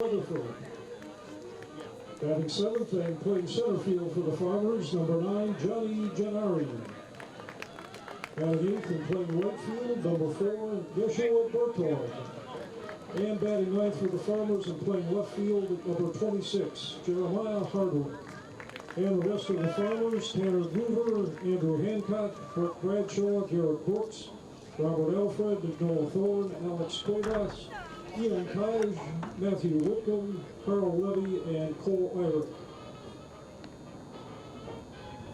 Weatherford. Batting seventh and playing center field for the Farmers, number 9, Johnny Gennari. Batting eighth and playing right field, number 4, Yeshua Berthold. And batting ninth for the Farmers and playing left field, number 26, Jeremiah Hardwick. And the rest of the Farmers, Tanner Hoover, Andrew Hancock, Brett Bradshaw, Garrett Brooks, Robert Alfred, Noah Thorne, Alex Cuevas, Ian Kaj, Matthew Whitcomb, Carl Levy, and Cole Irick.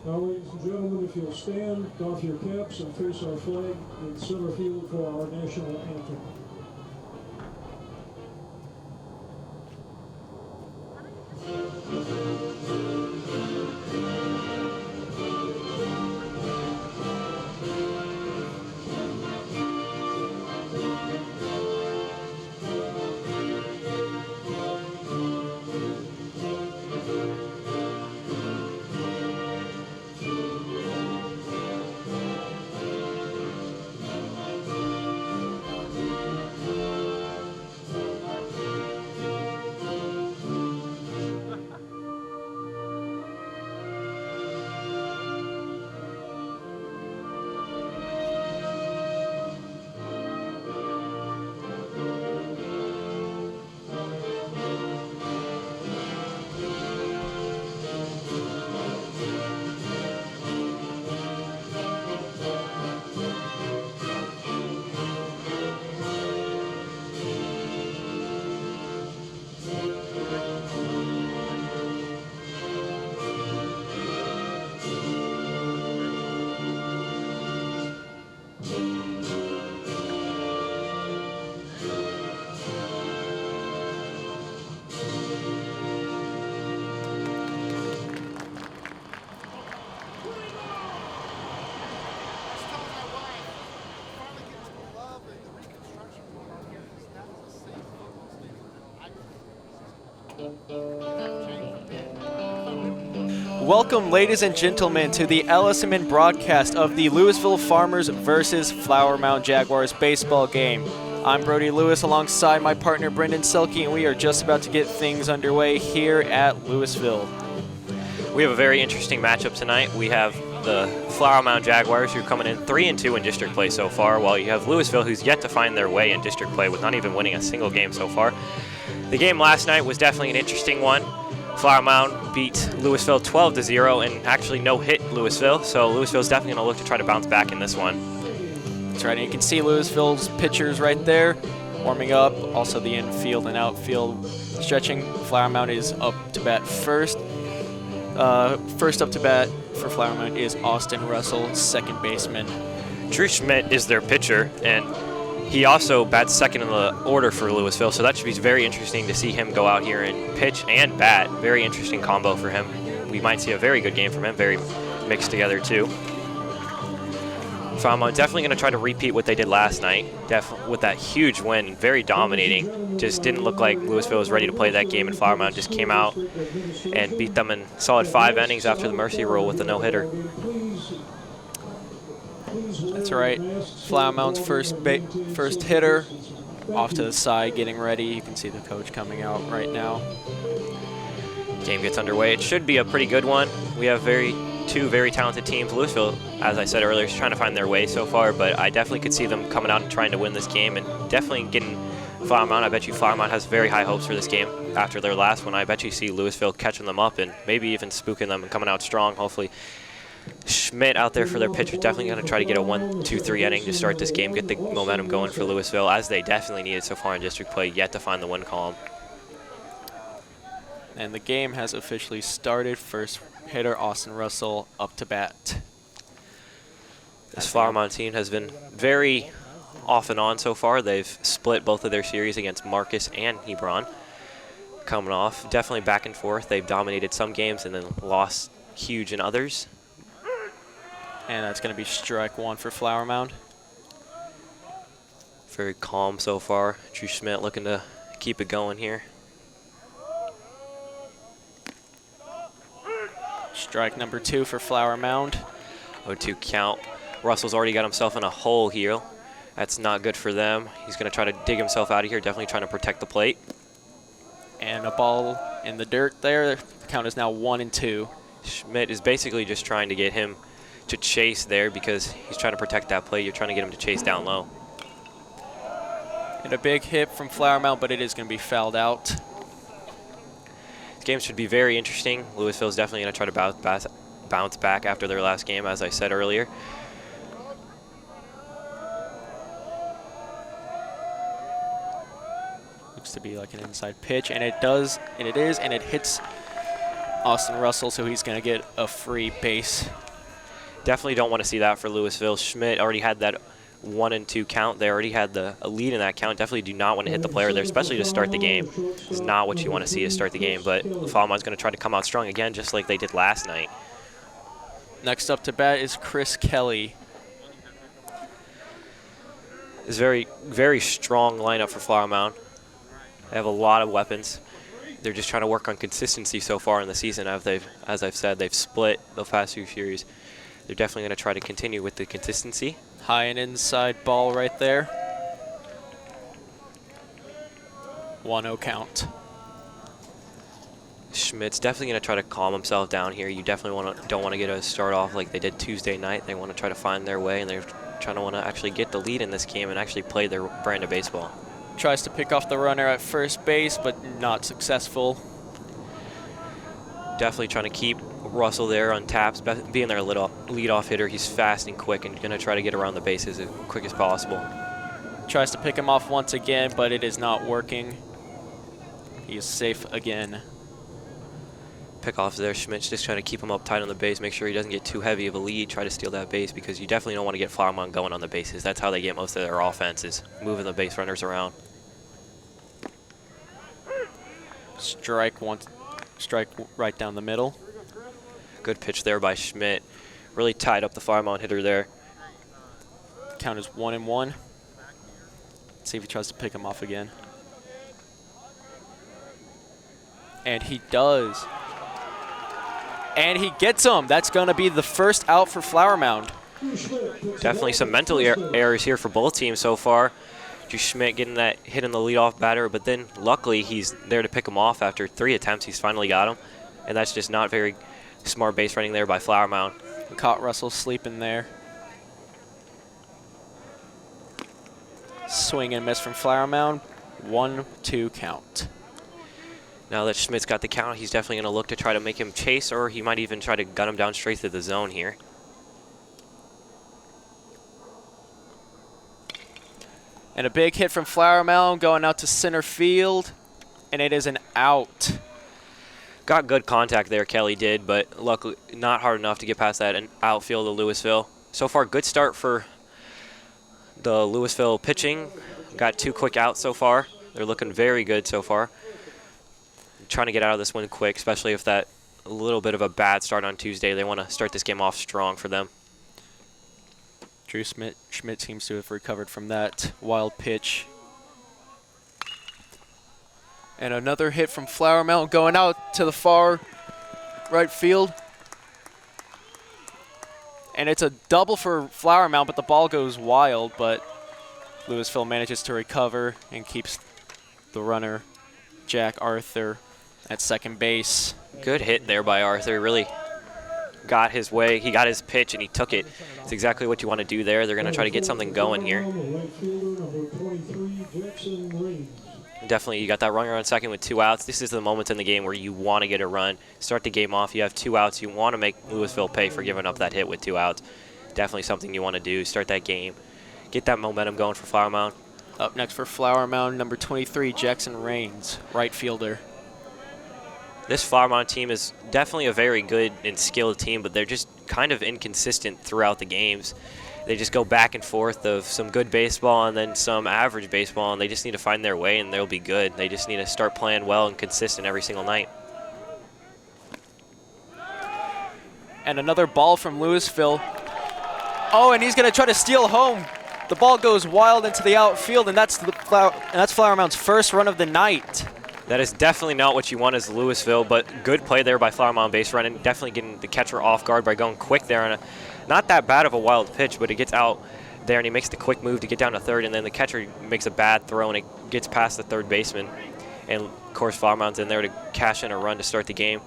Now, ladies and gentlemen, if you'll stand, doff your caps, and face our flag in center field for our national anthem. Welcome, ladies and gentlemen, to the LSMN broadcast of the Louisville Farmers versus Flower Mound Jaguars baseball game. I'm Brody Lewis alongside my partner Brendan Selke, and we are just about to get things underway here at Louisville. We have a very interesting matchup tonight. We have the Flower Mound Jaguars, who are coming in 3-2 in district play so far, while you have Louisville, who's yet to find their way in district play with not even winning a single game so far. The game last night was definitely an interesting one. Flower Mound beat Louisville 12-0 and actually no-hit Louisville, so Louisville's definitely going to look to try to bounce back in this one. That's right, and you can see Louisville's pitchers right there warming up, also the infield and outfield stretching. Flower Mound is up to bat first. First up to bat for Flower Mound is Austin Russell, second baseman. Drew Schmidt is their pitcher, and he also bats second in the order for Louisville, so that should be very interesting to see him go out here and pitch and bat. Very interesting combo for him. We might see a very good game from him, very mixed together too. So I'm definitely going to try to repeat what they did last night, with that huge win, very dominating. Just didn't look like Louisville was ready to play that game, and Flower Mound just came out and beat them in solid 5 innings after the mercy rule with a no-hitter. That's right. Flower Mound's first hitter off to the side, getting ready. You can see the coach coming out right now. Game gets underway. It should be a pretty good one. We have two very talented teams. Louisville, as I said earlier, is trying to find their way so far, but I definitely could see them coming out and trying to win this game and definitely getting Flower Mound. I bet you Flower Mound has very high hopes for this game after their last one. I bet you see Louisville catching them up and maybe even spooking them and coming out strong, hopefully. Schmidt out there for their pitcher, definitely going to try to get a 1-2-3 inning to start this game, get the momentum going for Louisville, as they definitely needed so far in district play, yet to find the win column. And the game has officially started. First hitter, Austin Russell, up to bat. This Flower Mound team has been very off and on so far. They've split both of their series against Marcus and Hebron. Coming off, definitely back and forth. They've dominated some games and then lost huge in others. And that's going to be strike one for Flower Mound. Very calm so far. Drew Schmidt looking to keep it going here. Strike number 2 for Flower Mound. 0-2 count. Russell's already got himself in a hole here. That's not good for them. He's going to try to dig himself out of here, definitely trying to protect the plate. And a ball in the dirt there. The count is now 1-2. Schmidt is basically just trying to get him to chase there because he's trying to protect that play. You're trying to get him to chase down low. And a big hit from Flower Mound, but it is going to be fouled out. This game should be very interesting. Louisville's definitely going to try to bounce back after their last game, as I said earlier. Looks to be like an inside pitch, and it does, and it is, and it hits Austin Russell, so he's going to get a free base. Definitely don't want to see that for Louisville. Schmidt already had that 1-2 count. They already had a lead in that count. Definitely do not want to hit the player there, especially to start the game. This is not what you want to see to start the game, but Flower Mound's going to try to come out strong again, just like they did last night. Next up to bat is Chris Kelly. It's very, very strong lineup for Flower Mound. They have a lot of weapons. They're just trying to work on consistency so far in the season. As I've said, they've split the past few series. They're definitely going to try to continue with the consistency. High and inside ball right there. 1-0 count. Schmidt's definitely going to try to calm himself down here. You definitely don't want to get a start off like they did Tuesday night. They want to try to find their way, and they're trying to want to actually get the lead in this game and actually play their brand of baseball. Tries to pick off the runner at first base, but not successful. Definitely trying to keep Russell there on taps, being their leadoff hitter. He's fast and quick and going to try to get around the bases as quick as possible. Tries to pick him off once again, but it is not working. He is safe again. Pick off there. Schmidt's just trying to keep him up tight on the base, make sure he doesn't get too heavy of a lead, try to steal that base, because you definitely don't want to get Flower Mound going on the bases. That's how they get most of their offenses, moving the base runners around. Strike right down the middle. Good pitch there by Schmidt. Really tied up the Flower Mound hitter there. Count is 1-1. Let's see if he tries to pick him off again. And he does. And he gets him. That's going to be the first out for Flower Mound. Definitely some mental errors here for both teams so far. Drew Schmidt getting that hit in the leadoff batter, but then luckily he's there to pick him off after 3 attempts. He's finally got him, and that's just not very smart base running there by Flower Mound. Caught Russell sleeping there. Swing and miss from Flower Mound. 1-2 count. Now that Schmidt's got the count, he's definitely going to look to try to make him chase, or he might even try to gun him down straight through the zone here. And a big hit from Flower Mound going out to center field, and it is an out. Got good contact there, Kelly did, but luckily not hard enough to get past that and outfield of Louisville. So far, good start for the Louisville pitching. Got 2 quick outs so far. They're looking very good so far. Trying to get out of this one quick, especially if that a little bit of a bad start on Tuesday. They want to start this game off strong for them. Drew Schmidt seems to have recovered from that wild pitch. And another hit from Flower Mound going out to the far right field. And it's a double for Flower Mound, but the ball goes wild, but Louisville manages to recover and keeps the runner, Jack Arthur, at second base. Good hit there by Arthur. Really got his way. He got his pitch and he took it. It's exactly what you want to do there. They're going to try to get something going here. Definitely, you got that runner on second with 2 outs. This is the moment in the game where you want to get a run. Start the game off. You have 2 outs. You want to make Louisville pay for giving up that hit with 2 outs. Definitely something you want to do. Start that game. Get that momentum going for Flower Mound. Up next for Flower Mound, number 23, Jackson Raines, right fielder. This Flower Mound team is definitely a very good and skilled team, but they're just kind of inconsistent throughout the games. They just go back and forth of some good baseball and then some average baseball, and they just need to find their way and they'll be good. They just need to start playing well and consistent every single night. And another ball from Louisville. Oh, and he's going to try to steal home. The ball goes wild into the outfield, and that's Flower Mound's first run of the night. That is definitely not what you want as Louisville, but good play there by Flower Mound base running. Definitely getting the catcher off guard by going quick there on a not that bad of a wild pitch, but it gets out there and he makes the quick move to get down to third, and then the catcher makes a bad throw and it gets past the third baseman. And course, Flower Mound's in there to cash in a run to start the game.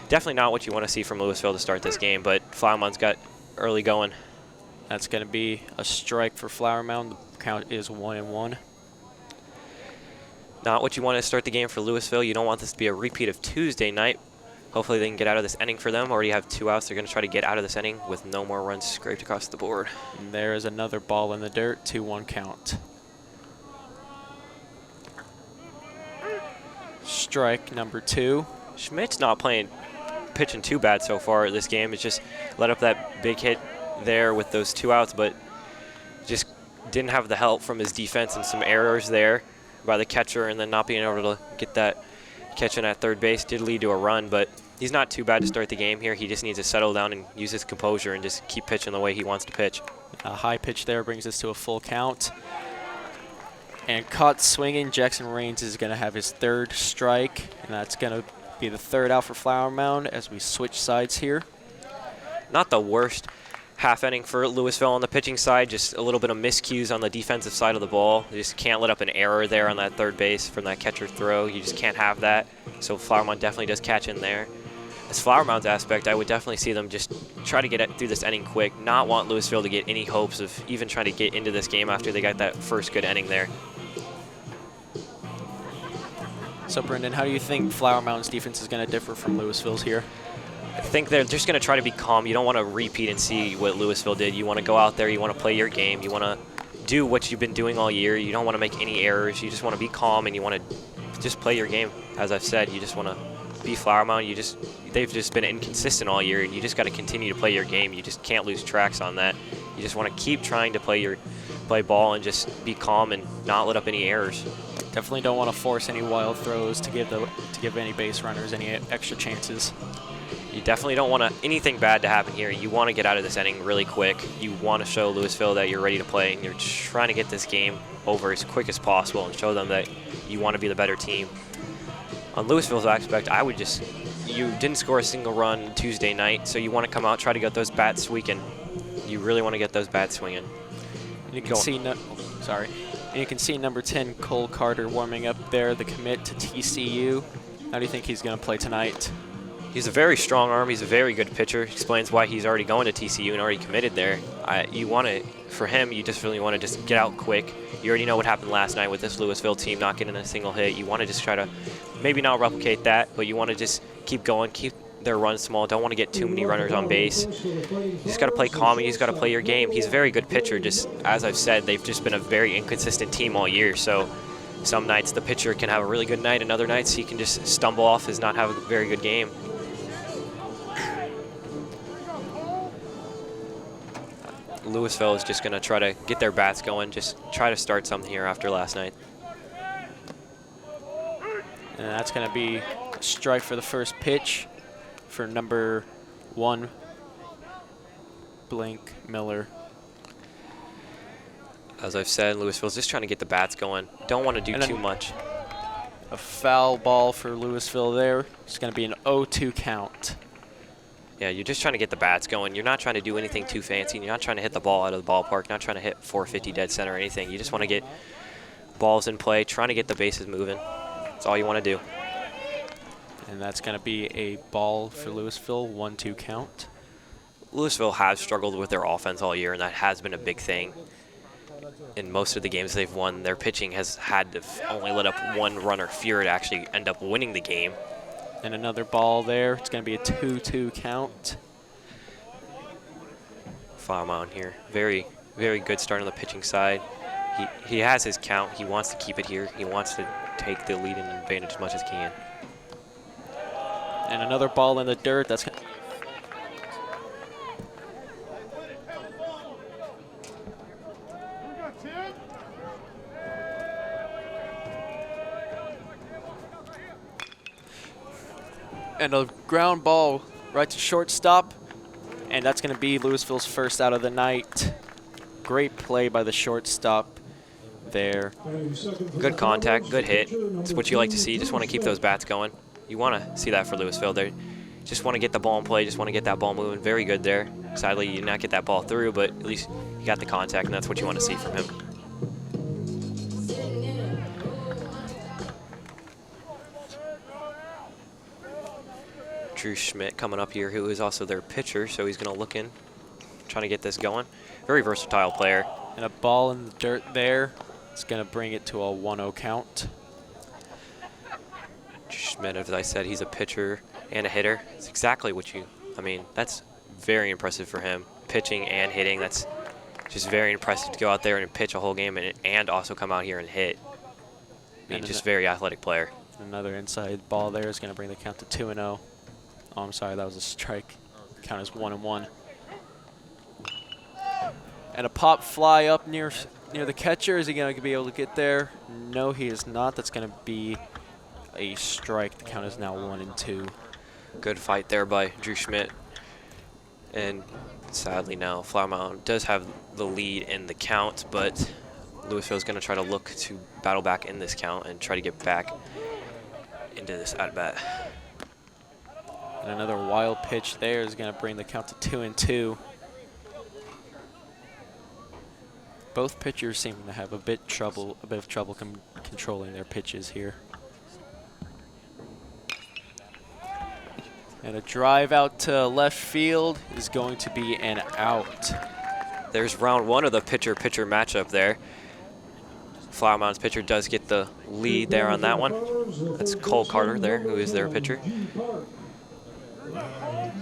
Definitely not what you want to see from Louisville to start this game, but Flower Mound's got early going. That's going to be a strike for Flower Mound. The count is 1-1. Not what you want to start the game for Louisville. You don't want this to be a repeat of Tuesday night. Hopefully they can get out of this inning for them. Already have 2 outs. They're going to try to get out of this inning with no more runs scraped across the board. And there is another ball in the dirt, 2-1 count. Strike number 2. Schmidt's not pitching too bad so far this game. It's just let up that big hit there with those 2 outs, but just didn't have the help from his defense and some errors there by the catcher, and then not being able to get that catch in at third base did lead to a run, but he's not too bad to start the game here. He just needs to settle down and use his composure and just keep pitching the way he wants to pitch. A high pitch there brings us to a full count. And caught swinging, Jackson Rains is going to have his 3rd strike, and that's going to be the 3rd out for Flower Mound as we switch sides here. Not the worst half inning for Louisville on the pitching side, just a little bit of miscues on the defensive side of the ball. You just can't let up an error there on that third base from that catcher throw. You just can't have that. So Flower Mound definitely does catch in there. As Flower Mound's aspect, I would definitely see them just try to get through this inning quick, not want Louisville to get any hopes of even trying to get into this game after they got that first good inning there. So Brendan, how do you think Flower Mound's defense is going to differ from Louisville's here? I think they're just going to try to be calm. You don't want to repeat and see what Louisville did. You want to go out there, you want to play your game, you want to do what you've been doing all year. You don't want to make any errors. You just want to be calm, and you want to just play your game. As I've said, you just want to be Flower Mound. They've just been inconsistent all year, and you just got to continue to play your game. You just can't lose tracks on that. You just want to keep trying to play ball and just be calm and not let up any errors. Definitely don't want to force any wild throws to give any base runners any extra chances. You definitely don't want anything bad to happen here. You want to get out of this inning really quick. You want to show Louisville that you're ready to play, and you're trying to get this game over as quick as possible and show them that you want to be the better team. On Louisville's aspect, you didn't score a single run Tuesday night, so you want to come out, try to get those bats swinging. You really want to get those bats swinging. And you can see number 10, Cole Carter, warming up there, the commit to TCU. How do you think he's going to play tonight? He's a very strong arm. He's a very good pitcher. Explains why he's already going to TCU and already committed there. For him, you just really want to just get out quick. You already know what happened last night with this Louisville team not getting a single hit. You want to just try to maybe not replicate that, but you want to just keep going, keep their runs small. Don't want to get too many runners on base. You just got to play calm. You just got to play your game. He's a very good pitcher. Just as I've said, they've just been a very inconsistent team all year. So some nights the pitcher can have a really good night, and other nights he can just stumble off and not have a very good game. Louisville is just going to try to get their bats going, just try to start something here after last night. And that's going to be a strike for the first pitch for number 1, Blake Miller. As I've said, Louisville's just trying to get the bats going. Don't want to do too much. A foul ball for Louisville there. It's going to be an 0-2 count. Yeah, you're just trying to get the bats going. You're not trying to do anything too fancy. You're not trying to hit the ball out of the ballpark. You're not trying to hit 450 dead center or anything. You just want to get balls in play, trying to get the bases moving. That's all you want to do. And that's going to be a ball for Louisville, 1-2 count. Louisville has struggled with their offense all year, and that has been a big thing. In most of the games they've won, their pitching has had to only let up one runner fewer to actually end up winning the game. And another ball there. It's going to be a 2-2 count. Flower Mound here. Very, very good start on the pitching side. He has his count. He wants to keep it here. He wants to take the lead and advantage as much as he can. And another ball in the dirt. That's and a ground ball right to shortstop, and that's going to be Louisville's first out of the night. Great play by the shortstop there. Good contact, good hit. It's what you like to see. You just want to keep those bats going. You want to see that for Louisville. They just want to get the ball in play, just want to get that ball moving. Very good there. Sadly, you did not get that ball through, but at least you got the contact, and that's what you want to see from him. Drew Schmidt coming up here, who is also their pitcher, so he's going to look in, trying to get this going. Very versatile player. And a ball in the dirt there. It's going to bring it to a 1-0 count. Schmidt, as I said, he's a pitcher and a hitter. It's exactly what that's very impressive for him. Pitching and hitting, that's just very impressive to go out there and pitch a whole game and also come out here and hit. Just very athletic player. Another inside ball there is going to bring the count to 2-0. Oh, I'm sorry, that was a strike. Count is 1-1. And a pop fly up near the catcher. Is he going to be able to get there? No, he is not. That's going to be a strike. The count is now 1-2. Good fight there by Drew Schmidt. And sadly now, Flower Mound does have the lead in the count, but Louisville is going to try to look to battle back in this count and try to get back into this at-bat. And another wild pitch there is going to bring the count to 2-2. Both pitchers seem to have a bit of trouble controlling their pitches here. And a drive out to left field is going to be an out. There's round one of the pitcher-pitcher matchup there. Flower Mound's pitcher does get the lead there on that one. That's Cole Carter there, who is their pitcher.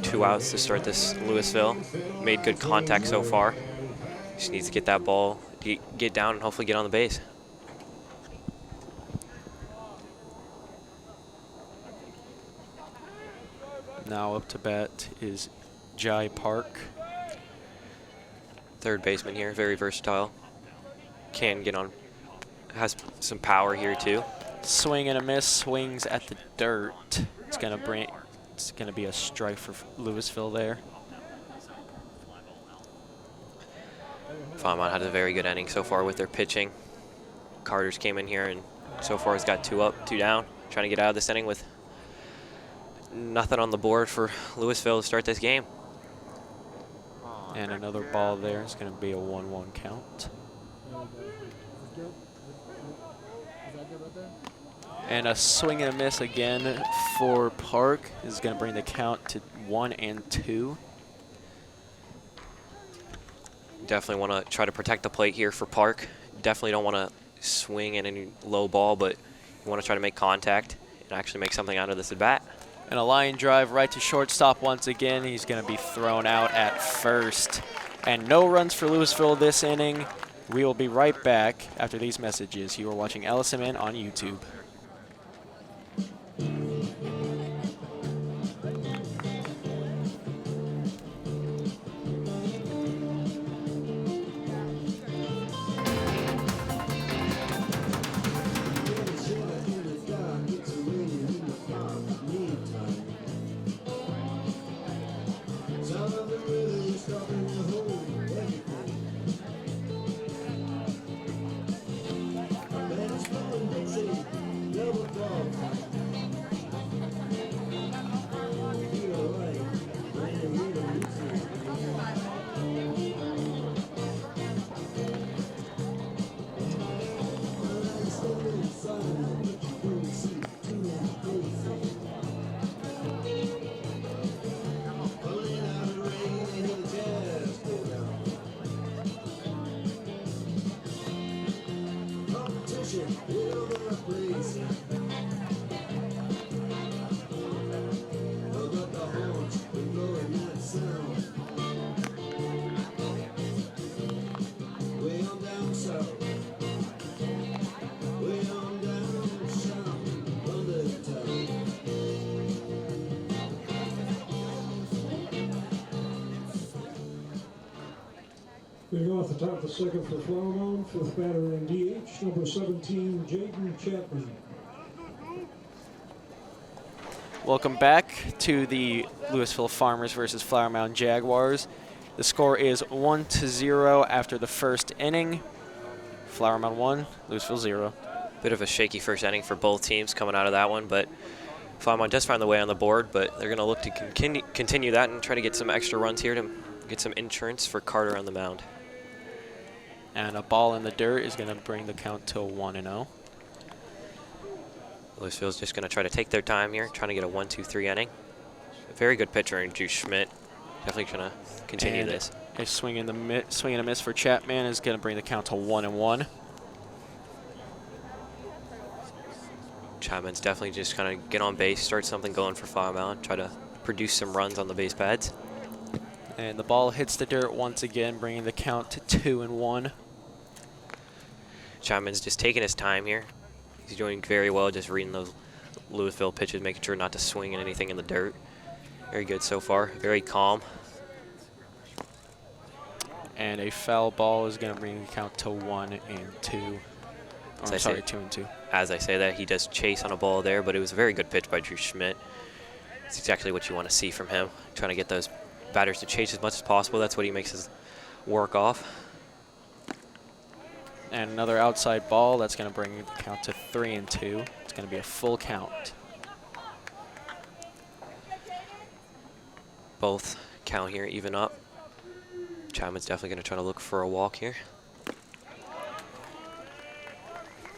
2 outs to start this Louisville. Made good contact so far. Just needs to get that ball, get down, and hopefully get on the base. Now up to bat is Jai Park. Third baseman here, very versatile. Can get on, has some power here too. Swing and a miss, swings at the dirt. It's gonna be a strike for Louisville there. Flower Mound had a very good inning so far with their pitching. Carter's came in here and so far has got 2 up, 2 down. Trying to get out of this inning with nothing on the board for Louisville to start this game. And another ball there. It's going to be a 1-1 count. And a swing and a miss again for Park is going to bring the count to 1-2. Definitely want to try to protect the plate here for Park. Definitely don't want to swing in any low ball, but you want to try to make contact and actually make something out of this at bat. And a line drive right to shortstop once again. He's going to be thrown out at first. And no runs for Louisville this inning. We will be right back after these messages. You are watching LSMN on YouTube. Leading off the top of the second for Flower Mound, fifth batter in DH, number 17, Jaden Chapman. Welcome back to the Louisville Farmers versus Flower Mound Jaguars. The score is 1-0 after the first inning. Flower Mound 1, Louisville 0. Bit of a shaky first inning for both teams coming out of that one, but Flower Mound does find the way on the board, but they're going to look to continue that and try to get some extra runs here to get some insurance for Carter on the mound. And a ball in the dirt is going to bring the count to 1-0. Louisville's just going to try to take their time here, trying to get a 1-2-3 inning. very good pitcher in Drew Schmidt. Definitely trying to continue And this. a swing and a miss for Chapman is going to bring the count to 1-1. Chapman's definitely just kind of get on base, start something going for Flower Mound, try to produce some runs on the base pads. And the ball hits the dirt once again, bringing the count to 2-1. Chapman's just taking his time here. He's doing very well, just reading those Louisville pitches, making sure not to swing at anything in the dirt. Very good so far, very calm. And a foul ball is going to bring the count to 1-2. Oh, sorry, 2-2. As I say that, he does chase on a ball there, but it was a very good pitch by Drew Schmidt. It's exactly what you want to see from him, trying to get those batters to chase as much as possible. That's what he makes his work off. And another outside ball. That's going to bring the count to 3-2. It's going to be a full count. Both count here even up. Chapman's definitely going to try to look for a walk here.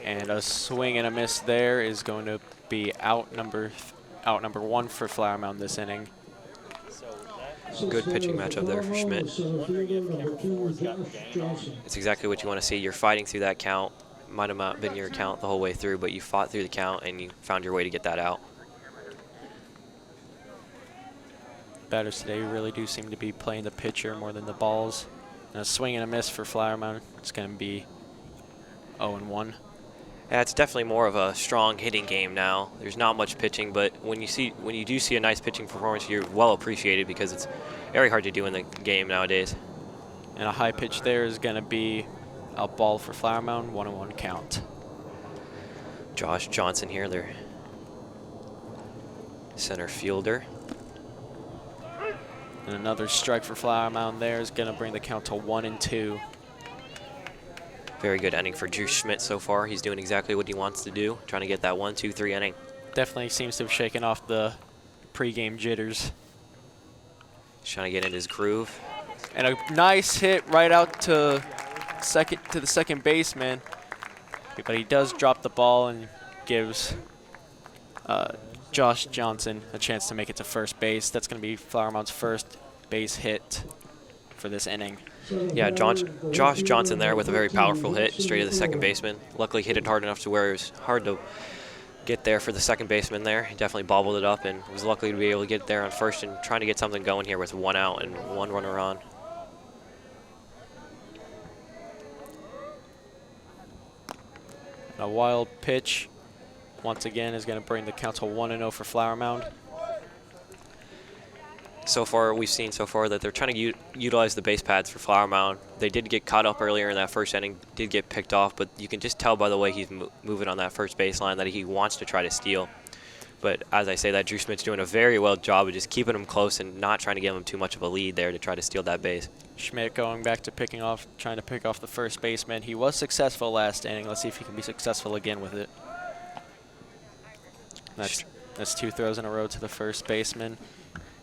And a swing and a miss there is going to be out number 1 for Flower Mound this inning. Good pitching matchup there for Schmidt. It's exactly what you want to see. You're fighting through that count. Might have not been your count the whole way through, but you fought through the count and you found your way to get that out. Batters today really do seem to be playing the pitcher more than the balls. And a swing and a miss for Flower Mound. It's going to be 0-1. Yeah, it's definitely more of a strong hitting game now. There's not much pitching, but when you do see a nice pitching performance, you're well appreciated because it's very hard to do in the game nowadays. And a high pitch there is going to be a ball for Flower Mound, 1-1 count. Josh Johnson here, their center fielder. And another strike for Flower Mound there is going to bring the count to 1-2. Very good inning for Drew Schmidt so far. He's doing exactly what he wants to do, trying to get that 1-2-3 inning. Definitely seems to have shaken off the pregame jitters. He's trying to get in his groove. And a nice hit right out to the second baseman. But he does drop the ball and gives Josh Johnson a chance to make it to first base. That's going to be Flower Mound's first base hit for this inning. Yeah, Josh Johnson there with a very powerful hit straight to the second baseman. Luckily hit it hard enough to where it was hard to get there for the second baseman there. He definitely bobbled it up and was lucky to be able to get there on first and trying to get something going here with 1 out and 1 runner on. A wild pitch once again is going to bring the count to 1-0 for Flower Mound. So far, we've seen that they're trying to utilize the base pads for Flower Mound. They did get caught up earlier in that first inning, did get picked off, but you can just tell by the way he's moving on that first baseline that he wants to try to steal. But as I say, that Drew Schmidt's doing a very well job of just keeping him close and not trying to give him too much of a lead there to try to steal that base. Schmidt going back to trying to pick off the first baseman. He was successful last inning. Let's see if he can be successful again with it. That's 2 throws in a row to the first baseman.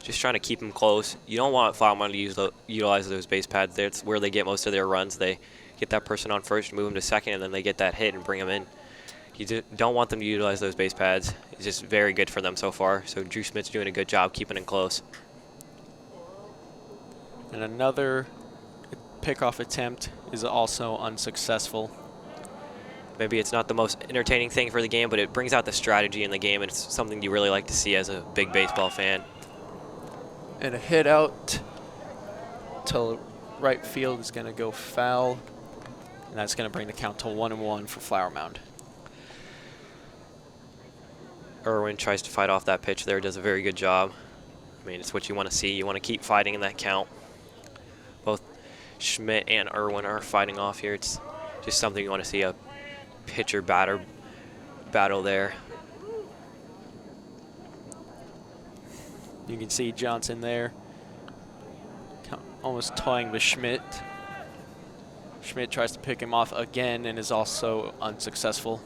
Just trying to keep him close. You don't want Flower Mound to utilize those base pads. That's where they get most of their runs. They get that person on first, move him to second, and then they get that hit and bring him in. You don't want them to utilize those base pads. It's just very good for them so far. So Drew Schmidt's doing a good job keeping him close. And another pickoff attempt is also unsuccessful. Maybe it's not the most entertaining thing for the game, but it brings out the strategy in the game, and it's something you really like to see as a big baseball fan. And a hit out to right field is going to go foul. And that's going to bring the count to 1-1 for Flower Mound. Irwin tries to fight off that pitch there, does a very good job. I mean, it's what you want to see. You want to keep fighting in that count. Both Schmidt and Irwin are fighting off here. It's just something you want to see, a pitcher-batter battle there. You can see Johnson there almost toying with Schmidt. Schmidt tries to pick him off again and is also unsuccessful.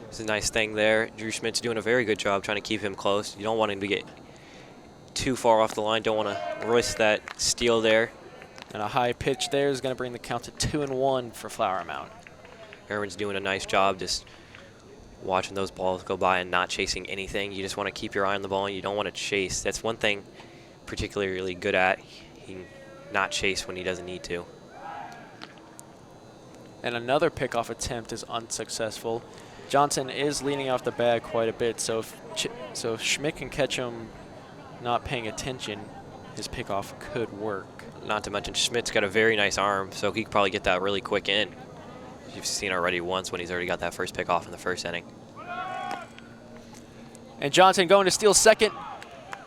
It's a nice thing there. Drew Schmidt's doing a very good job trying to keep him close. You don't want him to get too far off the line. Don't want to risk that steal there. And a high pitch there is going to bring the count to 2-1 for Flower Mound. Irwin's doing a nice job just watching those balls go by and not chasing anything. You just want to keep your eye on the ball and you don't want to chase. That's one thing particularly good at. He can not chase when he doesn't need to. And another pickoff attempt is unsuccessful. Johnson is leaning off the bag quite a bit, so if Schmidt can catch him not paying attention, his pickoff could work. Not to mention Schmidt's got a very nice arm, so he could probably get that really quick in. You've seen already once when he's already got that first pickoff in the first inning. And Johnson going to steal second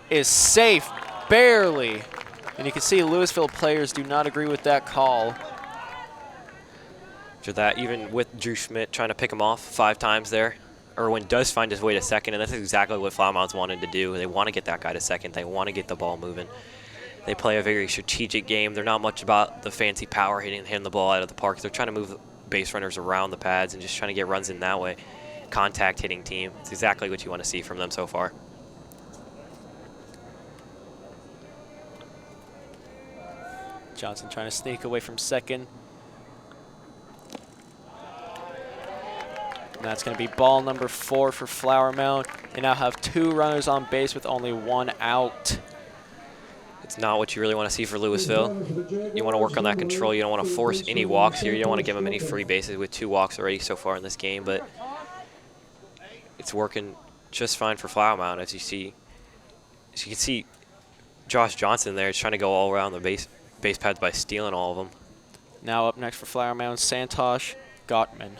is safe, barely. And you can see Louisville players do not agree with that call. After that, even with Drew Schmidt trying to pick him off 5 times there, Irwin does find his way to second, and that's exactly what Flower Mound's wanted to do. They want to get that guy to second. They want to get the ball moving. They play a very strategic game. They're not much about the fancy power hitting the ball out of the park. They're trying to move base runners around the pads and just trying to get runs in that way. Contact hitting team. It's exactly what you want to see from them so far. Johnson trying to sneak away from second. And that's going to be ball number 4 for Flower Mound. They now have 2 runners on base with only 1 out. It's not what you really want to see for Louisville. You want to work on that control. You don't want to force any walks here. You don't want to give them any free bases with 2 walks already so far in this game, but it's working just fine for Flower Mound. As you can see, Josh Johnson there is trying to go all around the base pads by stealing all of them. Now up next for Flower Mound, Santosh Gottman.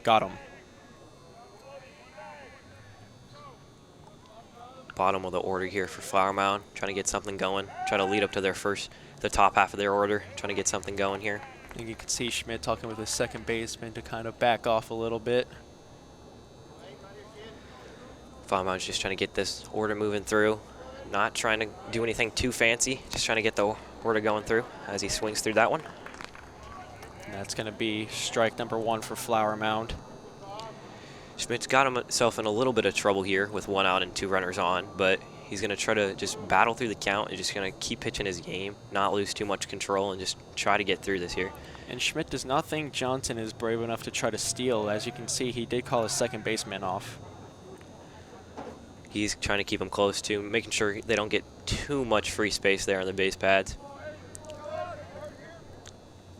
Got him. Bottom of the order here for Flower Mound, trying to get something going, trying to lead up to the top half of their order, trying to get something going here. I think you can see Schmidt talking with his second baseman to kind of back off a little bit. Flower Mound's just trying to get this order moving through, not trying to do anything too fancy, just trying to get the order going through as he swings through that one. And that's going to be strike number 1 for Flower Mound. Schmidt's got himself in a little bit of trouble here with 1 out and 2 runners on, but he's going to try to just battle through the count and just going to keep pitching his game, not lose too much control, and just try to get through this here. And Schmidt does not think Johnson is brave enough to try to steal. As you can see, he did call his second baseman off. He's trying to keep him close to, making sure they don't get too much free space there on the base pads.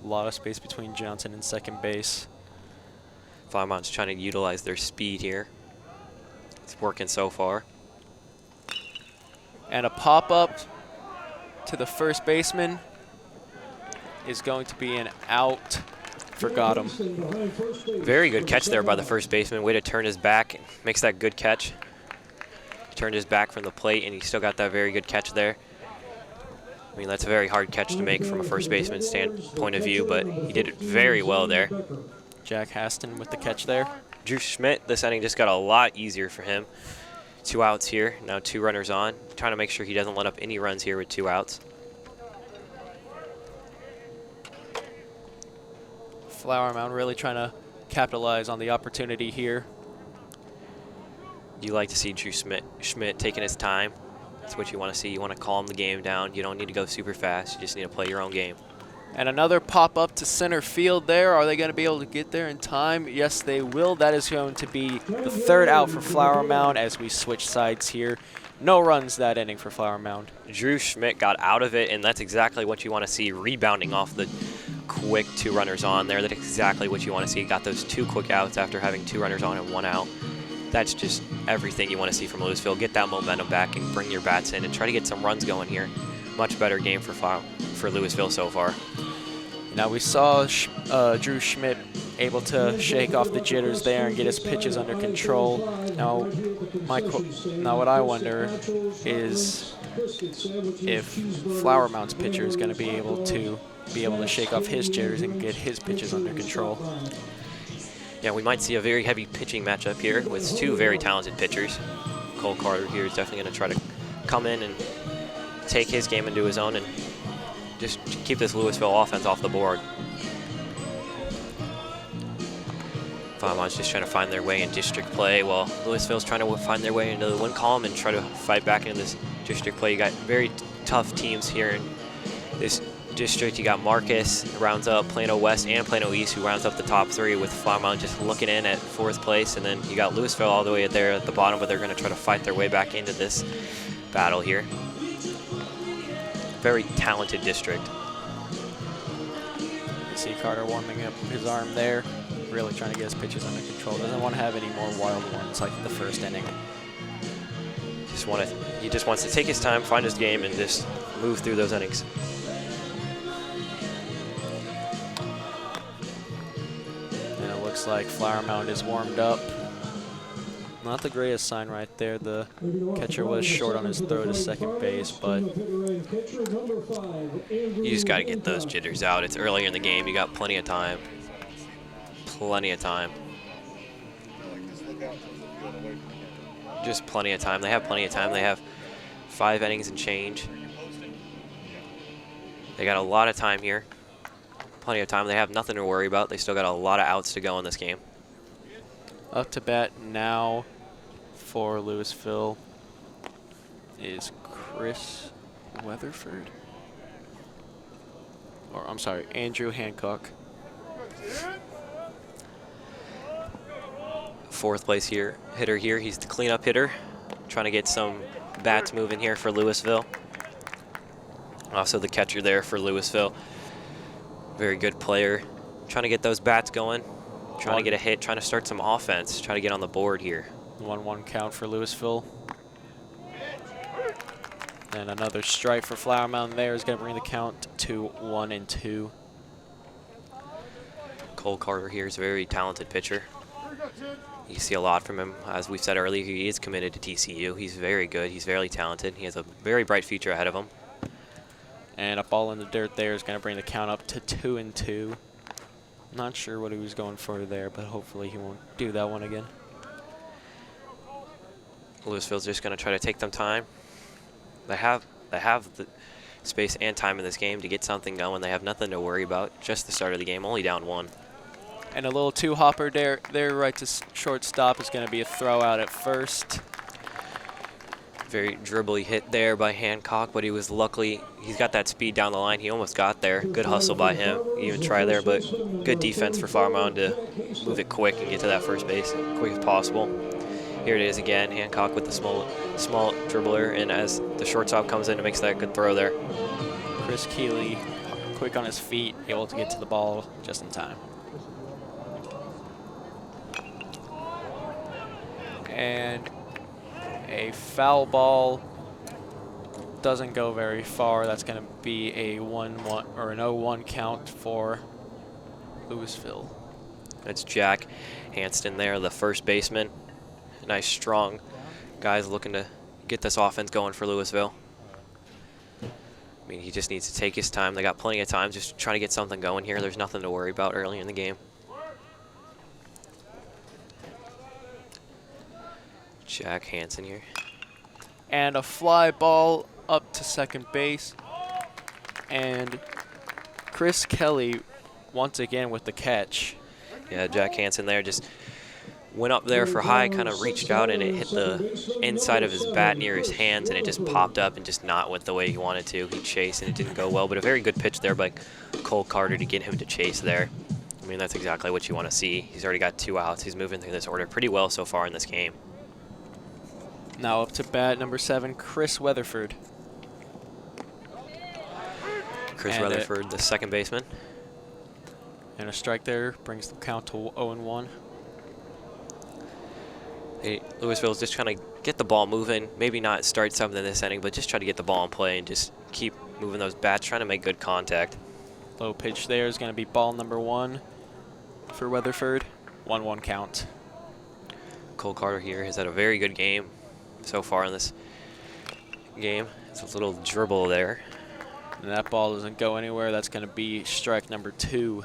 A lot of space between Johnson and second base. Flower Mound's trying to utilize their speed here. It's working so far. And a pop-up to the first baseman is going to be an out for Gotham. Very good catch there by the first baseman. Way to turn his back. Makes that good catch. Turned his back from the plate, and he still got that very good catch there. I mean, that's a very hard catch to make from a first baseman's point of view, but he did it very well there. Jack Haston with the catch there. Drew Schmidt, this inning just got a lot easier for him. 2 outs here, now 2 runners on. Trying to make sure he doesn't let up any runs here with 2 outs. Flower Mound really trying to capitalize on the opportunity here. You like to see Drew Schmidt taking his time. That's what you want to see. You want to calm the game down. You don't need to go super fast. You just need to play your own game. And another pop-up to center field there. Are they going to be able to get there in time? Yes, they will. That is going to be the 3rd out for Flower Mound as we switch sides here. No runs that inning for Flower Mound. Drew Schmidt got out of it, and that's exactly what you want to see, rebounding off the quick 2 runners on there. That's exactly what you want to see. Got those 2 quick outs after having 2 runners on and 1 out. That's just everything you want to see from Louisville. Get that momentum back and bring your bats in and try to get some runs going here. Much better game for Louisville so far. Now we saw Drew Schmidt able to shake off the jitters there and get his pitches under control. Now what I wonder is if Flower Mound's pitcher is going to be able to shake off his jitters and get his pitches under control. Yeah, we might see a very heavy pitching matchup here with 2 very talented pitchers. Cole Carter here is definitely going to try to come in and take his game into his own and just keep this Louisville offense off the board. Flower Mound's just trying to find their way in district play while Louisville's trying to find their way into the win column and try to fight back into this district play. You got very tough teams here in this district, you got Marcus rounds up Plano West and Plano East, who rounds up the top 3 with Flower Mound just looking in at 4th place. And then you got Louisville all the way there at the bottom, but they're going to try to fight their way back into this battle here. Very talented district. You see Carter warming up his arm there, really trying to get his pitches under control. Doesn't want to have any more wild ones like the first inning. He just wants to take his time, find his game, and just move through those innings. And it looks like Flower Mound is warmed up. Not the greatest sign right there. The catcher was short on his throw to second base, but you just got to get those jitters out. It's earlier in the game. You got plenty of time. Plenty of time. Just plenty of time. They have plenty of time. They have 5 innings and change. They got a lot of time here. Plenty of time. They have nothing to worry about. They still got a lot of outs to go in this game. Up to bat now for Louisville is Chris Weatherford. Or, I'm sorry, Andrew Hancock. 4th place hitter here. He's the cleanup hitter, trying to get some bats moving here for Louisville. Also the catcher there for Louisville. Very good player. Trying to get those bats going, trying to get a hit, trying to start some offense, trying to get on the board here. 1-1 count for Louisville. And another strike for Flower Mound there is going to bring the count to 1-2. Cole Carter here is a very talented pitcher. You see a lot from him. As we said earlier, he is committed to TCU. He's very good. He's very talented. He has a very bright future ahead of him. And a ball in the dirt there is going to bring the count up to 2-2. Not sure what he was going for there, but hopefully he won't do that one again. Louisville's just going to try to take them time. They have the space and time in this game to get something going. They have nothing to worry about. Just the start of the game, only down 1. And a little two-hopper there right to shortstop is going to be a throw out at first. Very dribbly hit there by Hancock, but he was luckily, he's got that speed down the line. He almost got there. Good hustle by him. Even try there, but good defense for Flower Mound to move it quick and get to that first base as quick as possible. Here it is again, Hancock with the small dribbler, and as the shortstop comes in and makes that good throw there. Chris Keeley, quick on his feet, able to get to the ball just in time. And a foul ball doesn't go very far. That's going to be a 1-1 or an 0-1 count for Louisville. That's Jack Hanston there, the first baseman. Nice, strong guys looking to get this offense going for Louisville. I mean, he just needs to take his time. They got plenty of time, just trying to get something going here. There's nothing to worry about early in the game. Jack Hansen here. And a fly ball up to second base. And Chris Kelly once again with the catch. Yeah, Jack Hansen there just went up there for high, kind of reached out, and it hit the inside of his bat near his hands, and it just popped up and just not went the way he wanted to. He chased, and it didn't go well, but a very good pitch there by Cole Carter to get him to chase there. I mean, that's exactly what you want to see. He's already got 2 outs. He's moving through this order pretty well so far in this game. Now up to bat, number 7, Chris Weatherford. Chris Weatherford, the second baseman. And a strike there brings the count to 0-1. Louisville's just trying to get the ball moving. Maybe not start something this inning, but just try to get the ball in play and just keep moving those bats, trying to make good contact. Low pitch there is going to be ball number 1 for Weatherford. 1-1 count. Cole Carter here has had a very good game so far in this game. It's a little dribble there. And that ball doesn't go anywhere. That's going to be strike number 2.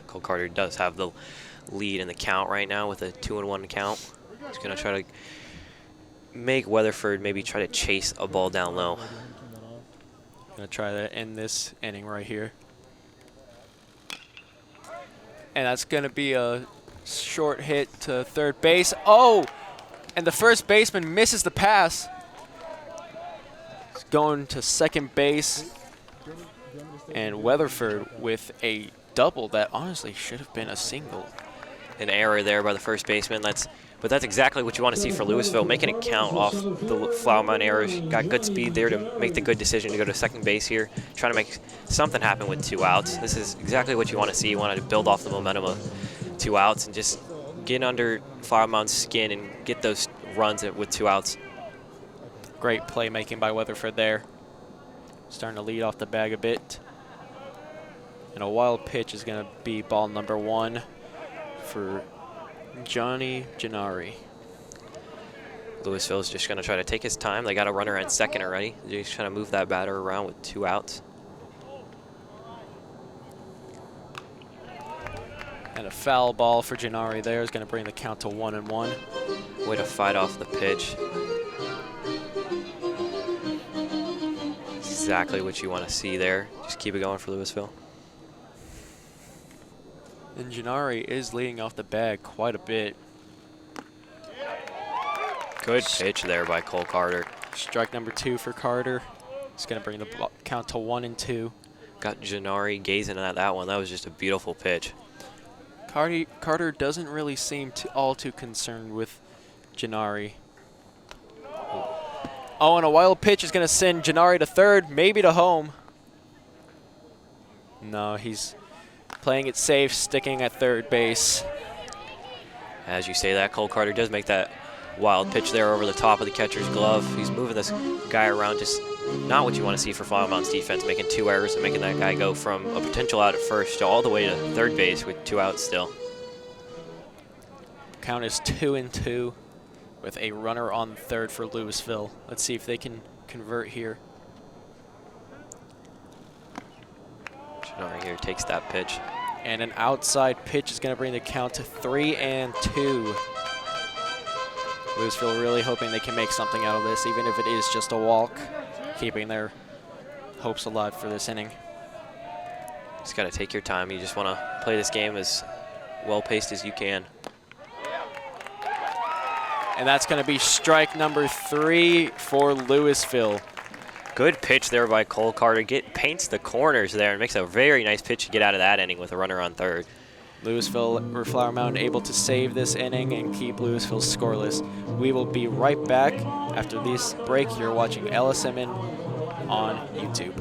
Cole Carter does have the lead in the count right now with a 2-1 count. He's going to try to make Weatherford maybe try to chase a ball down low. Going to try that in this inning right here. And that's going to be a short hit to third base. Oh! And the first baseman misses the pass. He's going to second base. And Weatherford with a double that honestly should have been a single. An error there by the first baseman. But that's exactly what you want to see for Louisville, making it count off the Flower Mound errors. Got good speed there to make the good decision to go to second base here, trying to make something happen with 2 outs. This is exactly what you want to see. You want to build off the momentum of 2 outs and just get under Flower Mound's skin and get those runs with 2 outs. Great playmaking by Weatherford there. Starting to lead off the bag a bit. And a wild pitch is going to be ball number 1 for Johnny Gennari. Louisville's just going to try to take his time. They got a runner on second already. They're just trying to move that batter around with 2 outs. And a foul ball for Gennari there is going to bring the count to 1-1. Way to fight off the pitch. Exactly what you want to see there. Just keep it going for Louisville. And Gennari is leading off the bag quite a bit. Good pitch there by Cole Carter. Strike number 2 for Carter. It's going to bring the count to 1-2. Got Gennari gazing at that one. That was just a beautiful pitch. Carter doesn't really seem all too concerned with Gennari. Oh, and a wild pitch is going to send Gennari to third, maybe to home. No, he's playing it safe, sticking at third base. As you say that, Cole Carter does make that wild pitch there over the top of the catcher's glove. He's moving this guy around, just not what you want to see for Flower Mound's defense, making 2 errors and making that guy go from a potential out at first to all the way to third base with 2 outs still. Count is 2-2 with a runner on third for Louisville. Let's see if they can convert here. Gennari here takes that pitch. And an outside pitch is going to bring the count to 3-2. Louisville really hoping they can make something out of this, even if it is just a walk, keeping their hopes alive for this inning. Just got to take your time. You just want to play this game as well-paced as you can. And that's going to be strike number 3 for Louisville. Good pitch there by Cole Carter. Paints the corners there and makes a very nice pitch to get out of that inning with a runner on third. Louisville or Flower Mound able to save this inning and keep Louisville scoreless. We will be right back after this break. You're watching LSMN on YouTube.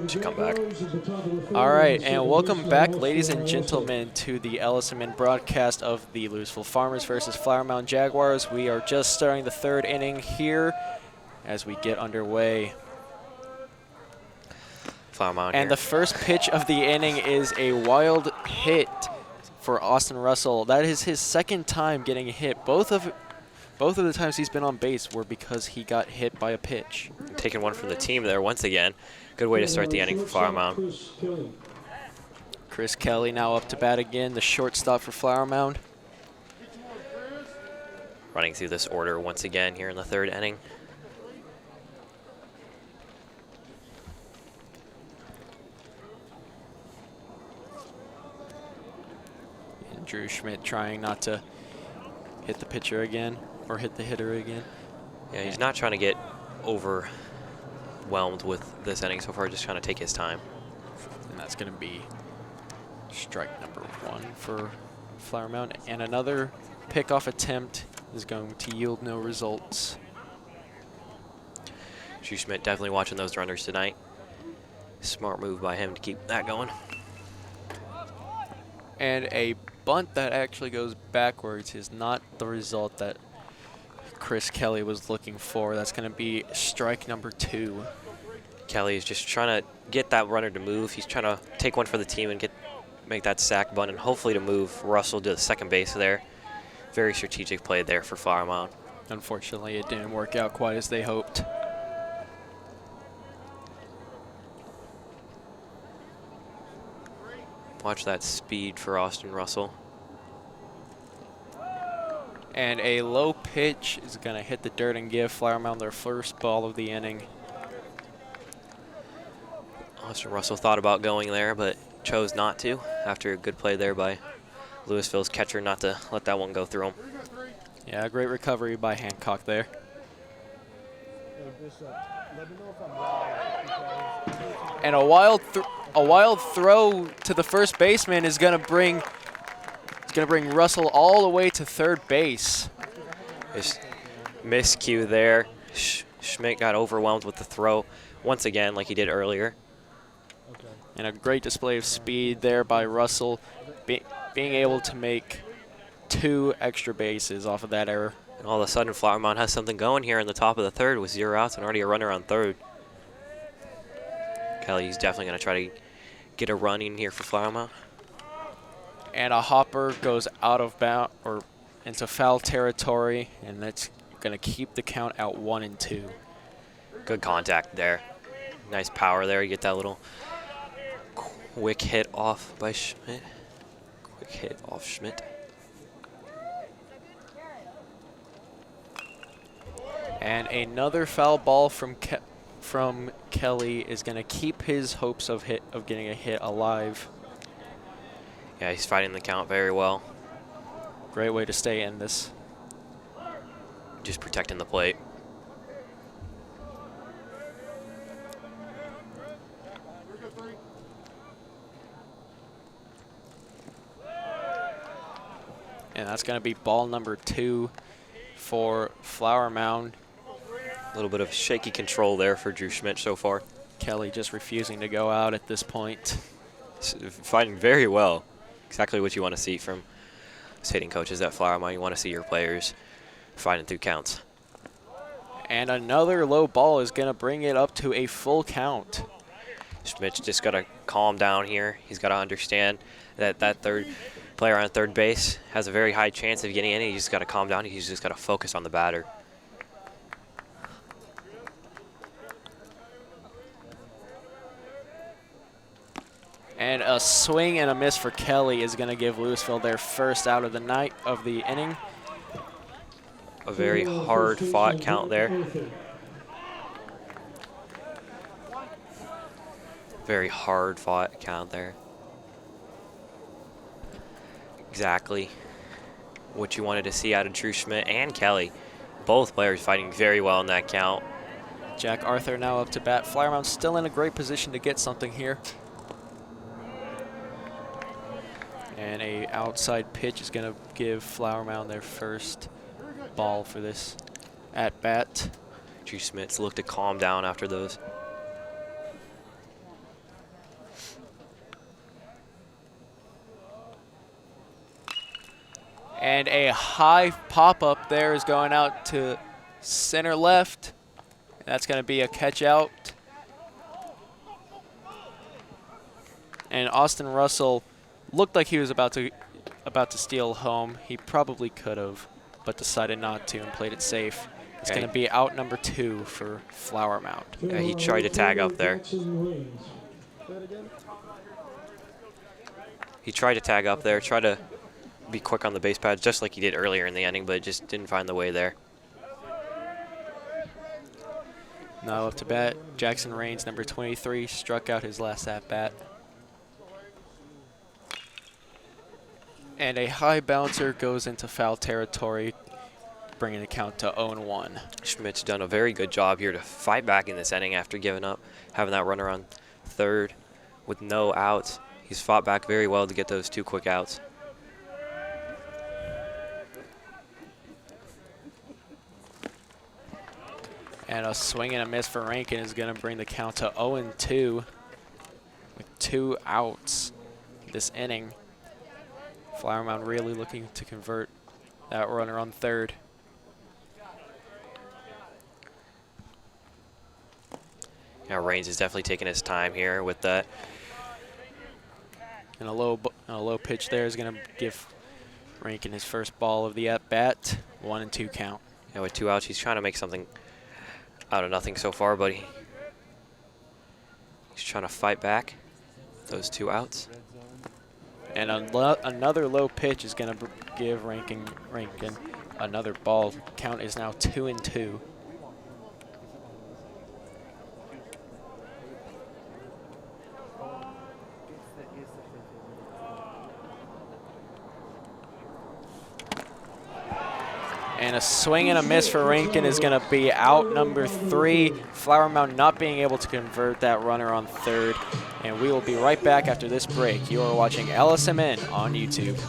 Should come back. All right, and welcome back, ladies and gentlemen, to the LSMN broadcast of the Louisville Farmers versus Flower Mound Jaguars. We are just starting the 3rd inning here as we get underway. Flower Mound and here. The first pitch of the inning is a wild hit for Austin Russell. That is his 2nd time getting hit. Both of the times he's been on base were because he got hit by a pitch. Taking one from the team there once again. Good way to start the inning for Flower Mound. Chris Kelly now up to bat again, the shortstop for Flower Mound. Running through this order once again here in the 3rd inning. And Drew Schmidt trying not to hit the pitcher again or hit the hitter again. Yeah, he's not trying to get overwhelmed with this inning so far, just trying to take his time. And that's going to be strike number 1 for Flower Mound. And another pickoff attempt is going to yield no results. Drew Schmidt definitely watching those runners tonight. Smart move by him to keep that going. And a bunt that actually goes backwards is not the result that Chris Kelly was looking for. That's going to be strike number 2. Kelly is just trying to get that runner to move. He's trying to take one for the team and make that sack bunt and hopefully to move Russell to the second base there. Very strategic play there for Flower Mound. Unfortunately, it didn't work out quite as they hoped. Watch that speed for Austin Russell. And a low pitch is going to hit the dirt and give Flower Mound their first ball of the inning. Austin Russell thought about going there, but chose not to after a good play there by Louisville's catcher not to let that one go through him. Yeah, great recovery by Hancock there. And a wild throw to the first baseman is going to bring Russell all the way to third base. Just miscue there. Schmidt got overwhelmed with the throw once again like he did earlier. And a great display of speed there by Russell, being able to make 2 extra bases off of that error. And all of a sudden, Flower Mound has something going here in the top of the third with 0 outs and already a runner on third. Kelly's definitely going to try to get a run in here for Flower Mound. And a hopper goes out of bounds or into foul territory, and that's going to keep the count at 1-2. Good contact there. Nice power there. You get that little quick hit off by Schmidt. Quick hit off Schmidt. And another foul ball from Kelly is going to keep his hopes of getting a hit alive. Yeah, he's fighting the count very well. Great way to stay in this. Just protecting the plate. And that's going to be ball number 2 for Flower Mound. A little bit of shaky control there for Drew Schmidt so far. Kelly just refusing to go out at this point. Fighting very well. Exactly what you want to see from hitting coaches at Flower Mound. You want to see your players fighting through counts. And another low ball is going to bring it up to a full count. Schmidt's just got to calm down here. He's got to understand that that third player on third base has a very high chance of getting in. He's just got to calm down. He's just got to focus on the batter. And a swing and a miss for Kelly is going to give Louisville their first out of the night of the inning. A very hard-fought count there. Very hard-fought count there. Exactly what you wanted to see out of Drew Schmidt and Kelly. Both players fighting very well in that count. Jack Arthur now up to bat. Flower Mound still in a great position to get something here. And a outside pitch is going to give Flower Mound their first ball for this at-bat. Drew Schmidt's looked to calm down after those. And a high pop-up there is going out to center left. That's going to be a catch out. And Austin Russell looked like he was about to steal home. He probably could have, but decided not to and played it safe. It's going to be out number 2 for Flower Mound. Yeah, he tried to tag up there. He tried to tag up there, tried to be quick on the base pads, just like he did earlier in the inning, but just didn't find the way there. Now up to bat, Jackson Raines, number 23, struck out his last at-bat. And a high bouncer goes into foul territory, bringing the count to 0-1. Schmidt's done a very good job here to fight back in this inning after giving up, having that runner on third with no outs. He's fought back very well to get those 2 quick outs. And a swing and a miss for Rankin is going to bring the count to 0-2 with 2 outs this inning. Flower Mound really looking to convert that runner on third. Yeah, Raines is definitely taking his time here with that. And a low pitch there is going to give Rankin his first ball of the at-bat. 1-2 count. Yeah, with 2 outs, he's trying to make something out of nothing so far, but he's trying to fight back those 2 outs. And another low pitch is going to give Rankin another ball. Count is now 2-2. And a swing and a miss for Rankin is going to be out number 3. Flower Mound not being able to convert that runner on third. And we will be right back after this break. You are watching LSMN on YouTube.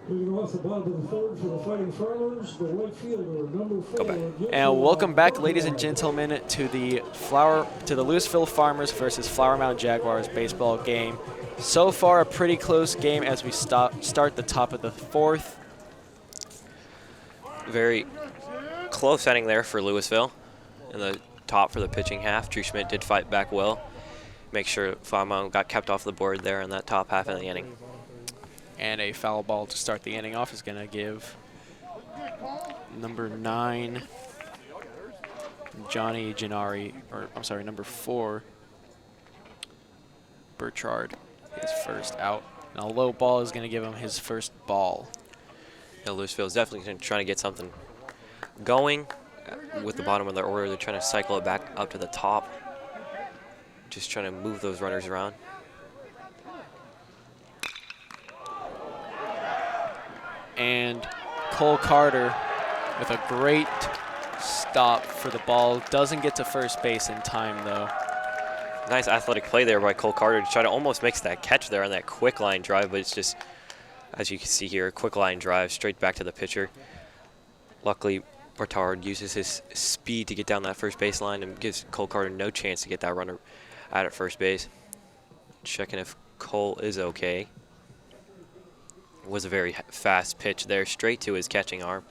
Leading off the bottom of the third for the Fighting Farmers, the right fielder, number 4. And welcome back, ladies and gentlemen, to the Louisville Farmers versus Flower Mound Jaguars baseball game. So far, a pretty close game as we start the top of the 4th. Very close inning there for Louisville. In the top for the pitching half, Drew Schmidt did fight back well. Make sure Flower Mound got kept off the board there in that top half of the inning. And a foul ball to start the inning off is going to give number 9, Johnny Gennari, or I'm sorry, number 4, Burchard, his first out. And a low ball is going to give him his first ball. Yeah, Louisville is definitely trying to get something going with the bottom of their order. They're trying to cycle it back up to the top. Just trying to move those runners around. And Cole Carter with a great stop for the ball. Doesn't get to first base in time, though. Nice athletic play there by Cole Carter to try to almost make that catch there on that quick line drive, but it's just, as you can see here, a quick line drive straight back to the pitcher. Luckily, Bartard uses his speed to get down that first base line and gives Cole Carter no chance to get that runner out at first base. Checking if Cole is okay. Was a very fast pitch there, straight to his catching arm.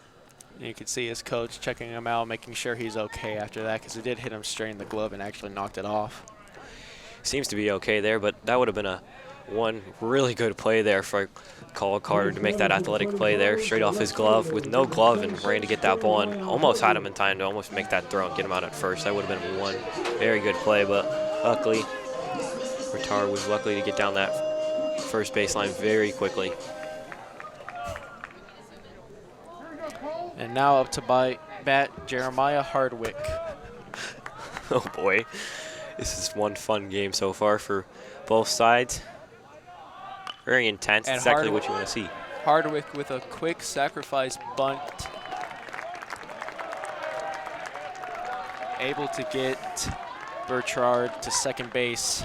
You can see his coach checking him out, making sure he's okay after that, because it did hit him straight in the glove and actually knocked it off. Seems to be okay there, but that would have been one really good play there for Cole Carter to make that athletic play there, straight off his glove with no glove, and ran to get that ball and almost had him in time to almost make that throw and get him out at first. That would have been one very good play, but luckily, Bartard was lucky to get down that first baseline very quickly. And now up to bat Jeremiah Hardwick. Oh boy, this is one fun game so far for both sides. Very intense, and exactly what you want to see. Hardwick with a quick sacrifice bunt. Able to get Burchard to second base.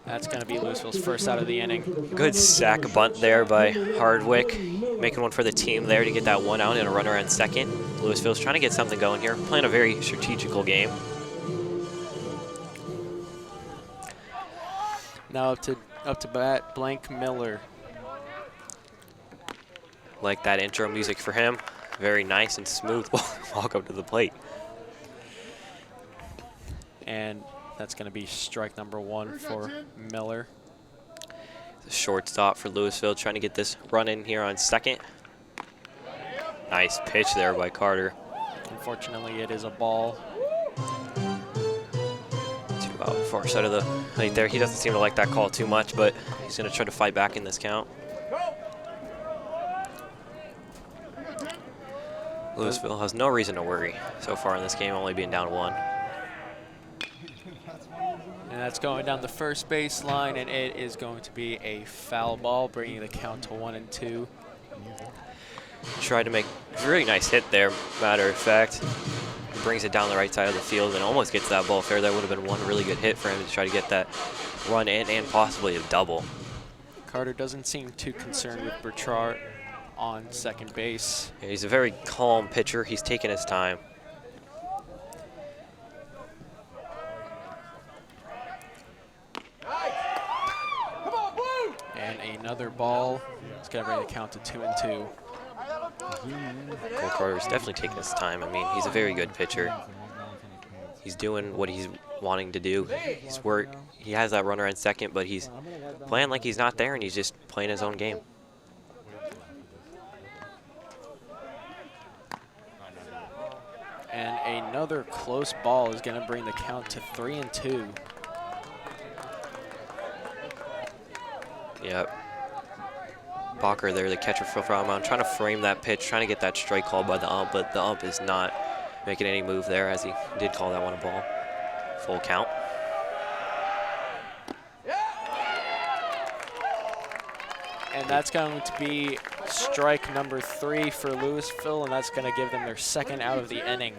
That's going to be Louisville's first out of the inning. Good sack bunt there by Hardwick, making one for the team there to get that one out and a runner on second. Louisville's trying to get something going here, playing a very strategical game. Now up to bat, Blank Miller. Like that intro music for him. Very nice and smooth walk up to the plate. And that's going to be strike number 1 for Miller. The shortstop for Louisville trying to get this run in here on second. Nice pitch there by Carter. Unfortunately, it is a ball. 2 out, far side of the plate there. He doesn't seem to like that call too much, but he's going to try to fight back in this count. Louisville has no reason to worry so far in this game, only being down 1. And that's going down the first baseline, and it is going to be a foul ball, bringing the count to 1-2. Tried to make a really nice hit there, matter of fact. Brings it down the right side of the field and almost gets that ball fair. That would have been one really good hit for him to try to get that run in and possibly a double. Carter doesn't seem too concerned with Bertrand on second base. Yeah, he's a very calm pitcher. He's taking his time. And another ball. It's going to bring the count to 2-2. Cole Carter's definitely taking his time. I mean, he's a very good pitcher. He's doing what he's wanting to do. He has that runner in second, but he's playing like he's not there, and he's just playing his own game. And another close ball is going to bring the count to 3-2. Yep. Bacher there, the catcher for Flower Mound, trying to frame that pitch, trying to get that strike called by the ump, but the ump is not making any move there, as he did call that one a ball. Full count. And that's going to be strike number 3 for Louisville, and that's going to give them their second out of the inning.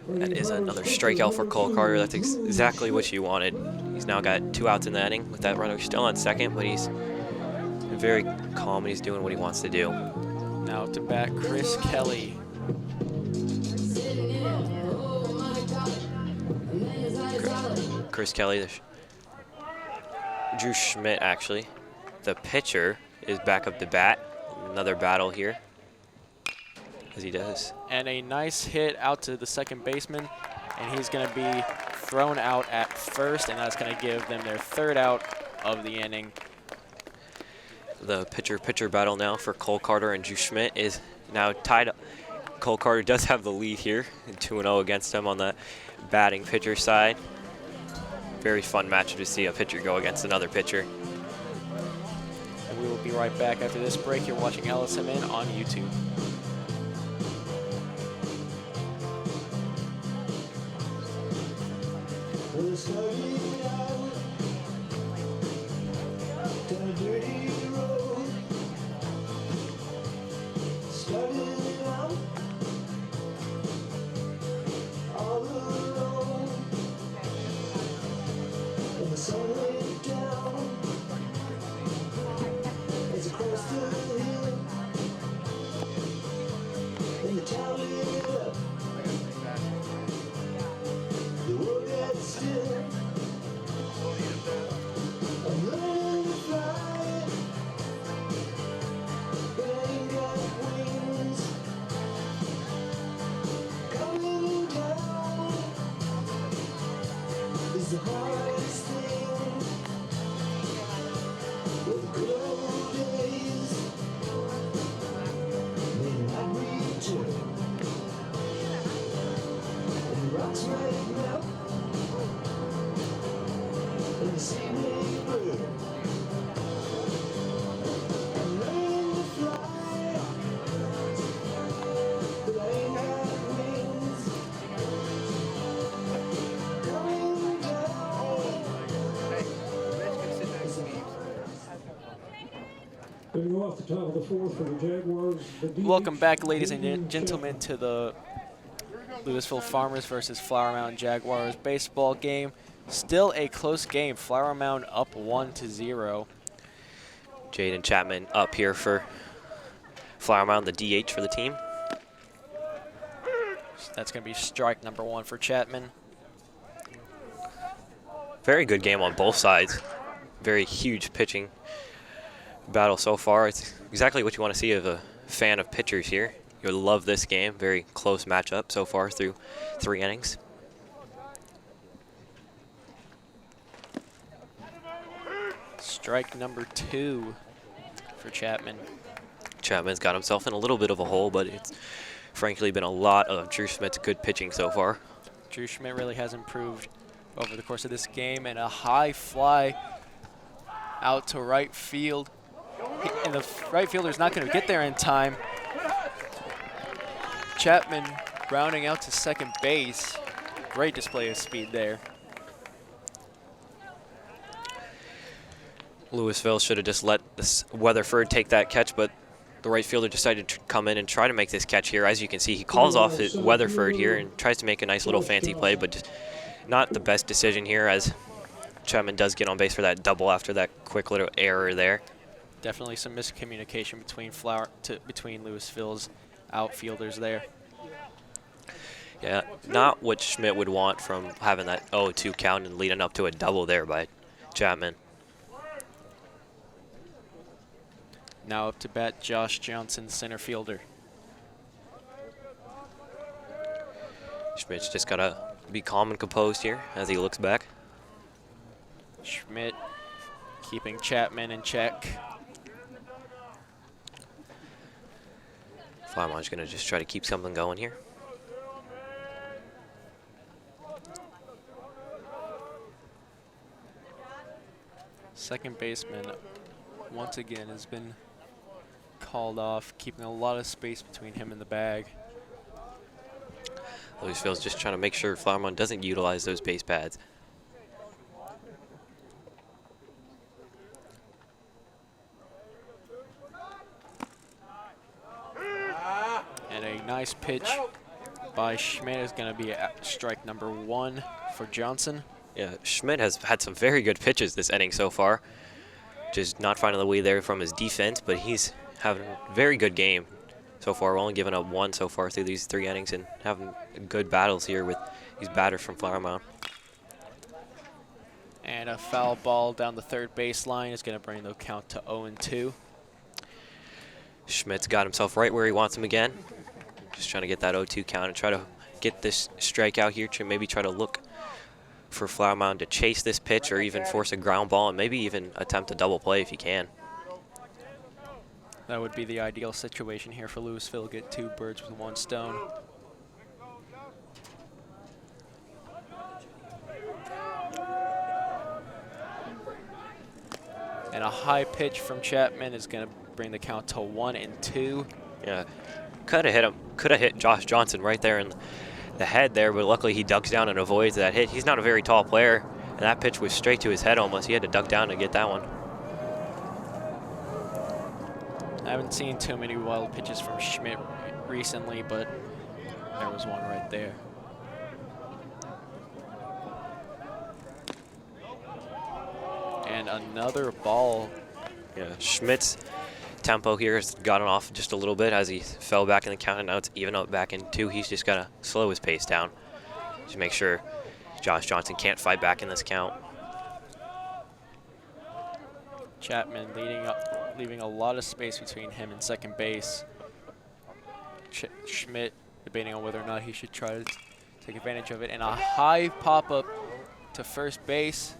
That is another strikeout for Cole Carter. That's exactly what you wanted. He's now got 2 outs in the inning with that runner still on second, but he's very calm and he's doing what he wants to do. Now to bat, Chris Kelly. Chris Kelly, Drew Schmidt actually. The pitcher is back up to bat. Another battle here, as he does. And a nice hit out to the second baseman, and he's going to be thrown out at first, and that's going to give them their third out of the inning. The pitcher-pitcher battle now for Cole Carter and Drew Schmidt is now tied up. Cole Carter does have the lead here, 2-0 against him on the batting pitcher side. Very fun matchup to see a pitcher go against another pitcher. And we will be right back after this break. You're watching LSMN on YouTube. Off the top of the fourth for the Jaguars. Welcome back, ladies and gentlemen, to the Louisville Farmers versus Flower Mound Jaguars baseball game. Still a close game. Flower Mound up 1-0. Jaden Chapman up here for Flower Mound, the DH for the team. That's going to be strike number 1 for Chapman. very good game on both sides. Very huge pitching battle so far. It's exactly what you want to see of a fan of pitchers here. You'll love this game. Very close matchup so far through 3 innings. Strike number 2 for Chapman. Chapman's got himself in a little bit of a hole, but it's frankly been a lot of Drew Schmidt's good pitching so far. Drew Schmidt really has improved over the course of this game, and a high fly out to right field. And the right fielder's not going to get there in time. Chapman rounding out to second base. Great display of speed there. Louisville should have just let this Weatherford take that catch, but the right fielder decided to come in and try to make this catch here. As you can see, he calls off his Weatherford here and tries to make a nice little fancy play, but just not the best decision here, as Chapman does get on base for that double after that quick little error there. Definitely some miscommunication between Louisville's outfielders there. Yeah, not what Schmidt would want from having that 0-2 count and leading up to a double there by Chapman. Now up to bat, Josh Johnson, center fielder. Schmidt's just got to be calm and composed here as he looks back. Schmidt keeping Chapman in check. Flymon's going to just try to keep something going here. Second baseman, once again, has been called off, keeping a lot of space between him and the bag. Louisville's just trying to make sure Flowermont doesn't utilize those base pads. And a nice pitch by Schmidt is going to be strike number 1 for Johnson. Yeah, Schmidt has had some very good pitches this inning so far. Just not finding the way there from his defense, but he's having a very good game so far. We're only giving up 1 so far through these 3 innings and having good battles here with these batters from Flower Mound. And a foul ball down the third baseline is going to bring the count to 0-2. Schmidt's got himself right where he wants him again. Just trying to get that 0-2 count and try to get this strikeout here to maybe try to look for Flower Mound to chase this pitch or even force a ground ball and maybe even attempt a double play if he can. That would be the ideal situation here for Louisville. Get 2 birds with 1 stone. And a high pitch from Chapman is going to bring the count to 1-2. Yeah, could have hit Josh Johnson right there in the head there, but luckily he ducks down and avoids that hit. He's not a very tall player, and that pitch was straight to his head almost. He had to duck down to get that one. I haven't seen too many wild pitches from Schmidt recently, but there was one right there. And another ball. Yeah, Schmidt's tempo here has gotten off just a little bit as he fell back in the count, and now it's even up back in 2. He's just got to slow his pace down to make sure Josh Johnson can't fight back in this count. Chapman leaving a lot of space between him and second base. Schmidt debating on whether or not he should try to take advantage of it. And a high pop-up to first base.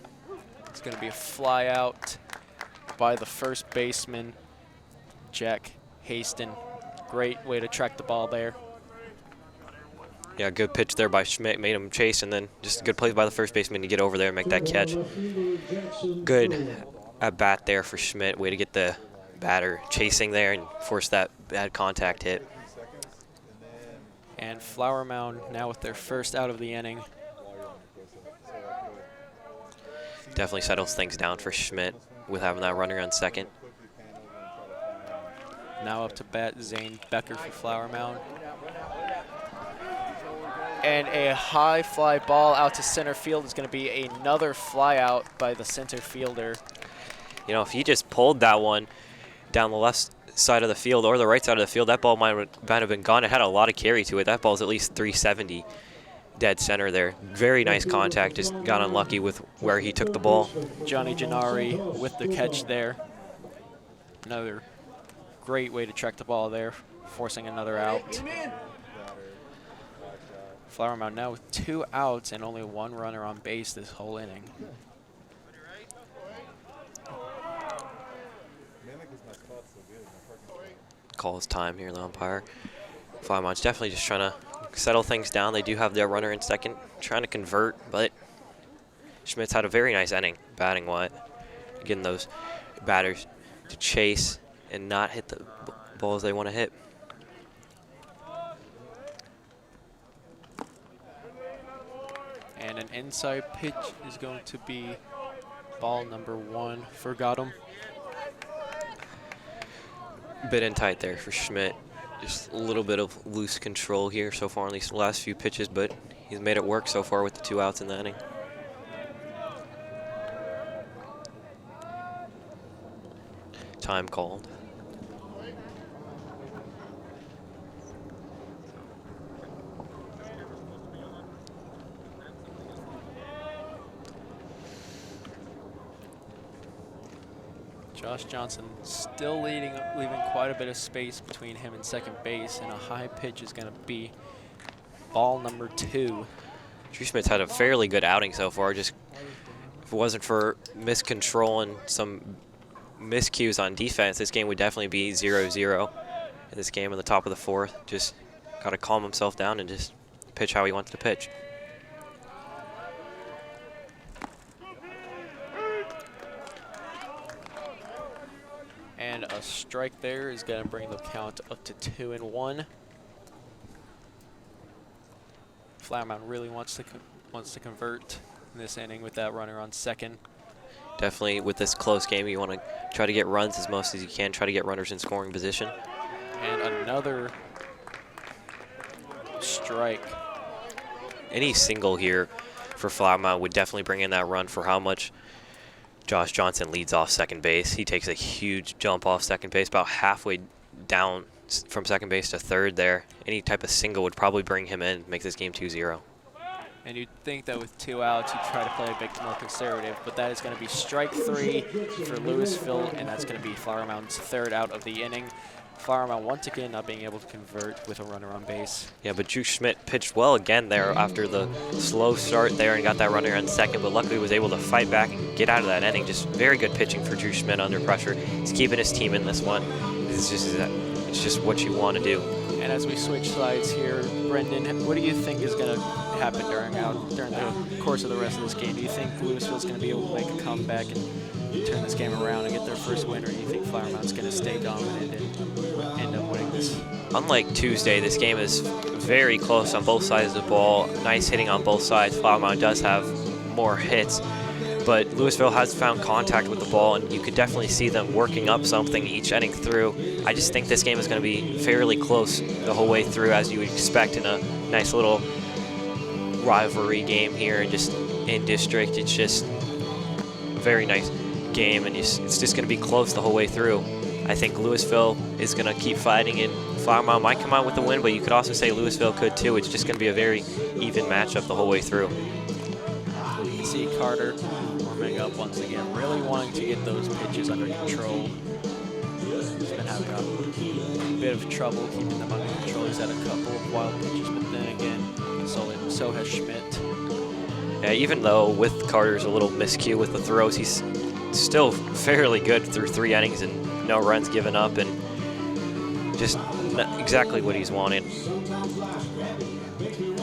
It's going to be a fly out by the first baseman, Jack Haston. Great way to track the ball there. Yeah, good pitch there by Schmidt, made him chase, and then just a good play by the first baseman to get over there and make that catch. Good at bat there for Schmidt. Way to get the batter chasing there and force that bad contact hit. And Flower Mound now with their first out of the inning. Definitely settles things down for Schmidt with having that runner on second. Now up to bat, Zane Becker for Flower Mound. And a high fly ball out to center field is going to be another fly out by the center fielder. You know, if he just pulled that one down the left side of the field or the right side of the field, that ball might have been gone. It had a lot of carry to it. That ball's at least 370. dead center there. Very nice contact, just got unlucky with where he took the ball. Johnny Gennari with the catch there. Another great way to track the ball there, forcing another out. Flower Mound now with 2 outs and only 1 runner on base this whole inning. Call his time here, the umpire. Flower Mound's definitely just trying to settle things down. They do have their runner in second, trying to convert, but Schmidt's had a very nice inning, batting wide, getting those batters to chase and not hit the balls they want to hit. And an inside pitch is going to be ball number 1 for Gotham. Bit in tight there for Schmidt. Just a little bit of loose control here so far in these last few pitches, but he's made it work so far with the 2 outs in the inning. Time called. Josh Johnson still leaving quite a bit of space between him and second base, and a high pitch is going to be ball number 2. Drew Schmidt's had a fairly good outing so far. Just if it wasn't for miscontrol and some miscues on defense, this game would definitely be 0-0 in this game in the top of the 4th. Just got to calm himself down and just pitch how he wants to pitch. And a strike there is going to bring the count up to 2-1. Flower Mound really wants to convert in this inning with that runner on second. Definitely with this close game, you want to try to get runs as most as you can, try to get runners in scoring position. And another strike. Any single here for Flower Mound would definitely bring in that run for how much Josh Johnson leads off second base. He takes a huge jump off second base, about halfway down from second base to third there. Any type of single would probably bring him in, make this game 2-0. And you'd think that with 2 outs, you'd try to play a bit more conservative, but that is going to be strike 3 for Louisville, and that's going to be Flower Mound's 3rd out of the inning. Flower Mound once again not being able to convert with a runner on base. Yeah, but Drew Schmidt pitched well again there after the slow start there and got that runner on second, but luckily was able to fight back and get out of that inning. Just very good pitching for Drew Schmidt under pressure. He's keeping his team in this one. It's just what you want to do. And as we switch sides here, Brendan, what do you think is going to happen during the course of the rest of this game? Do you think Louisville's going to be able to make a comeback and turn this game around and get their first win, or do you think Flower Mound's going to stay dominant and end up winning this? Unlike Tuesday, this game is very close on both sides of the ball. Nice hitting on both sides. Flower Mound does have more hits, but Louisville has found contact with the ball, and you could definitely see them working up something each inning through. I just think this game is going to be fairly close the whole way through, as you would expect in a nice little rivalry game here, and just in district. It's just a very nice game, and it's just going to be close the whole way through. I think Louisville is going to keep fighting, and Flower Mound might come out with the win, but you could also say Louisville could too. It's just going to be a very even matchup the whole way through. You can see Carter warming up once again, really wanting to get those pitches under control. He's been having a bit of trouble keeping them under control. He's had a couple of wild pitches, but then again, so has Schmidt. Yeah, even though with Carter's a little miscue with the throws, he's still fairly good through 3 innings and no runs given up, and just exactly what he's wanted. I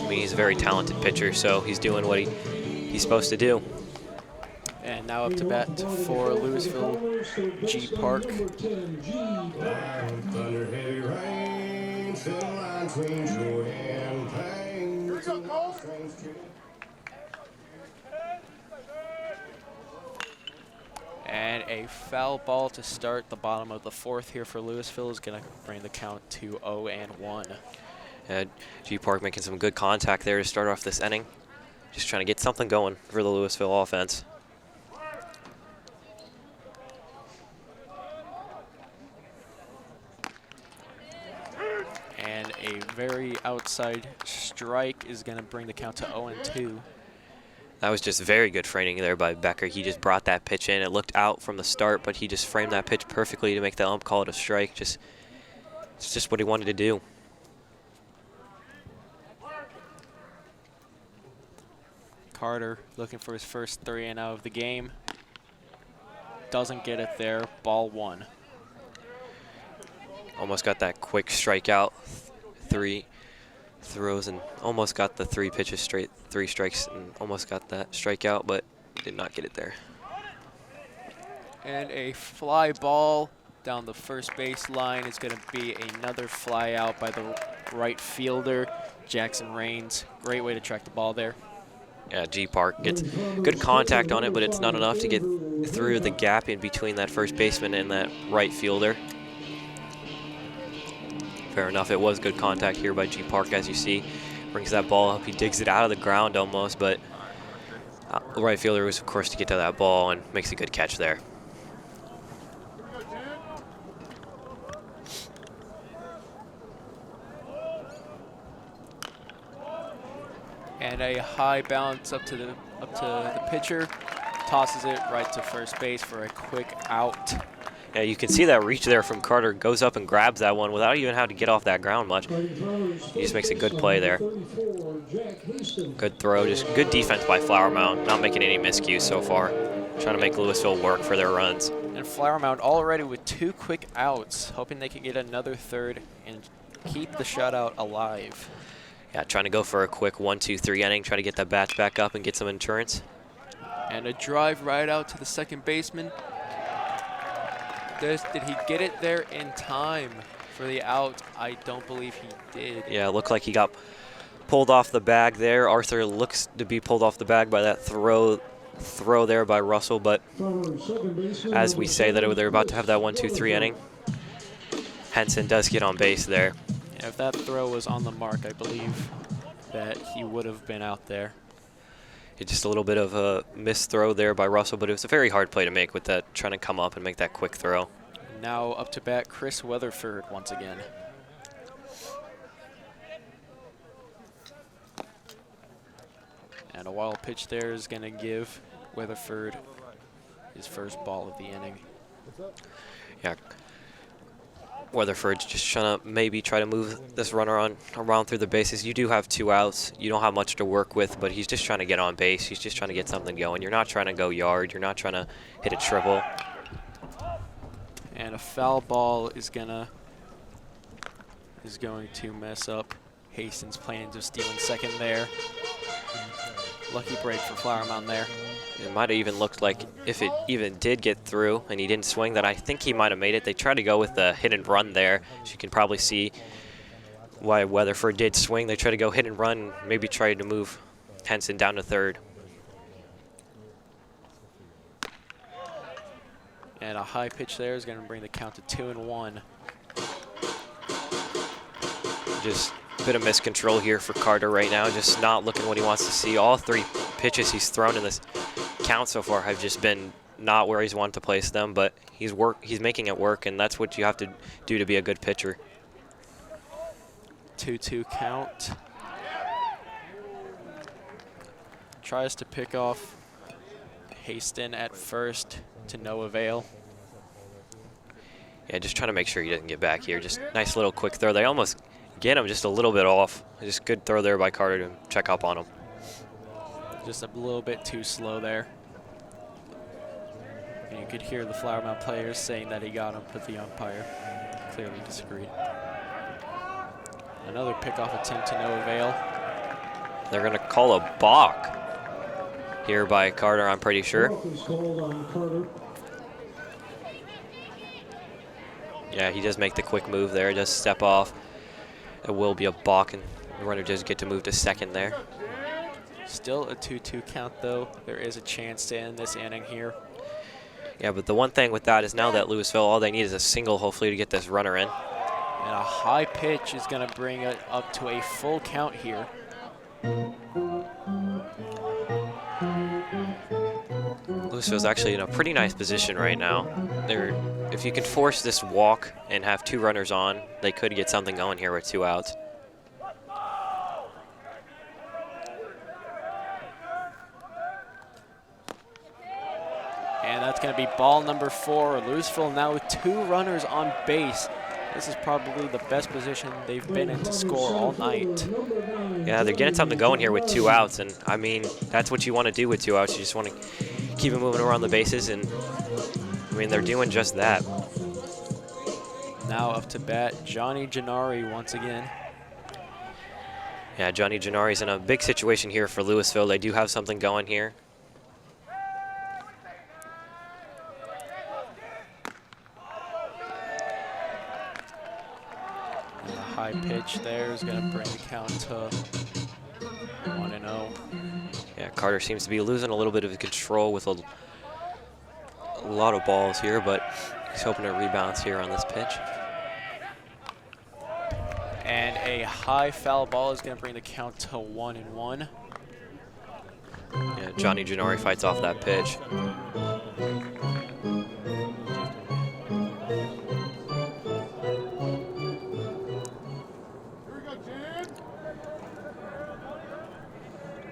mean, he's a very talented pitcher, so he's doing what he's supposed to do. And now up to bat for Louisville, G. Park. And a foul ball to start the bottom of the 4th here for Louisville is going to bring the count to 0-1. G. Park making some good contact there to start off this inning. Just trying to get something going for the Louisville offense. And a very the outside strike is going to bring the count to 0-2. That was just very good framing there by Becker. He just brought that pitch in. It looked out from the start, but he just framed that pitch perfectly to make the ump call it a strike. It's just what he wanted to do. Carter looking for his first 3-and out of the game. Doesn't get it there. Ball 1. Almost got that quick strikeout. 3 throws and almost got the 3 pitches straight, 3 strikes, and almost got that strikeout, but did not get it there. And a fly ball down the first base line is going to be another fly out by the right fielder, Jackson Rains. Great way to track the ball there. Yeah, G Park gets good contact on it, but it's not enough to get through the gap in between that first baseman and that right fielder. Fair enough, it was good contact here by G Park, as you see. Brings that ball up, he digs it out of the ground almost, but the right fielder was, of course, to get to that ball and makes a good catch there. And a high bounce up to the pitcher, tosses it right to first base for a quick out. Yeah, you can see that reach there from Carter. Goes up and grabs that one without even having to get off that ground much. He just makes a good play there. Good throw, just good defense by Flower Mound. Not making any miscues so far. Trying to make Louisville work for their runs. And Flower Mound already with 2 quick outs, hoping they can get another third and keep the shutout alive. Yeah, trying to go for a quick 1-2-3 inning, try to get that bats back up and get some insurance. And a drive right out to the second baseman. Did he get it there in time for the out? I don't believe he did. Yeah, it looked like he got pulled off the bag there. Arthur looks to be pulled off the bag by that throw there by Russell, but as we say that they're about to have that 1-2-3 inning, Henson does get on base there. Yeah, if that throw was on the mark, I believe that he would have been out there. Just a little bit of a missed throw there by Russell, but it was a very hard play to make with that, trying to come up and make that quick throw. Now up to bat, Chris Weatherford once again. And a wild pitch there is going to give Weatherford his first ball of the inning. Yeah. Weatherford's just trying to maybe try to move this runner around through the bases. You do have 2 outs. You don't have much to work with, but he's just trying to get on base. He's just trying to get something going. You're not trying to go yard. You're not trying to hit a triple. And a foul ball is going to mess up Hastings' plans of stealing second there. Lucky break for Flower Mound there. It might have even looked like if it even did get through and he didn't swing, that I think he might have made it. They tried to go with the hit and run there. So you can probably see why Weatherford did swing. They tried to go hit and run, maybe tried to move Henson down to third. And a high pitch there is going to bring the count to 2-1. Just a bit of miscontrol here for Carter right now. Just not looking what he wants to see. All 3 pitches he's thrown in this count so far have just been not where he's wanted to place them, but he's making it work, and that's what you have to do to be a good pitcher. 2-2 count. Tries to pick off Hastings at first to no avail. Yeah, just trying to make sure he doesn't get back here. Just nice little quick throw. They almost get him just a little bit off. Just good throw there by Carter to check up on him. Just a little bit too slow there. And you could hear the Flower Mound players saying that he got him, but the umpire clearly disagreed. Another pickoff attempt to no avail. They're going to call a balk here by Carter, I'm pretty sure. Yeah, he does make the quick move there, just step off. It will be a balk, and the runner does get to move to second there. Still a 2-2 count, though. There is a chance to end this inning here. Yeah, but the one thing with that is now that Louisville, all they need is a single, hopefully, to get this runner in. And a high pitch is going to bring it up to a full count here. Louisville's actually in a pretty nice position right now. If you can force this walk and have 2 runners on, they could get something going here with 2 outs. And that's going to be ball number 4. Louisville now with 2 runners on base. This is probably the best position they've been in to score all night. Yeah, they're getting something going here with 2 outs, and I mean, that's what you want to do with 2 outs. You just want to keep it moving around the bases, and I mean, they're doing just that. Now up to bat, Johnny Gennari once again. Yeah, Johnny Gennari's in a big situation here for Louisville. They do have something going here. And the high pitch there is going to bring the count to 1-0. Yeah, Carter seems to be losing a little bit of control with a lot of balls here, but he's hoping to rebound here on this pitch. And a high foul ball is going to bring the count to 1-1. Yeah, Johnny Gennari fights off that pitch.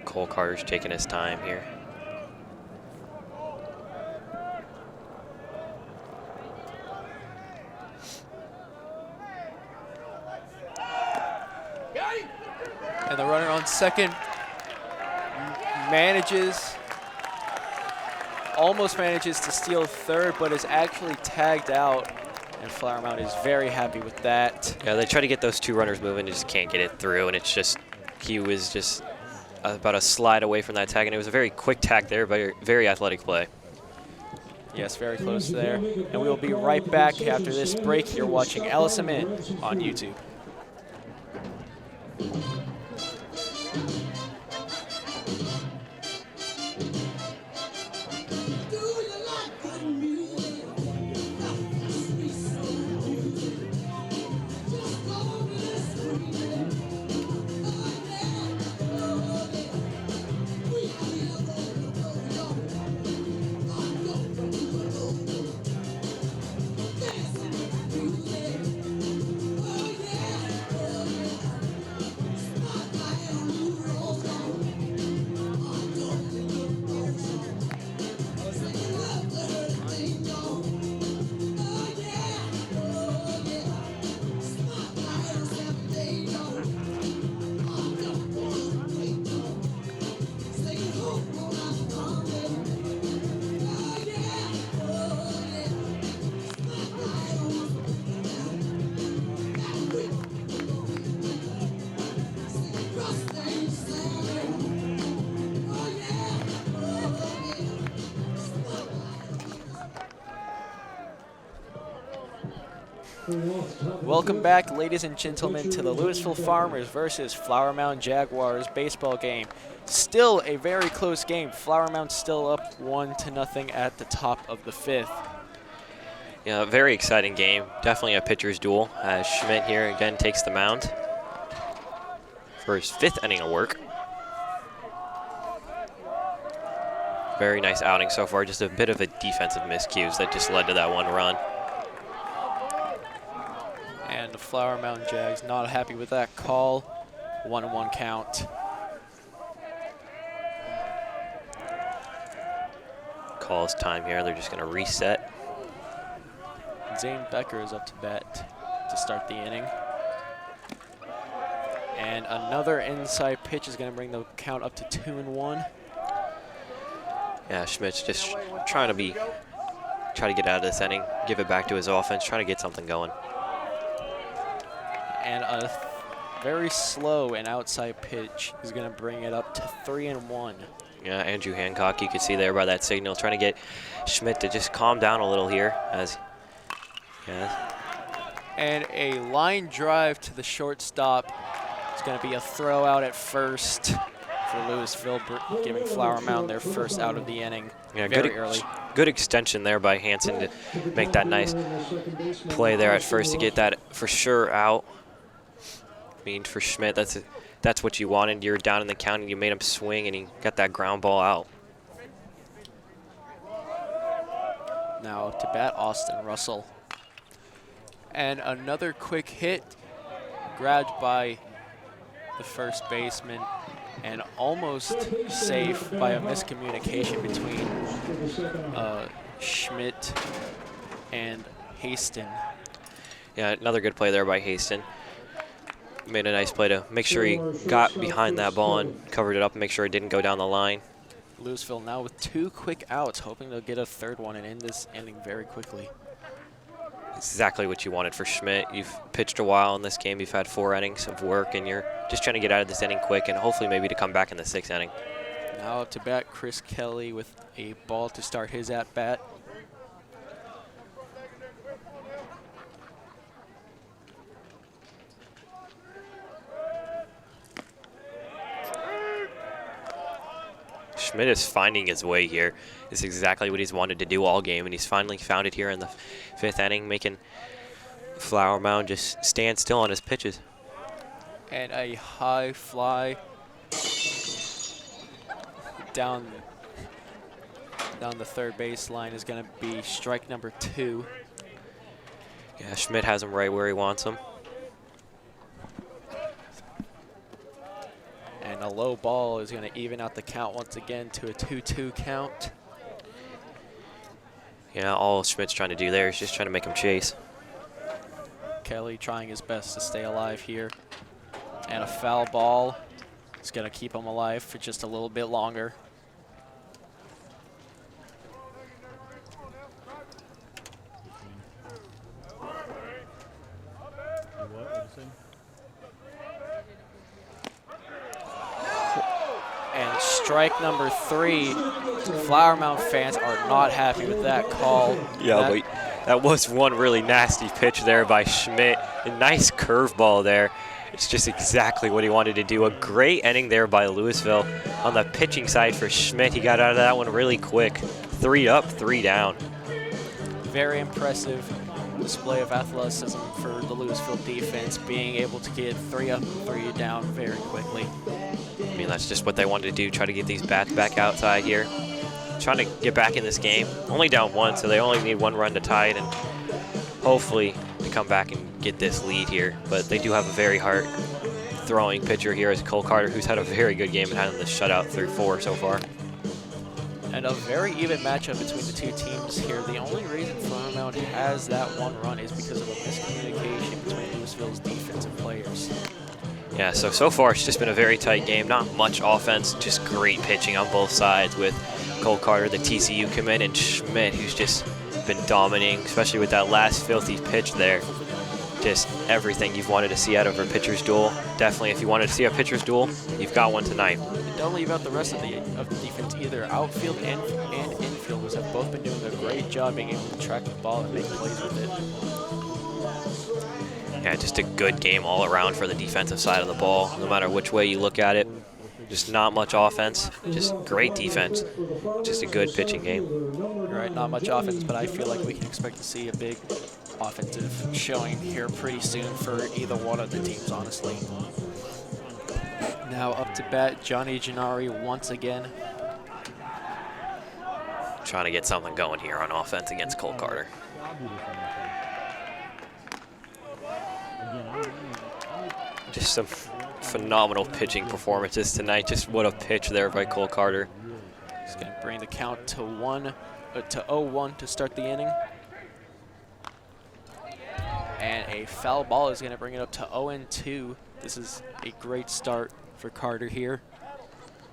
Cole Carter's taking his time here. And the runner on second almost manages to steal third, but is actually tagged out. And Flower Mound is very happy with that. Yeah, they try to get those 2 runners moving, just can't get it through, and it's just, he was just about a slide away from that tag, and it was a very quick tag there, but very athletic play. Yes, very close there. And we will be right back after this break. You're watching LSMN on YouTube. Welcome back, ladies and gentlemen, to the Louisville Farmers versus Flower Mound Jaguars baseball game. Still a very close game. Flower Mound still up 1-0 at the top of the 5th. Yeah, very exciting game. Definitely a pitcher's duel, as Schmidt here again takes the mound for his 5th inning of work. Very nice outing so far. Just a bit of a defensive miscues that just led to that 1 run. And the Flower Mound Jags not happy with that call. 1-1 count. Calls time here. They're just going to reset. Zane Becker is up to bat to start the inning. And another inside pitch is going to bring the count up to 2-1. Yeah, Schmidt's just trying to get out of this inning, give it back to his offense, trying to get something going. And a very slow and outside pitch is going to bring it up to 3-1. Yeah, Andrew Hancock, you could see there by that signal, trying to get Schmidt to just calm down a little here. And a line drive to the shortstop. It's going to be a throw out at first for Louisville, giving Flower Mound their first out of the inning. Yeah, very early. Good extension there by Hansen to make that nice play there at first to get that for sure out. I mean, for Schmidt, that's what you wanted. You're down in the count and you made him swing and he got that ground ball out. Now up to bat, Austin Russell. And another quick hit grabbed by the first baseman and almost safe by a miscommunication between Schmidt and Haston. Yeah, another good play there by Haston. Made a nice play to make sure he got behind that ball and covered it up and make sure it didn't go down the line. Louisville now with 2 quick outs, hoping they'll get a third one and end this inning very quickly. Exactly what you wanted for Schmidt. You've pitched a while in this game. You've had 4 innings of work, and you're just trying to get out of this inning quick and hopefully maybe to come back in the 6th inning. Now up to bat, Chris Kelly with a ball to start his at-bat. Schmidt is finding his way here. It's exactly what he's wanted to do all game, and he's finally found it here in the 5th inning, making Flower Mound just stand still on his pitches. And a high fly down the third base line is going to be strike number 2. Yeah, Schmidt has him right where he wants him. And a low ball is going to even out the count once again to a 2-2 count. Yeah, all Schmidt's trying to do there is just trying to make him chase. Kelly trying his best to stay alive here. And a foul ball is going to keep him alive for just a little bit longer. And strike number 3. Flower Mound fans are not happy with that call. Yeah, wait. That was one really nasty pitch there by Schmidt. A nice curveball there. It's just exactly what he wanted to do. A great inning there by Louisville. On the pitching side for Schmidt, he got out of that one really quick. 3 up, 3 down. Very impressive display of athleticism for the Louisville defense, being able to get 3 up, 3 down very quickly. I mean, that's just what they wanted to do, try to get these bats back outside here. Trying to get back in this game. Only down 1, so they only need 1 run to tie it, and hopefully to come back and get this lead here. But they do have a very hard throwing pitcher here as Cole Carter, who's had a very good game and had the shutout through 4 so far. And a very even matchup between the 2 teams here. The only reason Flower Mound has that 1 run is because of a miscommunication between Louisville's defensive players. Yeah, so far it's just been a very tight game. Not much offense, just great pitching on both sides with Cole Carter, the TCU commit, and Schmidt, who's just been dominating, especially with that last filthy pitch there. Just everything you've wanted to see out of a pitcher's duel. Definitely, if you wanted to see a pitcher's duel, you've got one tonight. And don't leave out the rest of the defense either. Outfield and infielders have both been doing a great job being able to track the ball and make plays with it. Yeah, just a good game all around for the defensive side of the ball, no matter which way you look at it. Just not much offense, just great defense. Just a good pitching game. Right, not much offense, but I feel like we can expect to see a big offensive showing here pretty soon for either one of the teams, honestly. Now up to bat, Johnny Gennari once again. Trying to get something going here on offense against Cole Carter. Just some phenomenal pitching performances tonight. Just what a pitch there by Cole Carter. He's going to bring the count to 0-1 to start the inning. And a foul ball is going to bring it up to 0-2. This is a great start for Carter here.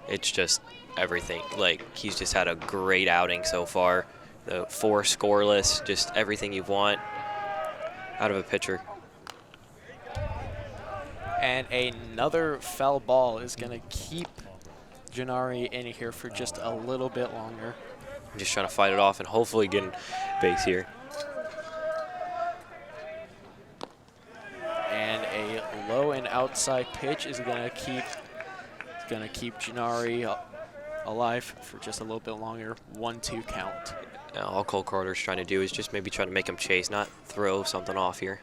It's just everything. Like, he's just had a great outing so far. The 4 scoreless, just everything you want out of a pitcher. And another foul ball is going to keep Gennari in here for just a little bit longer. I'm just trying to fight it off and hopefully get in base here. And a low and outside pitch is going to keep Gennari alive for just a little bit longer. 1-2 count. Now, all Cole Carter's trying to do is just maybe try to make him chase, not throw something off here.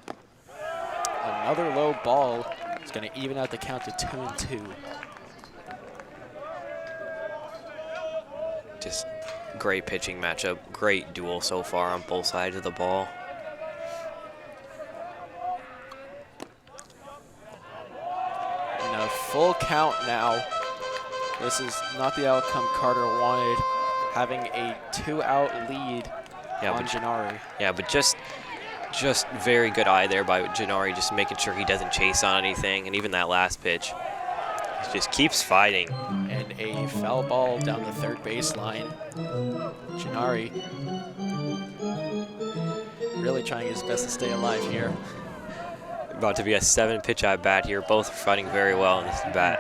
Another low ball is going to even out the count to 2-2. Just great pitching matchup, great duel so far on both sides of the ball. And a full count now. This is not the outcome Carter wanted. Having a 2-out lead on Gennari. Yeah, but just very good eye there by Gennari, just making sure he doesn't chase on anything. And even that last pitch, he just keeps fighting. And a foul ball down the third baseline. Gennari really trying his best to stay alive here. About to be a 7-pitch at bat here. Both are fighting very well in this bat.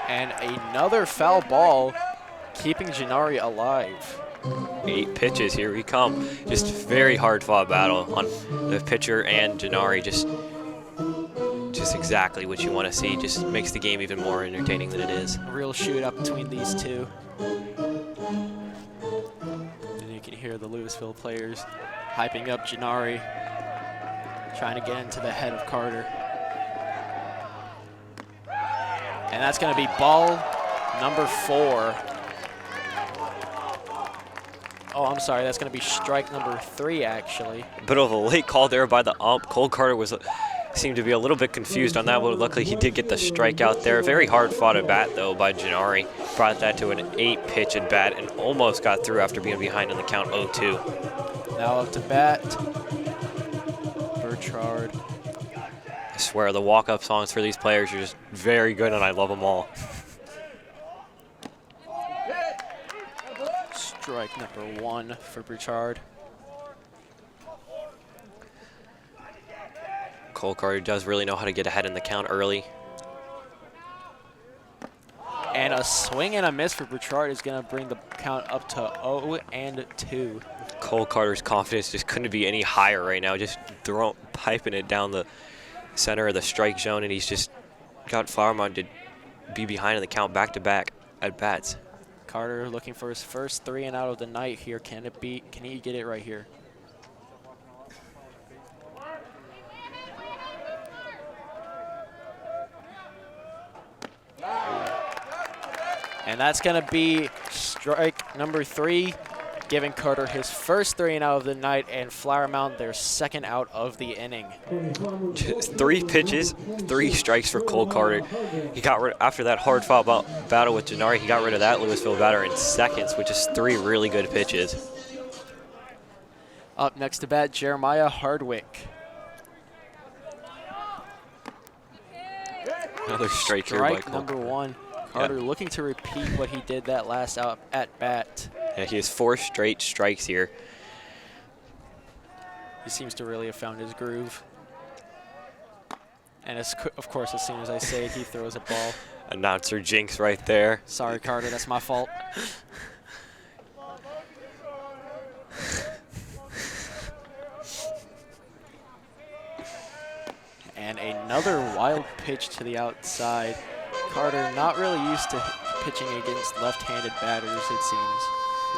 And another foul ball, keeping Gennari alive. 8 pitches, here we come. Just very hard fought battle on the pitcher and Gennari. Just exactly what you want to see. Just makes the game even more entertaining than it is. A real shootout between these two. And you can hear the Louisville players hyping up Gennari, trying to get into the head of Carter. And that's going to be ball number 4. Oh, I'm sorry, that's going to be strike number 3, actually. Bit of a late call there by the ump. Cole Carter seemed to be a little bit confused on that, but luckily he did get the strikeout there. Very hard fought at bat, though, by Gennari. Brought that to an 8-pitch at bat and almost got through after being behind in the count 0-2. Now up to bat, Burchard. I swear, the walk-up songs for these players are just very good, and I love them all. Strike number 1 for Burchard. Cole Carter does really know how to get ahead in the count early. And a swing and a miss for Burchard is going to bring the count up to 0-2. Cole Carter's confidence just couldn't be any higher right now. Just piping it down the center of the strike zone, and he's just got Flowermound to be behind in the count back-to-back at bats. Carter looking for his first 3 and out of the night here. Can he get it right here? And that's going to be strike number 3, giving Carter his first 3 and out of the night, and Flower Mound their second out of the inning. Just 3 pitches, 3 strikes for Cole Carter. He got rid, after that hard-fought battle with Gennari, he got rid of that Louisville batter in seconds, which is 3 really good pitches. Up next to bat, Jeremiah Hardwick. Another strike here by Strike Cole number Carter. 1. Carter looking to repeat what he did that last out at bat. Yeah, he has 4 straight strikes here. He seems to really have found his groove. And of course, as soon as I say it, he throws a ball. Announcer jinx right there. Sorry, Carter, that's my fault. And another wild pitch to the outside. Carter not really used to pitching against left-handed batters, it seems.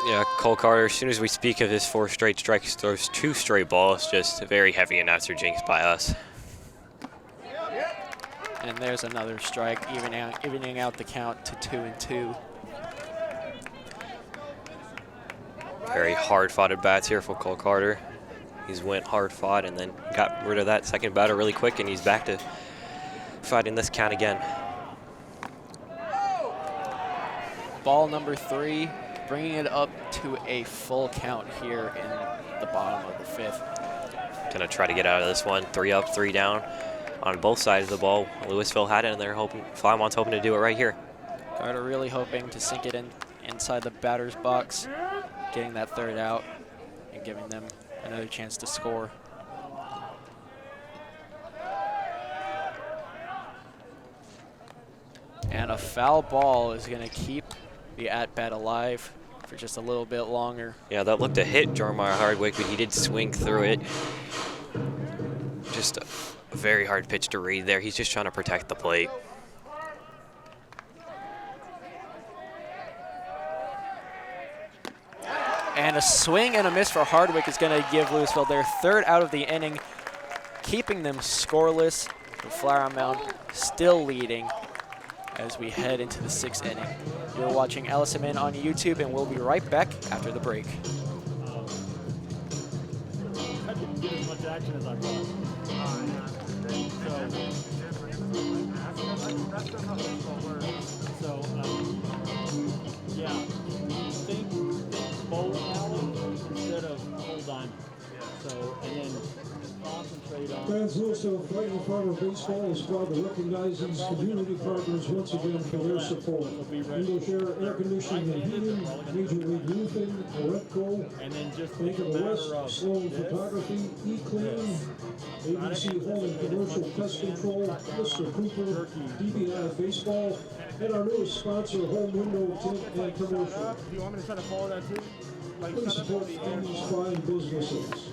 Yeah, Cole Carter, as soon as we speak of his 4 straight strikes, throws 2 straight balls. Just a very heavy announcer jinx by us. And there's another strike, evening out the count to 2-2. Very hard-fought at bats here for Cole Carter. He's went hard-fought and then got rid of that second batter really quick, and he's back to fighting this count again. Ball number 3, bringing it up to a full count here in the bottom of the 5th. Gonna try to get out of this one. 3 up, 3 down on both sides of the ball. Louisville had it, and they're hoping, Flymont's hoping to do it right here. Carter really hoping to sink it in inside the batter's box, getting that 3rd out and giving them another chance to score. And a foul ball is going to keep the at-bat alive for just a little bit longer. Yeah, that looked to hit Jeremiah Hardwick, but he did swing through it. Just a very hard pitch to read there. He's just trying to protect the plate. And a swing and a miss for Hardwick is going to give Louisville their 3rd out of the inning, keeping them scoreless. The Flower Mound still leading as we head into the 6th inning. You're watching LSMN on YouTube, and we'll be right back after the break. I didn't get as much action as I thought. So So, yeah, think bowling alley instead of whole diamond. So, and then concentrate on. Fans Louisville Fighting Farmer Baseball is proud to recognize these community partners once again for their support. English Air Conditioning and Heating, Major League Roofing, Oretco, And then just Bank think of a the matter West, of Sloan this. Photography, E-Clean, ABC Home and Commercial Pest Control, Mr. Cooper, DBI Baseball, and our newest sponsor, Home Window Tint and Commercial. Do you want me to try to follow that too? Like, Please support these fine businesses.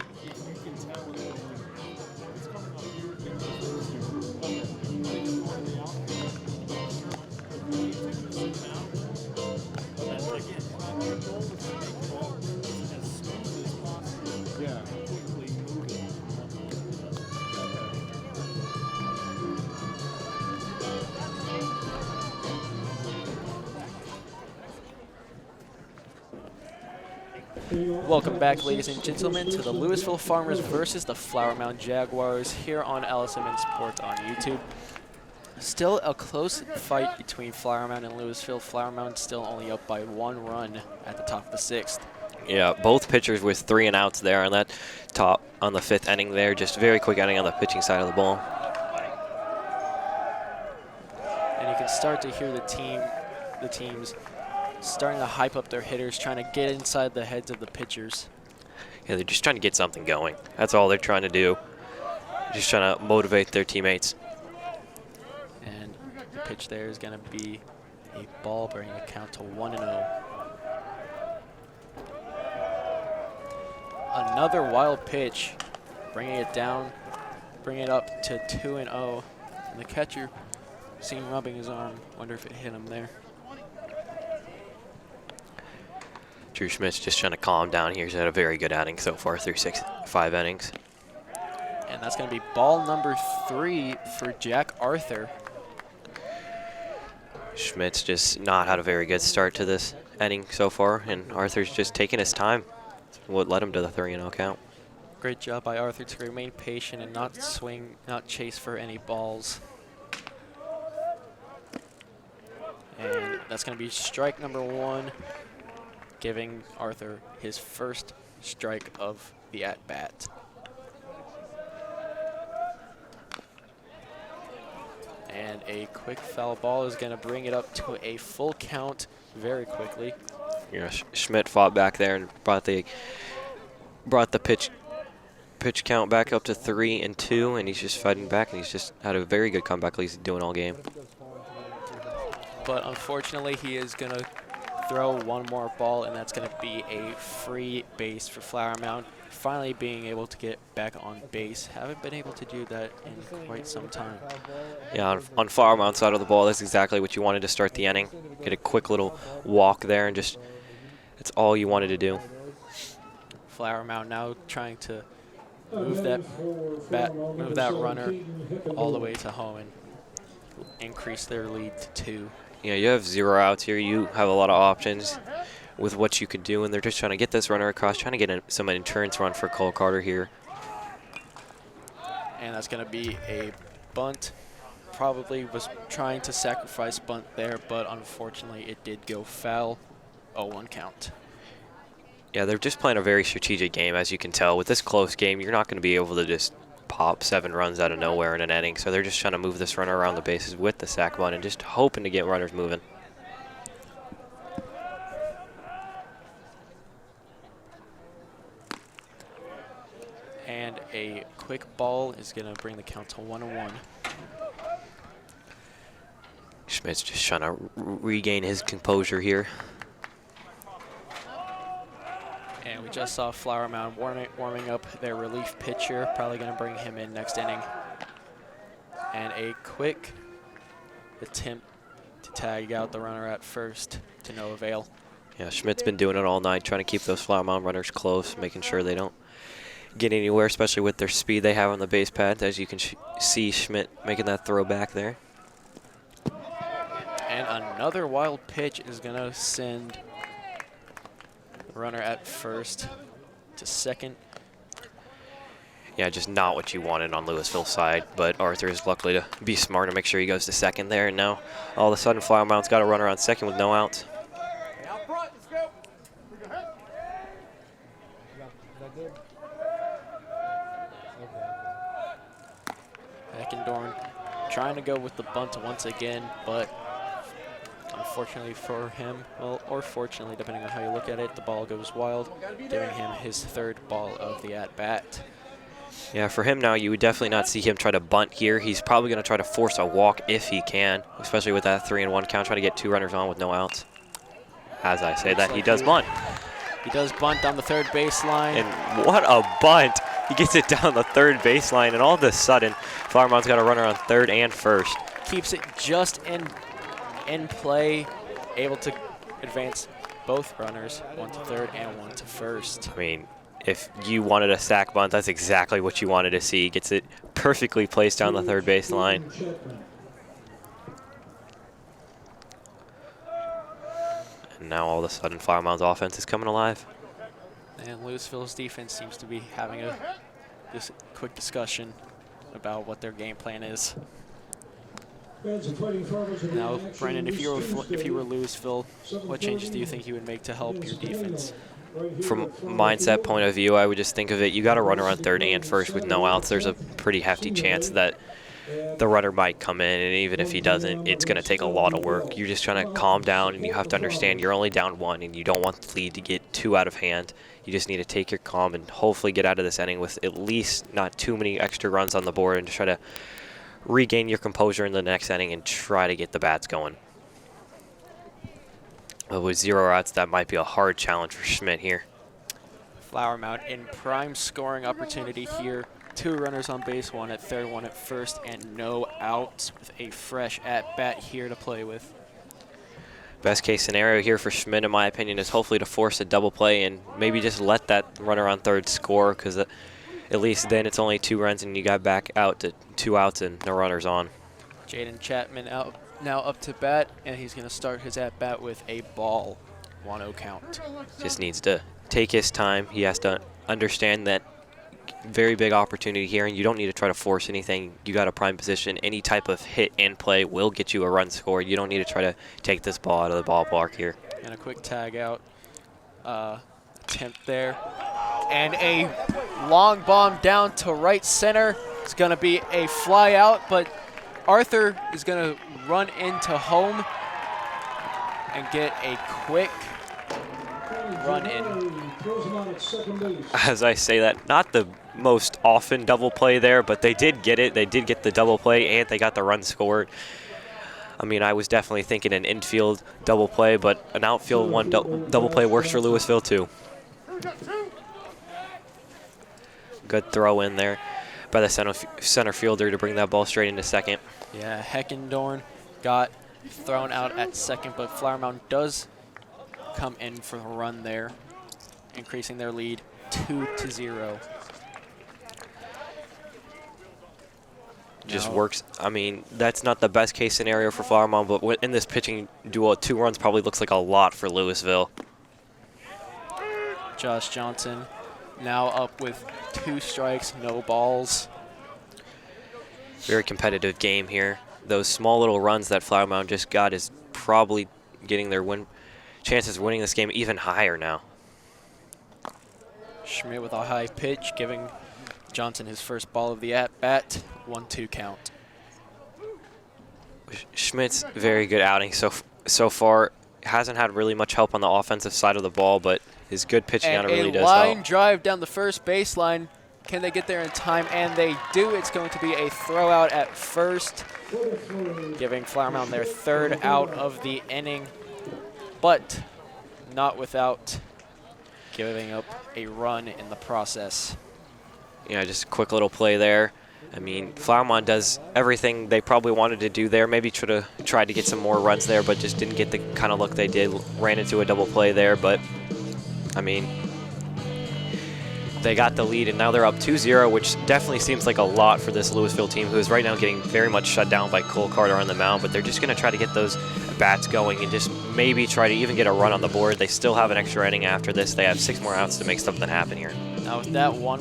Yeah. Welcome back, ladies and gentlemen, to the Louisville Farmers versus the Flower Mound Jaguars here on LSMN Sports on YouTube. Still a close fight between Flower Mound and Louisville. Flower Mound still only up by 1 run at the top of the 6th. Yeah, both pitchers with 3 and outs there on that top on the 5th inning there. Just very quick inning on the pitching side of the ball. And you can start to hear the teams starting to hype up their hitters, trying to get inside the heads of the pitchers. Yeah, they're just trying to get something going. That's all they're trying to do. Just trying to motivate their teammates. And the pitch there is going to be a ball, bringing the count to 1-0. Another wild pitch, bringing it down, bringing it up to 2-0. And the catcher seen rubbing his arm. Wonder if it hit him there. Drew Schmidt's just trying to calm down here. He's had a very good outing so far through 5 innings. And that's going to be ball number 3 for Jack Arthur. Schmidt's just not had a very good start to this inning so far, and Arthur's just taking his time. What led him to the 3-0 count. Great job by Arthur to remain patient and not swing, not chase for any balls. And that's going to be strike number 1, giving Arthur his first strike of the at-bat. And a quick foul ball is going to bring it up to a full count very quickly. You know, Schmidt fought back there and brought the pitch count back up to 3-2, and he's just fighting back, and he's just had a very good comeback like he's doing all game. But unfortunately, he is going to throw one more ball, and that's going to be a free base for Flower Mound. Finally being able to get back on base. Haven't been able to do that in quite some time. Yeah, on Flower Mound side of the ball, that's exactly what you wanted to start the inning. Get a quick little walk there, and just, that's all you wanted to do. Flower Mound now trying to move that runner all the way to home and increase their lead to 2. Yeah, you have 0 outs here. You have a lot of options with what you could do, and they're just trying to get this runner across, trying to get some insurance run for Cole Carter here. And that's going to be a bunt. Probably was trying to sacrifice bunt there, but unfortunately it did go foul. 0-1 count. Yeah, they're just playing a very strategic game, as you can tell. With this close game, you're not going to be able to just pop 7 runs out of nowhere in an inning, so they're just trying to move this runner around the bases with the sac bunt and just hoping to get runners moving. And a quick ball is going to bring the count to 1-1. Schmidt's just trying to regain his composure here. And we just saw Flower Mound warming up their relief pitcher. Probably going to bring him in next inning. And a quick attempt to tag out the runner at first to no avail. Yeah, Schmidt's been doing it all night, trying to keep those Flower Mound runners close, making sure they don't get anywhere, especially with their speed they have on the base pads. As you can see, Schmidt making that throw back there. And another wild pitch is going to send the runner at first to second. Yeah, just not what you wanted on Louisville's side, but Arthur is luckily to be smart and make sure he goes to second there, and now all of a sudden Flower Mound's got a runner on second with no outs. Out front, let's go. Eckendorn trying to go with the bunt once again, but unfortunately for him, well, or fortunately, depending on how you look at it, the ball goes wild, giving him his 3rd ball of the at-bat. Yeah, for him now, you would definitely not see him try to bunt here. He's probably going to try to force a walk if he can, especially with that 3-1 count, trying to get 2 runners on with no outs. As I say that, he does bunt. He does bunt on the 3rd baseline. And what a bunt. He gets it down the 3rd baseline, and all of a sudden, Flower Mound's got a runner on 3rd and 1st. Keeps it just in play, able to advance both runners, 1 to 3rd and 1 to 1st. I mean, if you wanted a sack bunt, that's exactly what you wanted to see. Gets it perfectly placed down the 3rd baseline. And now all of a sudden, Flower Mound's offense is coming alive. And Louisville's defense seems to be having this quick discussion about what their game plan is. Now, Brennan, if you were Louisville, what changes do you think you would make to help your defense? From mindset point of view, I would just think of it, you got a runner on 3rd and 1st with no outs. There's a pretty hefty chance that the runner might come in, and even if he doesn't, it's going to take a lot of work. You're just trying to calm down, and you have to understand you're only down 1, and you don't want the lead to get too out of hand. You just need to take your calm and hopefully get out of this inning with at least not too many extra runs on the board, and just try to regain your composure in the next inning and try to get the bats going. But with 0 outs, that might be a hard challenge for Schmidt here. Flower Mound in prime scoring opportunity here. 2 runners on base, 1 at 3rd, 1 at 1st, and no outs with a fresh at-bat here to play with. Best case scenario here for Schmidt, in my opinion, is hopefully to force a double play and maybe just let that runner on 3rd score, because at least then it's only 2 runs and you got back out to 2 outs and no runners on. Jaden Chapman now up to bat, and he's going to start his at-bat with a ball, 1-0 count. Just needs to take his time. He has to understand that very big opportunity here, and you don't need to try to force anything. You got a prime position. Any type of hit and play will get you a run scored. You don't need to try to take this ball out of the ballpark here. And a quick tag out attempt there. And a long bomb down to right center. It's going to be a fly out, but Arthur is going to run into home and get a quick run in. As I say that, not the most often double play there, but they did get it. They did get the double play, and they got the run scored. I mean, I was definitely thinking an infield double play, but an outfield double play works for Louisville too. Good throw in there by the center fielder to bring that ball straight into second. Yeah, Heckendorn got thrown out at second, but Flower Mound does come in for the run there, increasing their lead 2-0. Just works. I mean, that's not the best case scenario for Flower Mound, but in this pitching duel, 2 runs probably looks like a lot for Louisville. Josh Johnson now up with 2 strikes, no balls. Very competitive game here. Those small little runs that Flower Mound just got is probably getting their chances of winning this game even higher now. Schmidt with a high pitch, giving Johnson his first ball of the at-bat, 1-2 count. Schmidt's very good outing so far. Hasn't had really much help on the offensive side of the ball, but his good pitching out really does help. And a line drive down the first baseline. Can they get there in time? And they do. It's going to be a throw out at first, giving Flower Mound their 3rd out of the inning, but not without giving up a run in the process. Yeah, just a quick little play there. I mean, Flower Mound does everything they probably wanted to do there. Maybe tried to get some more runs there, but just didn't get the kind of look they did. Ran into a double play there, but, I mean, they got the lead, and now they're up 2-0, which definitely seems like a lot for this Louisville team, who is right now getting very much shut down by Cole Carter on the mound, but they're just going to try to get those bats going and just maybe try to even get a run on the board. They still have an extra inning after this. They have 6 more outs to make something happen here. Now with that 1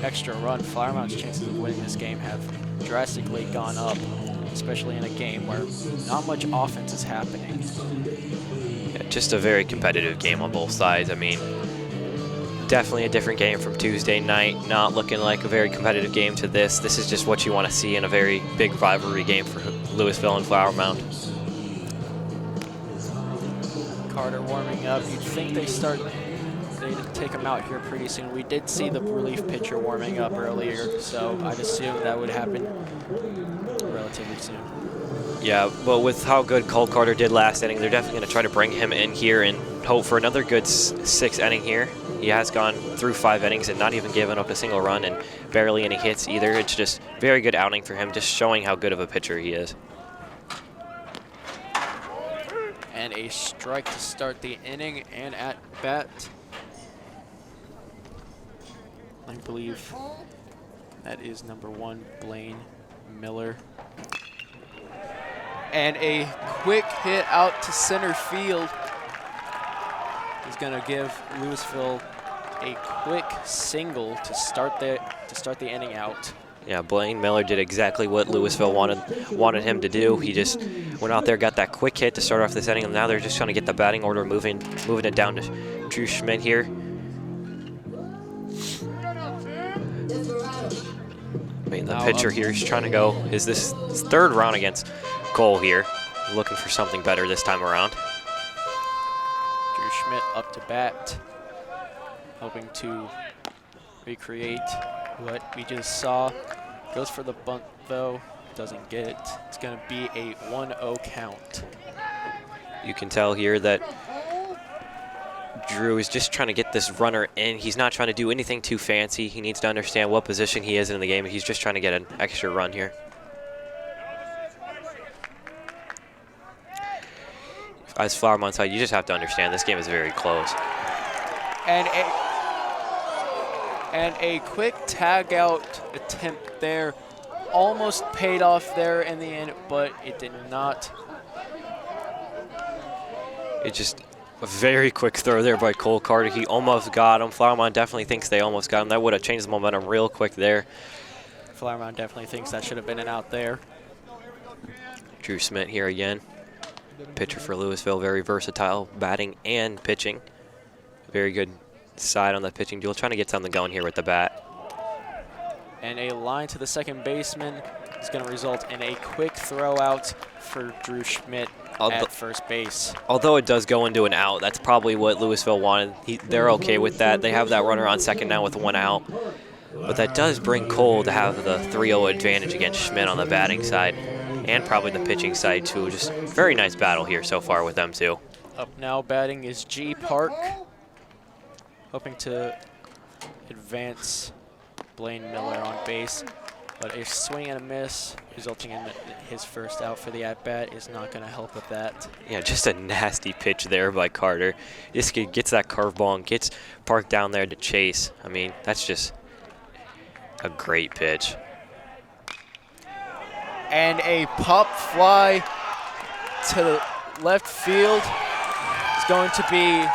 extra run, Flower Mound's chances of winning this game have drastically gone up, especially in a game where not much offense is happening. Yeah, just a very competitive game on both sides. I mean, definitely a different game from Tuesday night, not looking like a very competitive game to this. This is just what you want to see in a very big rivalry game for Louisville and Flower Mound. Carter warming up. You'd think they'd take him out here pretty soon. We did see the relief pitcher warming up earlier, so I'd assume that would happen relatively soon. Yeah, but with how good Cole Carter did last inning, they're definitely going to try to bring him in here and hope for another good sixth inning here. He has gone through 5 innings and not even given up a single run and barely any hits either. It's just very good outing for him, just showing how good of a pitcher he is. And a strike to start the inning and at bat. I believe that is number 1, Blaine Miller. And a quick hit out to center field is going to give Louisville a quick single to start the inning out. Yeah, Blaine Miller did exactly what Louisville wanted him to do. He just went out there, got that quick hit to start off this inning, and now they're just trying to get the batting order moving it down to Drew Schmidt here. I mean, the pitcher here is trying to go. Is this his 3rd round against Cole here? Looking for something better this time around. Drew Schmidt up to bat, hoping to recreate what we just saw. Goes for the bunt though, doesn't get it. It's gonna be a 1-0 count. You can tell here that Drew is just trying to get this runner in. He's not trying to do anything too fancy. He needs to understand what position he is in the game. He's just trying to get an extra run here. As Flower Mound side, you just have to understand this game is very close. And a quick tag out attempt there. Almost paid off there in the end, but it did not. It's just a very quick throw there by Cole Carter. He almost got him. Flower Mound definitely thinks they almost got him. That would have changed the momentum real quick there. Flower Mound definitely thinks that should have been an out there. Drew Schmidt here again. Pitcher for Louisville, very versatile, batting and pitching. Very good side on the pitching duel, trying to get something going here with the bat. And a line to the second baseman is going to result in a quick throw out for Drew Schmidt at first base. Although it does go into an out, that's probably what Louisville wanted. They're okay with that. They have that runner on second now with 1 out. But that does bring Cole to have the 3-0 advantage against Schmidt on the batting side and probably the pitching side too. Just very nice battle here so far with them two. Up now batting is G. Park, hoping to advance Blaine Miller on base, but a swing and a miss resulting in his first out for the at-bat is not going to help with that. Yeah, just a nasty pitch there by Carter. This kid gets that curveball and gets Park down there to chase. I mean, that's just a great pitch. And a pop fly to the left field is going to be...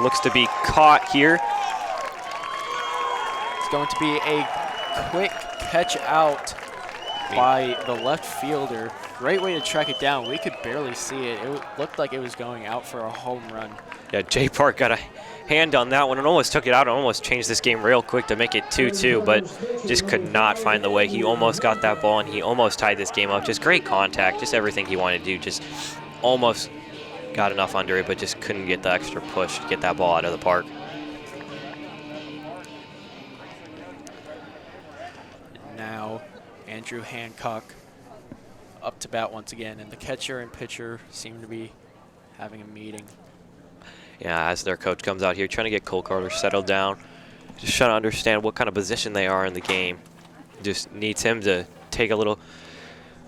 Looks to be caught here. It's going to be a quick catch out by the left fielder. Great way to track it down. We could barely see it. It looked like it was going out for a home run. Yeah, Jay Park got a hand on that one and almost took it out and almost changed this game real quick to make it 2-2, but just could not find the way. He almost got that ball and he almost tied this game up. Just great contact, just everything he wanted to do. Just almost got enough under it, but just couldn't get the extra push to get that ball out of the park. Now, Andrew Hancock up to bat once again, and the catcher and pitcher seem to be having a meeting. Yeah, as their coach comes out here trying to get Cole Carter settled down, just trying to understand what kind of position they are in the game. Just needs him to take a little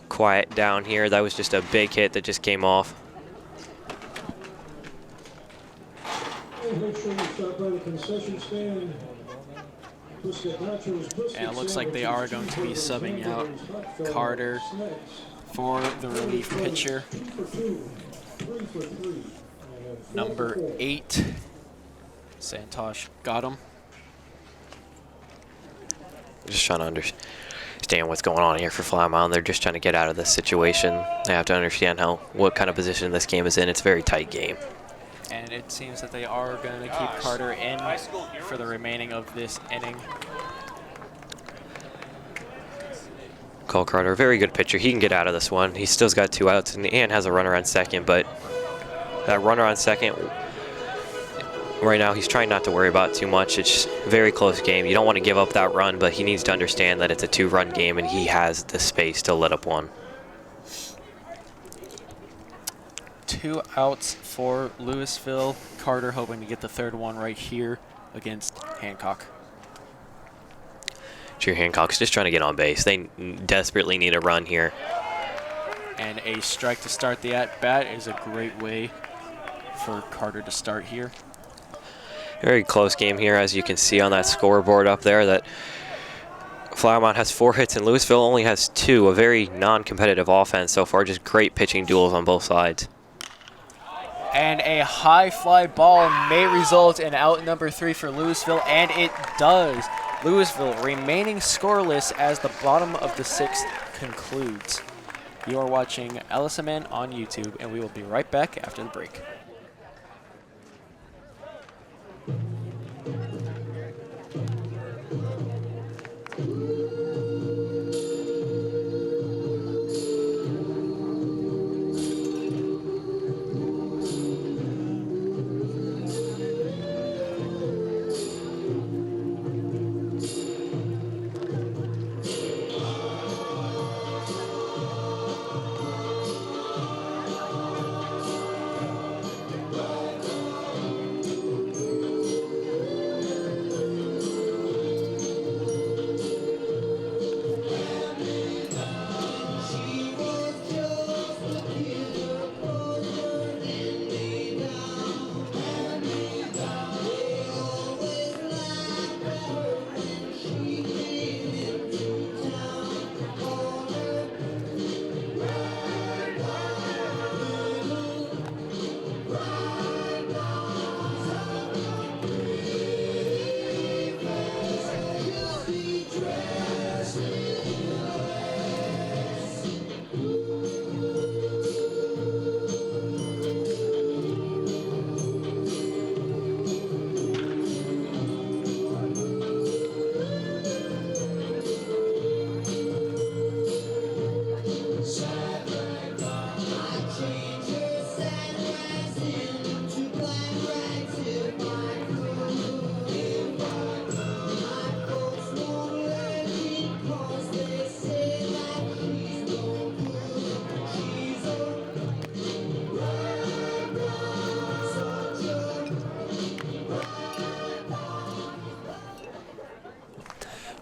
quiet down here. That was just a big hit that just came off. Make sure you stop by the concession stand. And it looks like they are going to be subbing out Carter for the relief pitcher. Number 8, Santosh got him. just trying to understand what's going on here for Flower Mound. They're just trying to get out of this situation. They have to understand what kind of position this game is in. It's a very tight game. And it seems that they are going to keep Carter in for the remaining of this inning. Cole Carter, a very good pitcher. He can get out of this one. He's still got 2 outs and has a runner on second, but that runner on second, right now he's trying not to worry about too much. It's a very close game. You don't want to give up that run, but he needs to understand that it's a 2-run game and he has the space to let up one. 2 outs for Louisville. Carter hoping to get the 3rd one right here against Hancock. Drew Hancock's just trying to get on base. They desperately need a run here. And a strike to start the at-bat is a great way for Carter to start here. Very close game here, as you can see on that scoreboard up there, that Flower Mound has 4 hits and Louisville only has 2. A very non-competitive offense so far, just great pitching duels on both sides. And a high fly ball may result in out number 3 for Louisville, and it does. Louisville remaining scoreless as the bottom of the 6th concludes. You are watching LSMN on YouTube, and we will be right back after the break.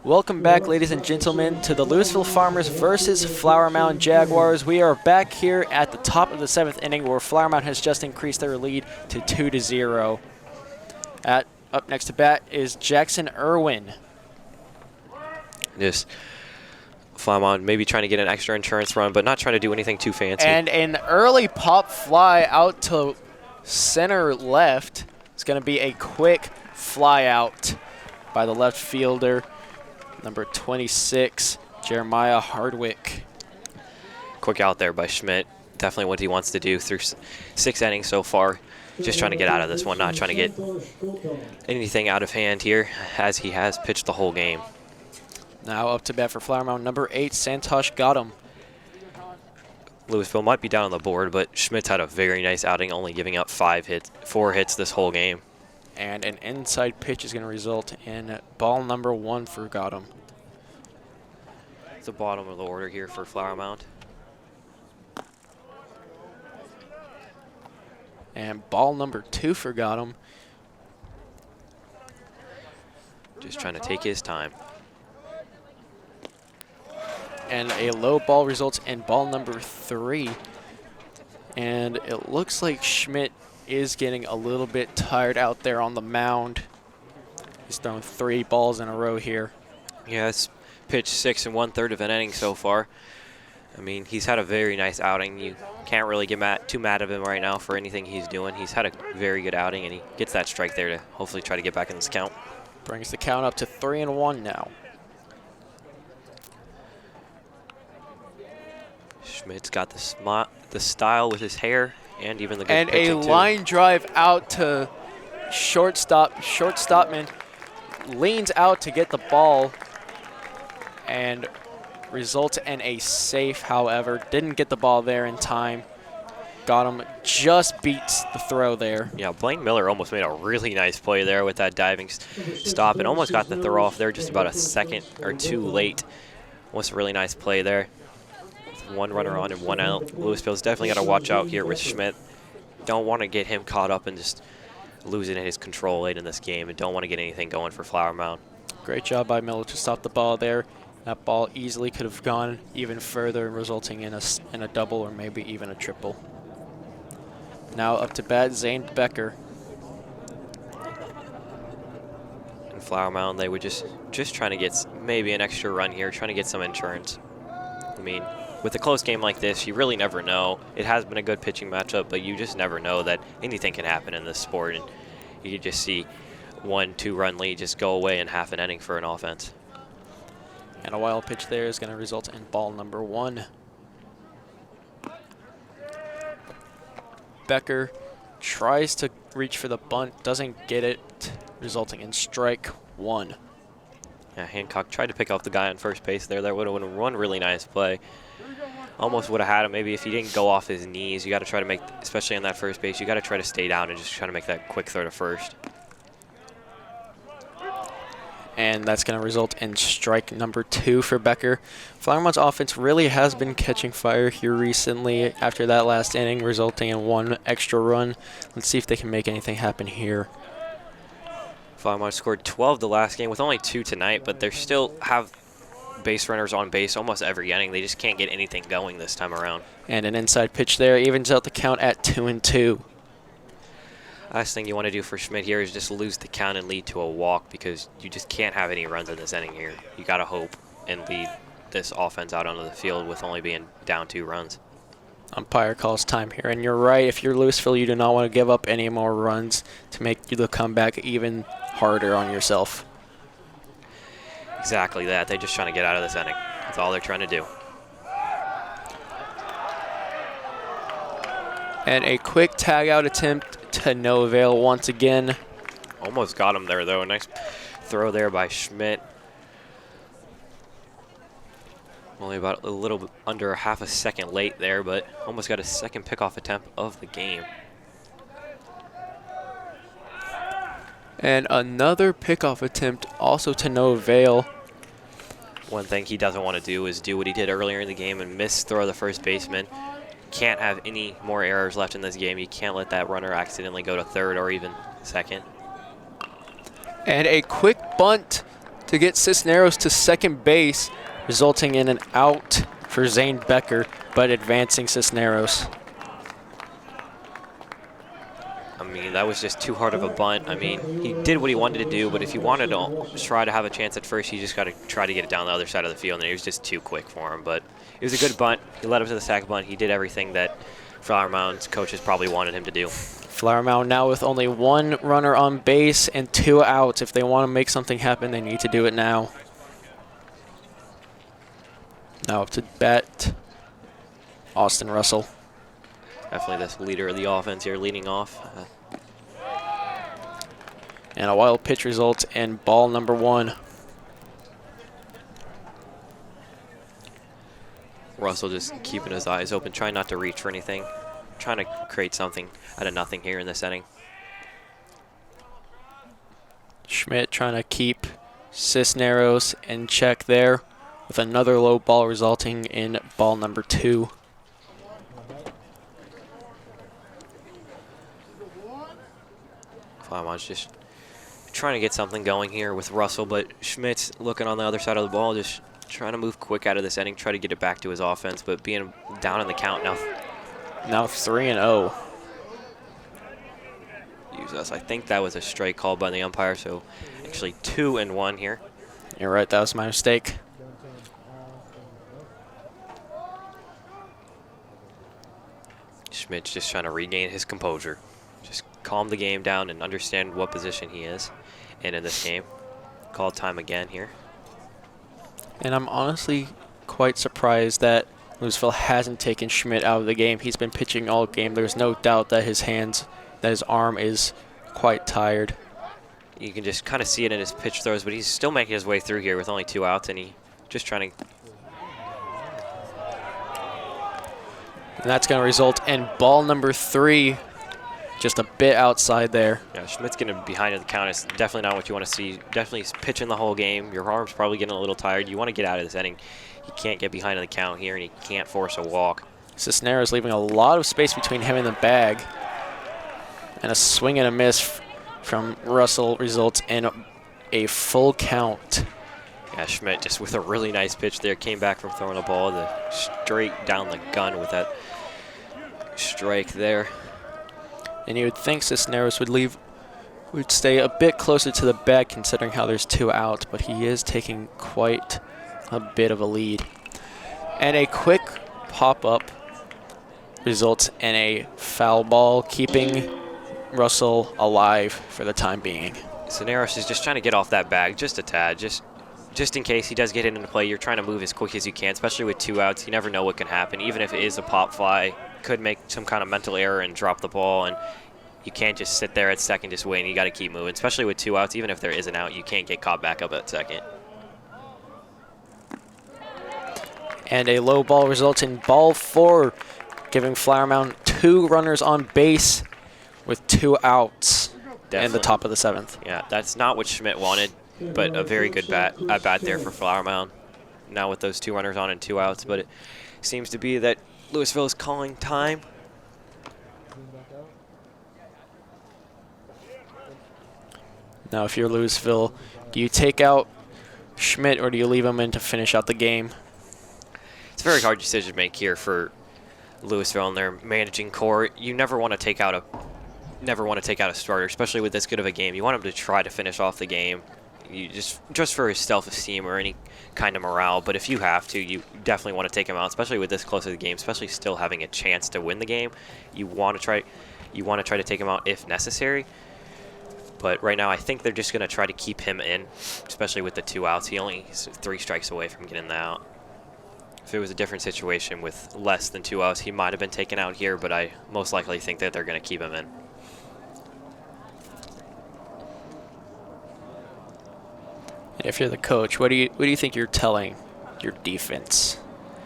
Welcome back, ladies and gentlemen, to the Louisville Farmers versus Flower Mound Jaguars. We are back here at the top of the 7th inning, where Flower Mound has just increased their lead to 2-0. Up next to bat is Jackson Irwin. Just Flower Mound maybe trying to get an extra insurance run, but not trying to do anything too fancy. And an early pop fly out to center left. It's going to be a quick fly out by the left fielder, number 26, Jeremiah Hardwick. Quick out there by Schmidt. Definitely what he wants to do through 6 innings so far. Just trying to get out of this one, not trying to get anything out of hand here, as he has pitched the whole game. Now up to bat for Flower Mound, number 8, Santosh Gautam. Louisville might be down on the board, but Schmidt's had a very nice outing, only giving up 4 hits this whole game. And an inside pitch is going to result in ball number 1 for Gautam. It's the bottom of the order here for Flower Mound. And ball number 2 for Gautam. Just trying to take his time. And a low ball results in ball number 3. And it looks like Schmidt is getting a little bit tired out there on the mound. He's thrown 3 balls in a row here. Yeah, it's pitched 6 1/3 of an inning so far. I mean, he's had a very nice outing. You can't really get too mad at him right now for anything he's doing. He's had a very good outing, and he gets that strike there to hopefully try to get back in this count. Brings the count up to 3-1 now. Schmidt's got the style with his hair and even the good And a pitching, too. line drive out to shortstop. Shortstopman leans out to get the ball and results in a safe, however. Didn't get the ball there in time. Got him, just beats the throw there. Yeah, Blaine Miller almost made a really nice play there with that diving stop and almost got the throw off there just about a second or two late. Was a really nice play there. With one runner on and one out. Louisville's definitely got to watch out here with Schmidt. Don't want to get him caught up and just losing his control late in this game, and don't want to get anything going for Flower Mound. Great job by Miller to stop the ball there. That ball easily could have gone even further, resulting in a double or maybe even a triple. Now up to bat, Zane Becker. And Flower Mound, they would just trying to get maybe an extra run here, trying to get some insurance. I mean, with a close game like this, you really never know. It has been a good pitching matchup, but you just never know that anything can happen in this sport, and you can just see 1-2 run lead just go away in half an inning for an offense. And a wild pitch there is going to result in ball number 1. Becker tries to reach for the bunt, doesn't get it, resulting in strike 1. Yeah, Hancock tried to pick off the guy on first base there. That would have been one really nice play. Almost would have had him maybe if he didn't go off his knees. You got to try to make, especially on that first base, you got to try to stay down and just try to make that quick throw to first. And that's going to result in strike number 2 for Becker. Flower Mound's offense really has been catching fire here recently after that last inning, resulting in 1 extra run. Let's see if they can make anything happen here. Flower Mound scored 12 the last game with only 2 tonight, but they still have base runners on base almost every inning. They just can't get anything going this time around. And an inside pitch there evens out the count at 2-2. Last thing you want to do for Schmidt here is just lose the count and lead to a walk, because you just can't have any runs in this inning here. You got to hope and lead this offense out onto the field with only being down 2 runs. Umpire calls time here, and you're right. If you're Louisville, you do not want to give up any more runs to make the comeback even harder on yourself. Exactly that. They're just trying to get out of this inning. That's all they're trying to do. And a quick tag-out attempt to no avail once again. Almost got him there, though. A nice throw there by Schmidt. Only about a little bit under half a second late there, but almost got a second pickoff attempt of the game. And another pickoff attempt also to no avail. One thing he doesn't want to do is do what he did earlier in the game and miss throw the first baseman. Can't have any more errors left in this game. You can't let that runner accidentally go to third or even second. And a quick bunt to get Cisneros to second base, resulting in an out for Zane Becker, but advancing Cisneros. I mean, that was just too hard of a bunt. I mean, he did what he wanted to do, but if he wanted to try to have a chance at first, he just got to try to get it down the other side of the field, and it was just too quick for him. But it was a good bunt. He led up to the sack bunt. He did everything that Flower Mound's coaches probably wanted him to do. Flower Mound now with only 1 runner on base and 2 outs. If they want to make something happen, they need to do it now. Now up to bat, Austin Russell. Definitely this leader of the offense here, leading off. And a wild pitch results in ball number 1. Russell just keeping his eyes open, trying not to reach for anything, trying to create something out of nothing here in this inning. Schmidt trying to keep Cisneros in check there with another low ball resulting in ball number 2. Flowermont's just trying to get something going here with Russell, but Schmidt's looking on the other side of the ball, just trying to move quick out of this inning, try to get it back to his offense, but being down in the count now. Now 3-0. Use us. I think that was a strike called by the umpire, so actually 2-1 here. You're right, that was my mistake. Schmidt's just trying to regain his composure. Just calm the game down and understand what position he is in this game. Call time again here. And I'm honestly quite surprised that Louisville hasn't taken Schmidt out of the game. He's been pitching all game. There's no doubt that his arm is quite tired. You can just kind of see it in his pitch throws, but he's still making his way through here with only 2 outs, and he just trying to. And that's going to result in ball number 3, just a bit outside there. Yeah, Schmidt's getting behind in the count. It's definitely not what you want to see. Definitely pitching the whole game. Your arm's probably getting a little tired. You want to get out of this inning. He can't get behind in the count here, and he can't force a walk. Cisneros leaving a lot of space between him and the bag. And a swing and a miss from Russell results in a full count. Yeah, Schmidt just with a really nice pitch there. Came back from throwing the ball straight down the gun with that strike there. And you would think Cisneros would stay a bit closer to the bag considering how there's 2 outs, but he is taking quite a bit of a lead. And a quick pop-up results in a foul ball, keeping Russell alive for the time being. Cisneros is just trying to get off that bag just a tad, just in case he does get into play. You're trying to move as quick as you can, especially with 2 outs. You never know what can happen. Even if it is a pop fly, could make some kind of mental error and drop the ball, and you can't just sit there at second just waiting. You got to keep moving, especially with 2 outs. Even if there is an out, you can't get caught back up at second. And a low ball results in ball 4, giving Flower Mound 2 runners on base with 2 outs in the top of the 7th. Yeah, that's not what Schmidt wanted, but a very good bat there for Flower Mound. Now with those 2 runners on and 2 outs, but it seems to be that Louisville is calling time. Now, if you're Louisville, do you take out Schmidt or do you leave him in to finish out the game? It's a very hard decision to make here for Louisville and their managing core. You never want to take out a starter, especially with this good of a game. You want him to try to finish off the game. You just for his self-esteem or any kind of morale. But if you have to, you definitely want to take him out, especially with this close to the game, especially still having a chance to win the game. You want to try to take him out if necessary. But right now, I think they're just going to try to keep him in, especially with the 2 outs. He's 3 strikes away from getting the out. If it was a different situation with less than 2 outs, he might have been taken out here, but I most likely think that they're going to keep him in. If you're the coach, what do you think you're telling your defense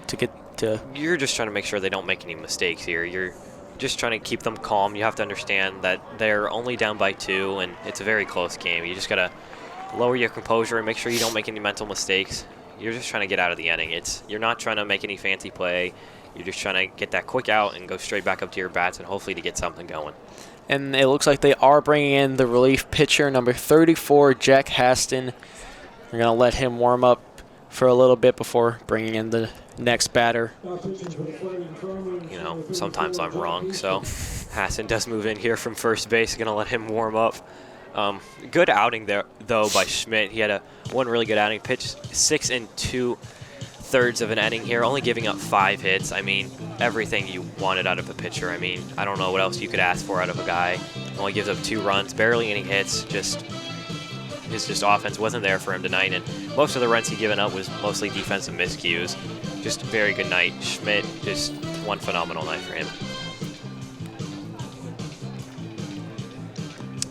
to get to? You're just trying to make sure they don't make any mistakes here. You're just trying to keep them calm. You have to understand that they're only down by 2, and it's a very close game. You just got to lower your composure and make sure you don't make any mental mistakes. You're just trying to get out of the inning. You're not trying to make any fancy play. You're just trying to get that quick out and go straight back up to your bats and hopefully to get something going. And it looks like they are bringing in the relief pitcher, number 34, Jack Haston. We're going to let him warm up for a little bit before bringing in the next batter. You know, sometimes I'm wrong, so Hassan does move in here from first base. Going to let him warm up. Good outing there, though, by Schmidt. He had one really good outing. Pitched 6 2/3 of an inning here, only giving up 5 hits. I mean, everything you wanted out of a pitcher. I mean, I don't know what else you could ask for out of a guy. Only gives up 2 runs, barely any hits. His offense wasn't there for him tonight, and most of the runs he given up was mostly defensive miscues. Just a very good night. Schmidt, just one phenomenal night for him.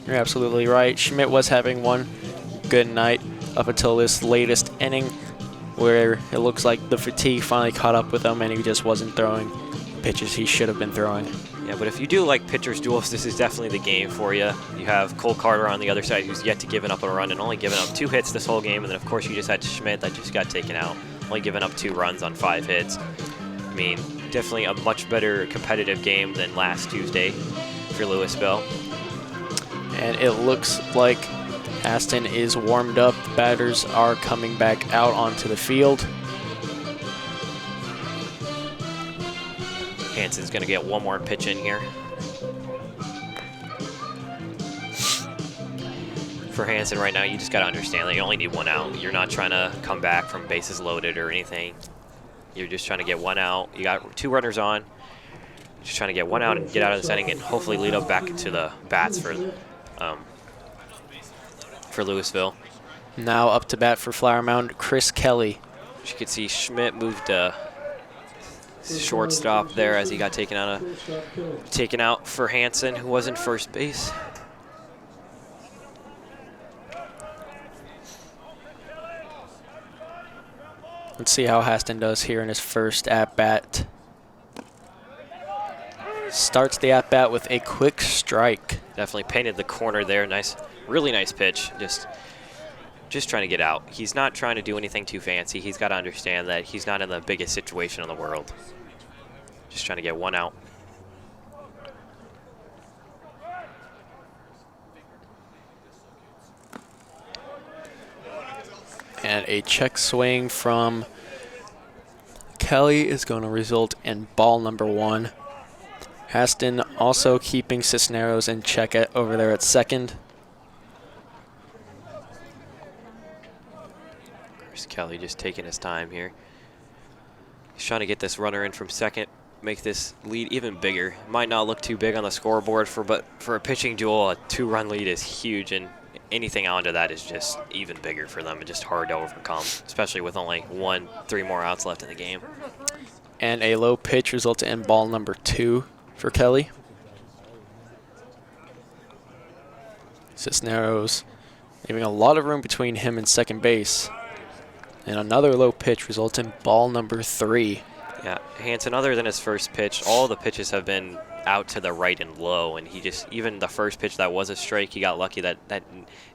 You're absolutely right. Schmidt was having one good night up until this latest inning where it looks like the fatigue finally caught up with him and he just wasn't throwing pitches he should have been throwing. Yeah, but if you do like pitchers duels, this is definitely the game for you. You have Cole Carter on the other side who's yet to give up a run and only given up 2 hits this whole game. And then, of course, you just had Schmidt that just got taken out, only giving up 2 runs on 5 hits. I mean, definitely a much better competitive game than last Tuesday for Louisville. And it looks like Aston is warmed up. The batters are coming back out onto the field. Hansen's going to get one more pitch in here. For Hansen right now, you just got to understand that you only need 1 out. You're not trying to come back from bases loaded or anything. You're just trying to get 1 out. You got 2 runners on. Just trying to get 1 out and get out of this inning and hopefully lead up back into the bats for Louisville. Now up to bat for Flower Mound, Chris Kelly. As you can see, Schmidt moved shortstop there as he got taken out for Hansen, who was in first base. Let's see how Haston does here in his first at-bat. Starts the at-bat with a quick strike. Definitely painted the corner there. Nice, really nice pitch. Just trying to get out. He's not trying to do anything too fancy. He's got to understand that he's not in the biggest situation in the world. Just trying to get one out. And a check swing from Kelly is going to result in ball number 1. Haston also keeping Cisneros in check over there at second. Kelly just taking his time here. He's trying to get this runner in from second, make this lead even bigger. Might not look too big on the scoreboard, but for a pitching duel, a 2-run lead is huge, and anything onto that is just even bigger for them and just hard to overcome, especially with only 3 more outs left in the game. And a low pitch resulted in ball number 2 for Kelly. Cisneros leaving a lot of room between him and second base. And another low pitch results in ball number 3. Yeah, Hansen, other than his first pitch, all the pitches have been out to the right and low, and he just, even the first pitch that was a strike, he got lucky that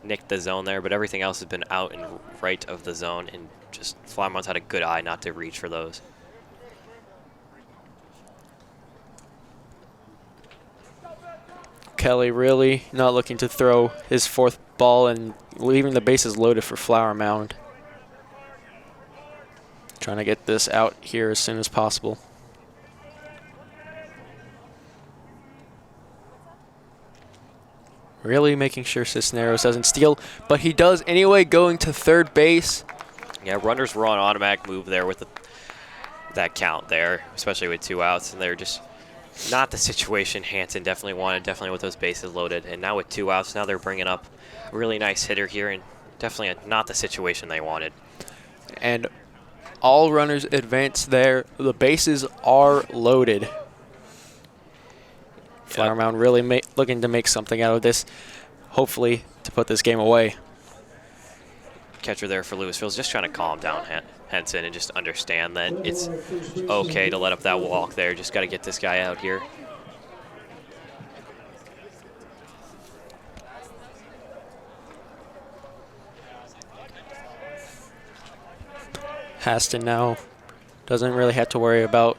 nicked the zone there, but everything else has been out and right of the zone, and just Flower Mound's had a good eye not to reach for those. Kelly really not looking to throw his 4th ball and leaving the bases loaded for Flower Mound. Trying to get this out here as soon as possible. Really making sure Cisneros doesn't steal, but he does anyway, going to third base. Yeah, runners were on automatic move there with that count there, especially with 2 outs, and they're just not the situation Hansen definitely wanted, definitely with those bases loaded. And now with 2 outs, now they're bringing up a really nice hitter here, and definitely not the situation they wanted. And all runners advance there. The bases are loaded. Flower Mound really looking to make something out of this, hopefully to put this game away. Catcher there for Louisville is just trying to calm down Henson and just understand that it's okay to let up that walk there. Just got to get this guy out here. Haston now doesn't really have to worry about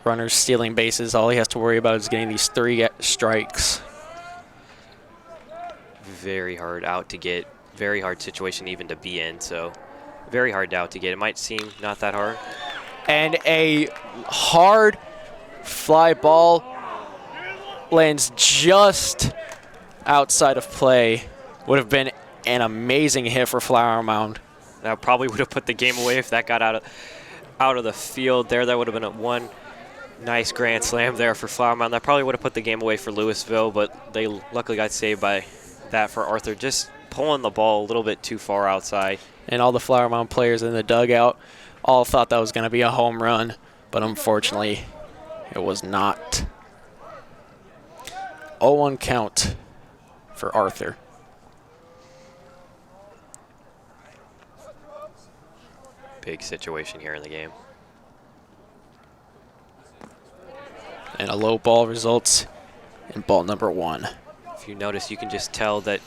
runners stealing bases. All he has to worry about is getting these 3 strikes. Very hard out to get, very hard situation even to be in, so very hard out to get. It might seem not that hard. And a hard fly ball lands just outside of play. Would have been an amazing hit for Flower Mound. That probably would have put the game away if that got out of the field there. That would have been one nice grand slam there for Flower Mound. That probably would have put the game away for Louisville, but they luckily got saved by that for Arthur. Just pulling the ball a little bit too far outside. And all the Flower Mound players in the dugout all thought that was going to be a home run, but unfortunately it was not. 0-1 count for Arthur. Big situation here in the game. And a low ball results in ball number 1. If you notice, you can just tell that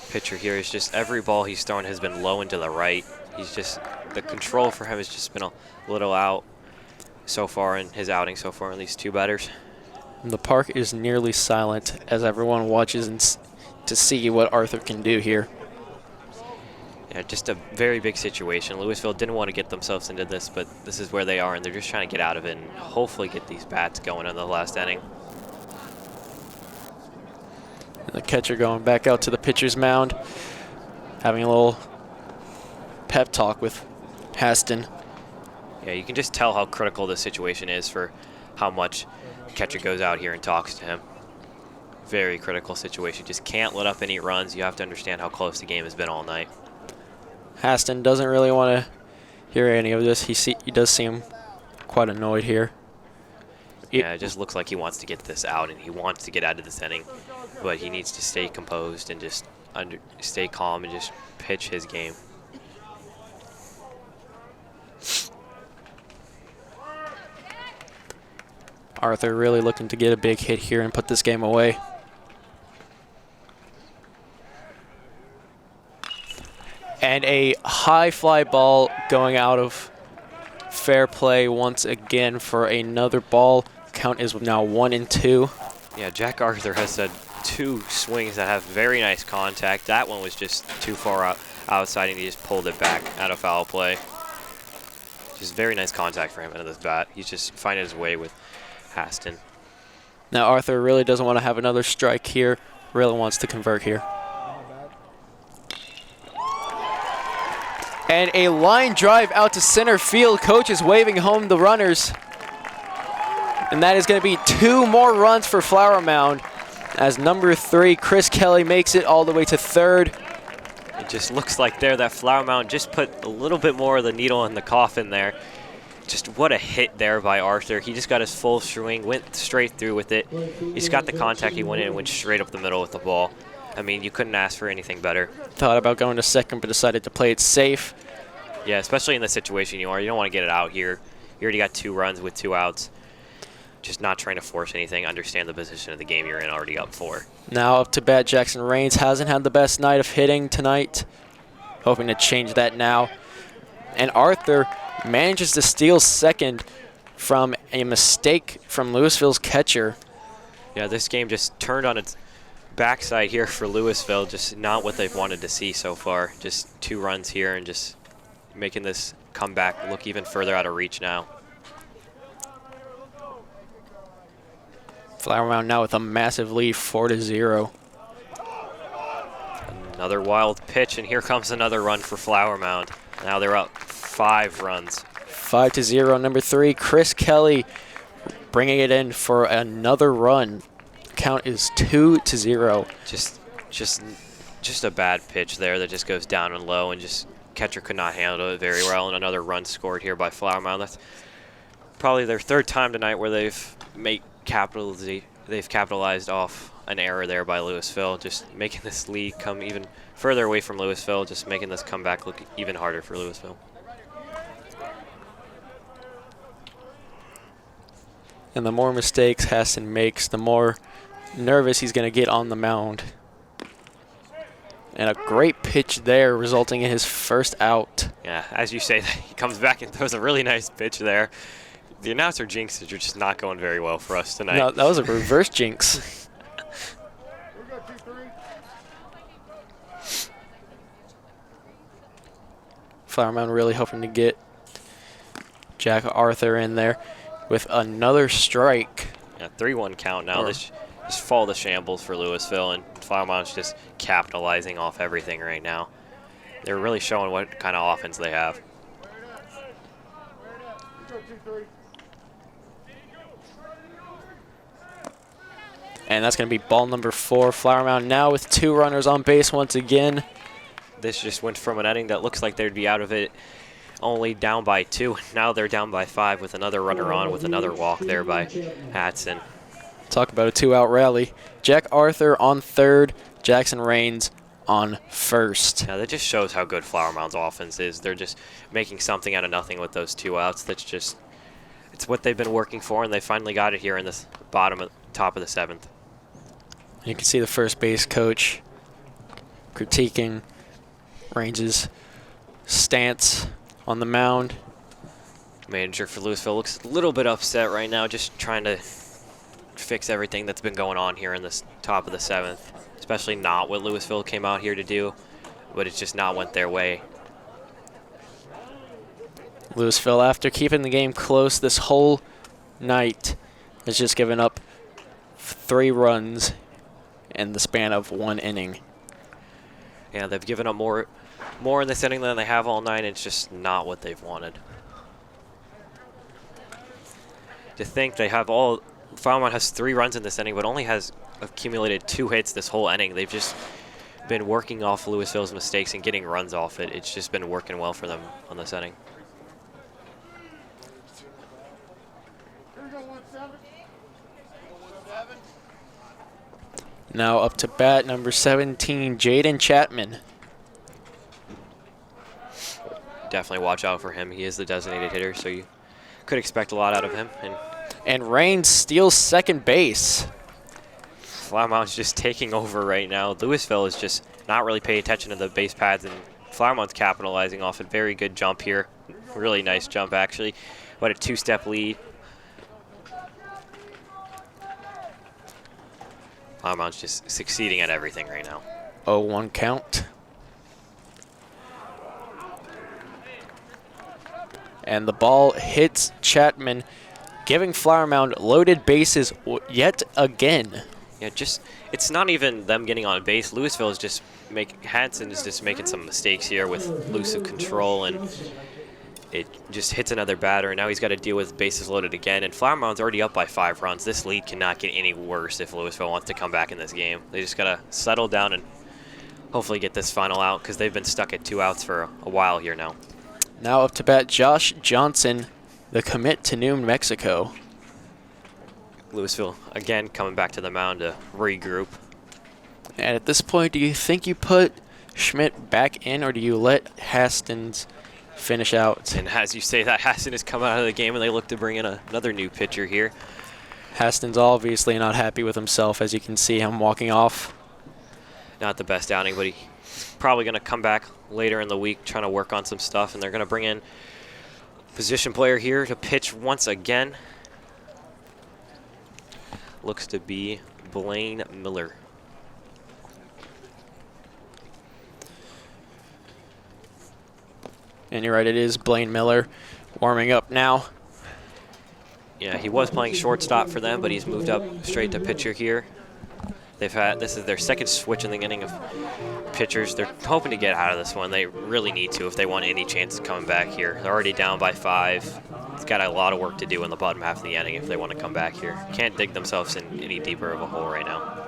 pitcher here is just every ball he's thrown has been low and to the right. He's just, the control for him has just been a little out so far in his outing so far in these 2 batters. And the park is nearly silent as everyone watches to see what Arthur can do here. Yeah, just a very big situation. Louisville didn't want to get themselves into this, but this is where they are, and they're just trying to get out of it and hopefully get these bats going in the last inning. And the catcher going back out to the pitcher's mound, having a little pep talk with Haston. Yeah, you can just tell how critical this situation is for how much the catcher goes out here and talks to him. Very critical situation. Just can't let up any runs. You have to understand how close the game has been all night. Haston doesn't really want to hear any of this. He does seem quite annoyed here. Yeah, it just looks like he wants to get this out, and he wants to get out of this inning, but he needs to stay composed and just stay calm and just pitch his game. Arthur really looking to get a big hit here and put this game away. And a high fly ball going out of fair play once again for another ball. Count is now 1-2. Yeah, Jack Arthur has had 2 swings that have very nice contact. That one was just too far outside, and he just pulled it back out of foul play. Just very nice contact for him into this bat. He's just finding his way with Haston. Now Arthur really doesn't want to have another strike here. Really wants to convert here. And a line drive out to center field. Coach is waving home the runners. And that is going to be 2 more runs for Flower Mound as number 3, Chris Kelly, makes it all the way to third. It just looks like there that Flower Mound just put a little bit more of the needle in the coffin there. Just what a hit there by Arthur. He just got his full swing, went straight through with it. He's got the contact, he went in and went straight up the middle with the ball. I mean, you couldn't ask for anything better. Thought about going to second, but decided to play it safe. Yeah, especially in the situation you are. You don't want to get it out here. You already got 2 runs with 2 outs. Just not trying to force anything. Understand the position of the game you're in, already up 4. Now up to bat, Jackson Rains hasn't had the best night of hitting tonight. Hoping to change that now. And Arthur manages to steal second from a mistake from Louisville's catcher. Yeah, this game just turned on its backside here for Louisville. Just not what they've wanted to see so far. Just 2 runs here and just making this comeback look even further out of reach now. Flower Mound now with a massive lead, 4-0. Another wild pitch, and here comes another run for Flower Mound. Now they're up 5 runs. 5-0, number 3, Chris Kelly bringing it in for another run. Count is 2-0. Just a bad pitch there that just goes down and low, and just catcher could not handle it very well, and another run scored here by Flower Mound. That's probably their 3rd time tonight where they've capitalized off an error there by Louisville, just making this lead come even further away from Louisville, just making this comeback look even harder for Louisville. And the more mistakes Haston makes, the more nervous he's going to get on the mound. And a great pitch there, resulting in his first out. Yeah, as you say, he comes back and throws a really nice pitch there. The announcer jinxes are just not going very well for us tonight. No, that was a reverse jinx. Flower Mound really hoping to get Jack Arthur in there with another strike. Yeah, 3-1 count now. This fall to shambles for Louisville, and Flower Mound's just capitalizing off everything right now. They're really showing what kind of offense they have. And that's going to be ball number 4. Flower Mound now with 2 runners on base once again. This just went from an inning that looks like they'd be out of it only down by 2. Now they're down by 5 with another runner on, with another walk there by Hatson. Talk about a 2-out rally. Jack Arthur on 3rd, Jackson Rains on 1st. Yeah, that just shows how good Flower Mound's offense is. They're just making something out of nothing with those 2 outs. It's what they've been working for, and they finally got it here in this top of the 7th. You can see the first base coach critiquing Rains' stance on the mound. Manager for Louisville looks a little bit upset right now, just trying to fix everything that's been going on here in this top of the 7th, especially not what Louisville came out here to do, but it's just not went their way. Louisville, after keeping the game close this whole night, has just given up 3 runs in the span of 1 inning. Yeah, they've given up more in this inning than they have all night. It's just not what they've wanted. To think they have Flower Mound has 3 runs in this inning, but only has accumulated 2 hits this whole inning. They've just been working off Louisville's mistakes and getting runs off it. It's just been working well for them on this inning. Now up to bat, number 17, Jaden Chapman. Definitely watch out for him. He is the designated hitter, so you could expect a lot out of him. And Raines steals second base. Flower Mound's just taking over right now. Louisville is just not really paying attention to the base pads, and Flower Mound's capitalizing off a very good jump here. Really nice jump, actually. What a two-step lead. Flower Mound's just succeeding at everything right now. 0-1 count. And the ball hits Chapman, giving Flower Mound loaded bases yet again. Yeah, it's not even them getting on base. Louisville is just Hansen is just making some mistakes here with elusive control, and it just hits another batter, and now he's got to deal with bases loaded again. And Flower Mound's already up by 5 runs. This lead cannot get any worse if Louisville wants to come back in this game. They just got to settle down and hopefully get this final out, because they've been stuck at 2 outs for a while here now. Now up to bat, Josh Johnson, the commit to New Mexico. Louisville, again, coming back to the mound to regroup. And at this point, do you think you put Schmidt back in, or do you let Hastings finish out? And as you say that, Haston is coming out of the game, and they look to bring in another new pitcher here. Hastings obviously not happy with himself, as you can see him walking off. Not the best outing, but he's probably going to come back later in the week trying to work on some stuff, and they're going to bring in a position player here to pitch once again. Looks to be Blaine Miller. And you're right, it is Blaine Miller warming up now. Yeah, he was playing shortstop for them, but he's moved up straight to pitcher here. This is their second switch in the inning of pitchers. They're hoping to get out of this one. They really need to if they want any chance of coming back here. They're already down by 5. It's got a lot of work to do in the bottom half of the inning if they want to come back here. Can't dig themselves in any deeper of a hole right now.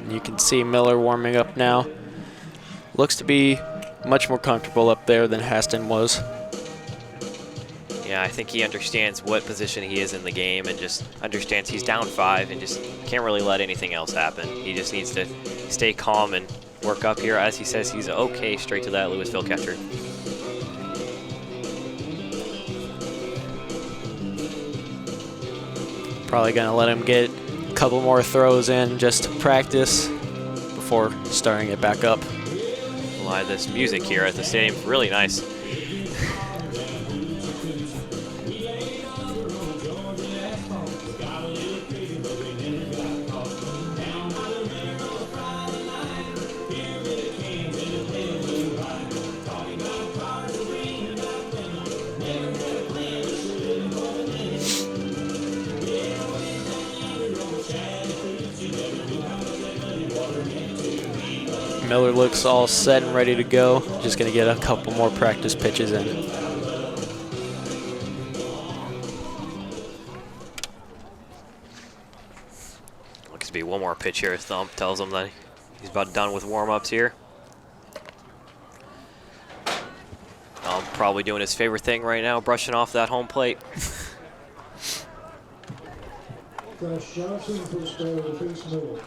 You can see Miller warming up now. Looks to be much more comfortable up there than Haston was. Yeah, I think he understands what position he is in the game, and just understands he's down 5 and just can't really let anything else happen. He just needs to stay calm and work up here. As he says, he's okay straight to that Louisville catcher. Probably going to let him get a couple more throws in just to practice before starting it back up. This music here at the stadium, really nice. Miller looks all set and ready to go. Just going to get a couple more practice pitches in. Looks to be one more pitch here. His thumb tells him that he's about done with warm-ups here. Probably doing his favorite thing right now, brushing off that home plate. Josh Johnson for the start of the face middle.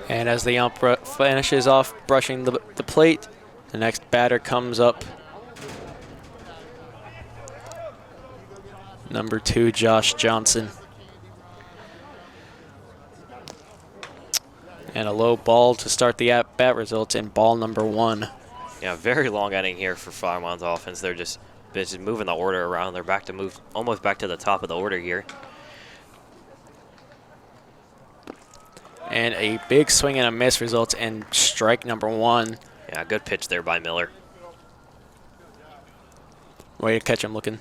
And as the ump finishes off brushing the plate, the next batter comes up. Number 2, Josh Johnson. And a low ball to start the at-bat results in ball number 1. Yeah, very long inning here for Flower Mound's offense. They're just moving the order around. They're almost back to the top of the order here. And a big swing and a miss results in strike number 1. Yeah, good pitch there by Miller. Way to catch him looking.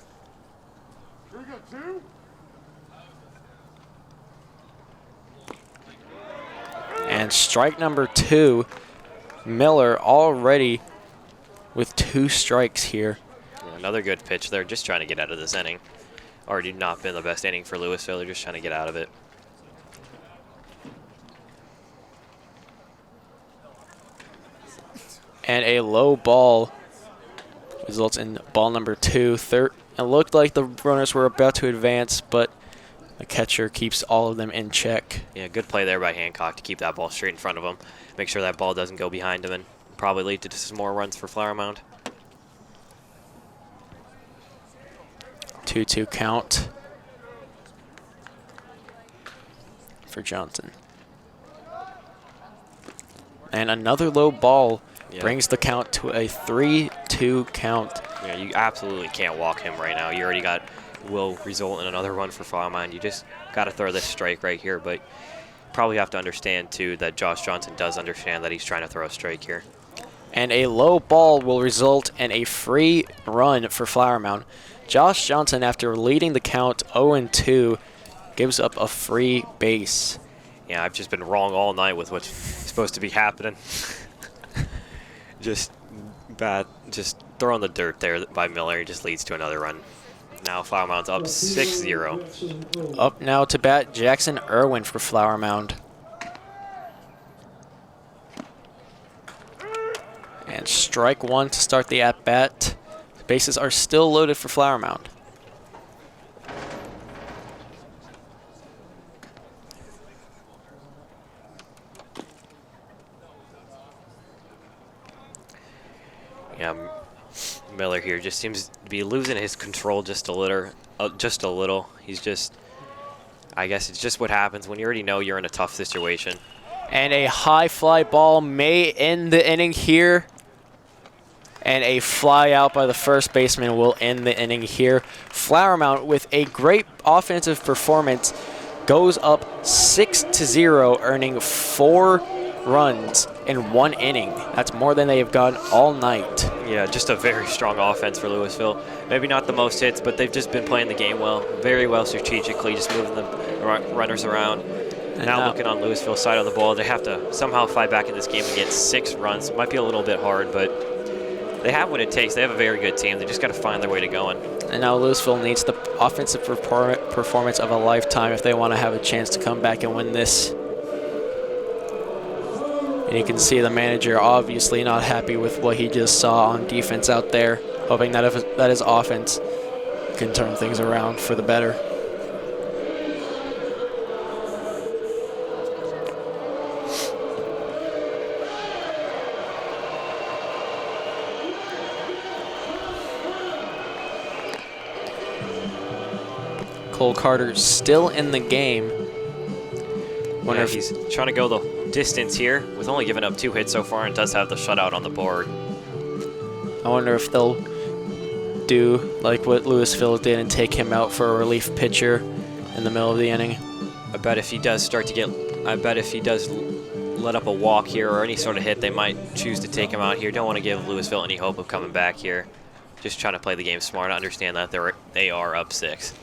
And strike number 2. Miller already with 2 strikes here. Another good pitch. They're just trying to get out of this inning. Already not been the best inning for Louisville. They're just trying to get out of it. And a low ball results in ball number 2. It looked like the runners were about to advance, but the catcher keeps all of them in check. Yeah, good play there by Hancock to keep that ball straight in front of him. Make sure that ball doesn't go behind him and probably lead to some more runs for Flower Mound. 2-2 count for Johnson. And another low ball brings the count to a 3-2 count. Yeah, you absolutely can't walk him right now. You already will result in another run for Flower Mound. You just got to throw this strike right here, but probably have to understand too that Josh Johnson does understand that he's trying to throw a strike here. And a low ball will result in a free run for Flower Mound. Josh Johnson, after leading the count 0-2, gives up a free base. Yeah, I've just been wrong all night with what's supposed to be happening. Just bad. Just throwing the dirt there by Miller just leads to another run. Now Flower Mound's up 6-0. Up now to bat, Jackson Irwin for Flower Mound. And strike 1 to start the at-bat. Bases are still loaded for Flower Mound. Yeah, Miller here just seems to be losing his control just a little. He's just, I guess it's just what happens when you already know you're in a tough situation. And a high fly ball may end the inning here. And a fly out by the first baseman will end the inning here. Flower Mound, with a great offensive performance, goes up 6-0, earning 4 runs in 1 inning. That's more than they have gotten all night. Yeah, just a very strong offense for Louisville. Maybe not the most hits, but they've just been playing the game well, very well strategically, just moving the runners around. Now looking on Louisville's side of the ball, they have to somehow fight back in this game and get 6 runs. Might be a little bit hard, but they have what it takes. They have a very good team. They just got to find their way to going. And now Louisville needs the offensive performance of a lifetime if they want to have a chance to come back and win this. And you can see the manager obviously not happy with what he just saw on defense out there, hoping that his offense can turn things around for the better. Cole Carter still in the game. Wonder if he's trying to go the distance here with only giving up 2 hits so far and does have the shutout on the board. I wonder if they'll do like what Louisville did and take him out for a relief pitcher in the middle of the inning. I bet if he does let up a walk here or any sort of hit, they might choose to take him out here. Don't want to give Louisville any hope of coming back here. Just trying to play the game smart. Understand that they are up 6.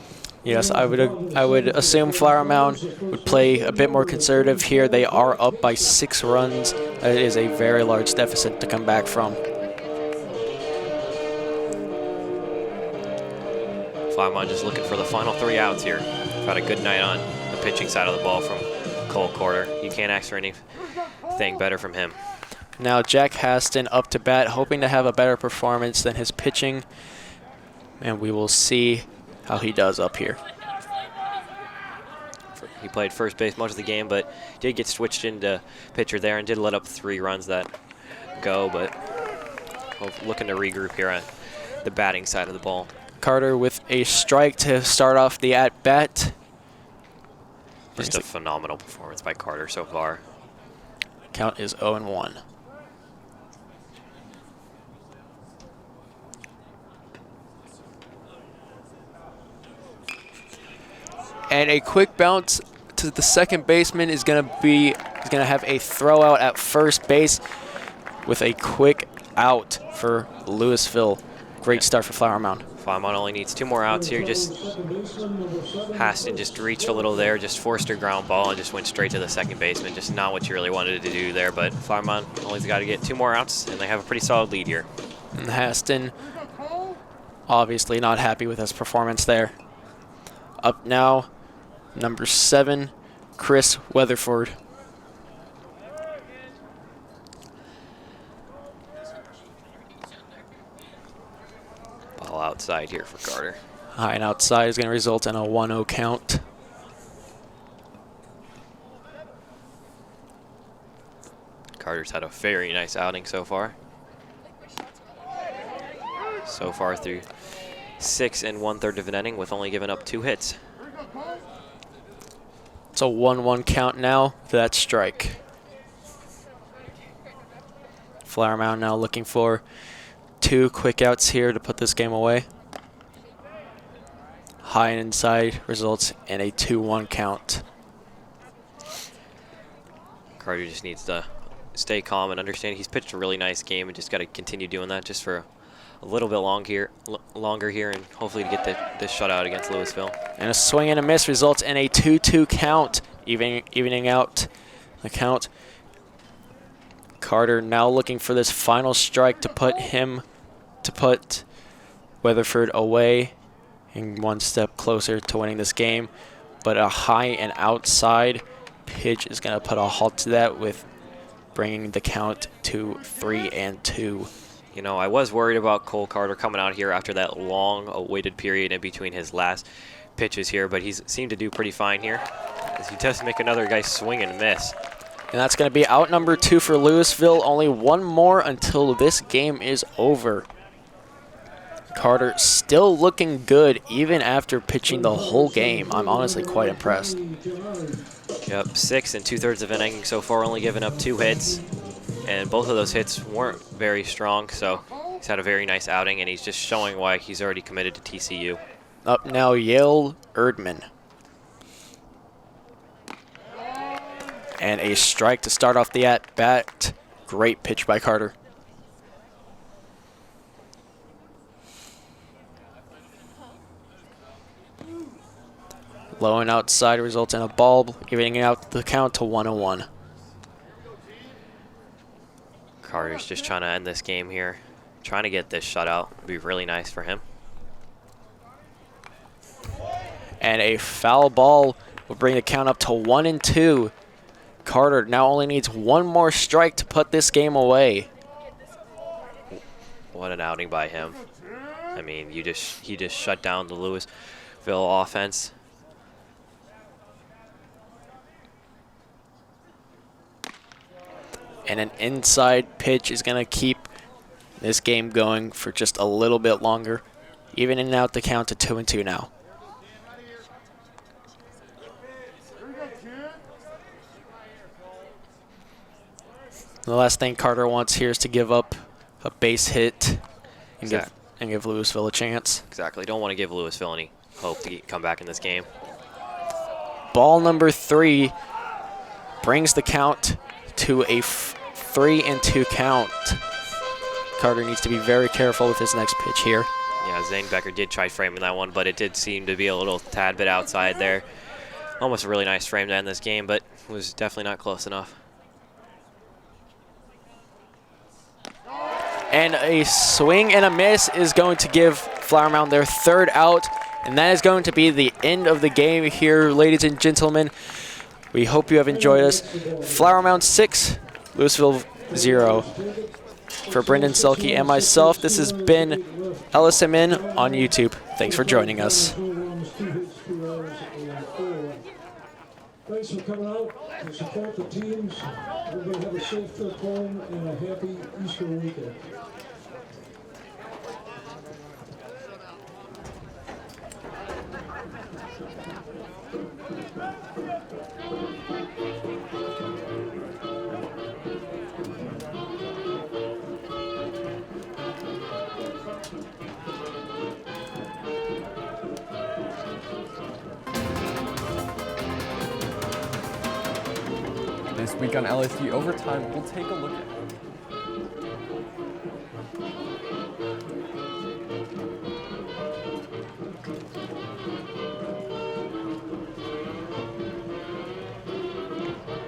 Yes, I would assume Flower Mound would play a bit more conservative here. They are up by 6 runs. That is a very large deficit to come back from. Flower Mound just looking for the final 3 outs here. Had a good night on the pitching side of the ball from Cole Carter. You can't ask for anything better from him. Now Jack Haston up to bat, hoping to have a better performance than his pitching. And we will see how he does up here. He played first base most of the game, but did get switched into pitcher there and did let up 3 runs that go, but looking to regroup here on the batting side of the ball. Carter with a strike to start off the at-bat. Just a phenomenal performance by Carter so far. Count is 0-1. And a quick bounce to the second baseman is going to have a throw out at first base with a quick out for Louisville. Great start for Flower Mound. Flymont only needs 2 more outs here. Just Haston just reached a little there, just forced her ground ball and just went straight to the second baseman. Just not what you really wanted to do there, but Flymont only's got to get 2 more outs, and they have a pretty solid lead here. And Haston obviously not happy with his performance there. Up now, number 7, Chris Weatherford. Ball outside here for Carter. High and outside is going to result in a 1-0 count. Carter's had a very nice outing so far. So far through 6 1/3 of an inning with only giving up 2 hits. It's a 1-1 count now for that strike. Flower Mound now looking for 2 quick outs here to put this game away. High and inside results in a 2-1 count. Carter just needs to stay calm and understand he's pitched a really nice game and just got to continue doing that just for a little bit longer here and hopefully to get this shutout against Louisville. And a swing and a miss results in a 2-2 count, evening out the count. Carter now looking for this final strike to put Weatherford away and 1 step closer to winning this game. But a high and outside pitch is going to put a halt to that with bringing the count to 3-2. You know, I was worried about Cole Carter coming out here after that long awaited period in between his last pitches here, but he's seemed to do pretty fine here as he does make another guy swing and miss. And that's going to be out number 2 for Louisville. Only 1 more until this game is over. Carter still looking good even after pitching the whole game. I'm honestly quite impressed. Yep, 6 2/3 of an inning so far, only giving up 2 hits. And both of those hits weren't very strong, so he's had a very nice outing, and he's just showing why he's already committed to TCU. Up now, Yale Erdman. And a strike to start off the at-bat. Great pitch by Carter. Low and outside results in a ball, evening out the count to 1-1. Carter's just trying to end this game here. Trying to get this shutout. Would be really nice for him. And a foul ball will bring the count up to 1-2. Carter now only needs 1 more strike to put this game away. What an outing by him. I mean, he just shut down the Louisville offense. And an inside pitch is going to keep this game going for just a little bit longer. Evening out the count to 2-2 now. The last thing Carter wants here is to give up a base hit and give Louisville a chance. Exactly. Don't want to give Louisville any hope to come back in this game. Ball number 3 brings the count to a 3-2 count. Carter needs to be very careful with his next pitch here. Yeah, Zane Becker did try framing that one, but it did seem to be a little tad bit outside there. Almost a really nice frame to end this game, but was definitely not close enough. And a swing and a miss is going to give Flower Mound their 3rd out, and that is going to be the end of the game here, ladies and gentlemen. We hope you have enjoyed us. Flower Mound 6, Louisville 0. For Brendan Selke and myself, this has been LSMN on YouTube. Thanks for joining us. Thanks for coming out to support the teams. Everybody have a safe trip home and a happy Easter weekend. This week on LSD Overtime, we'll take a look at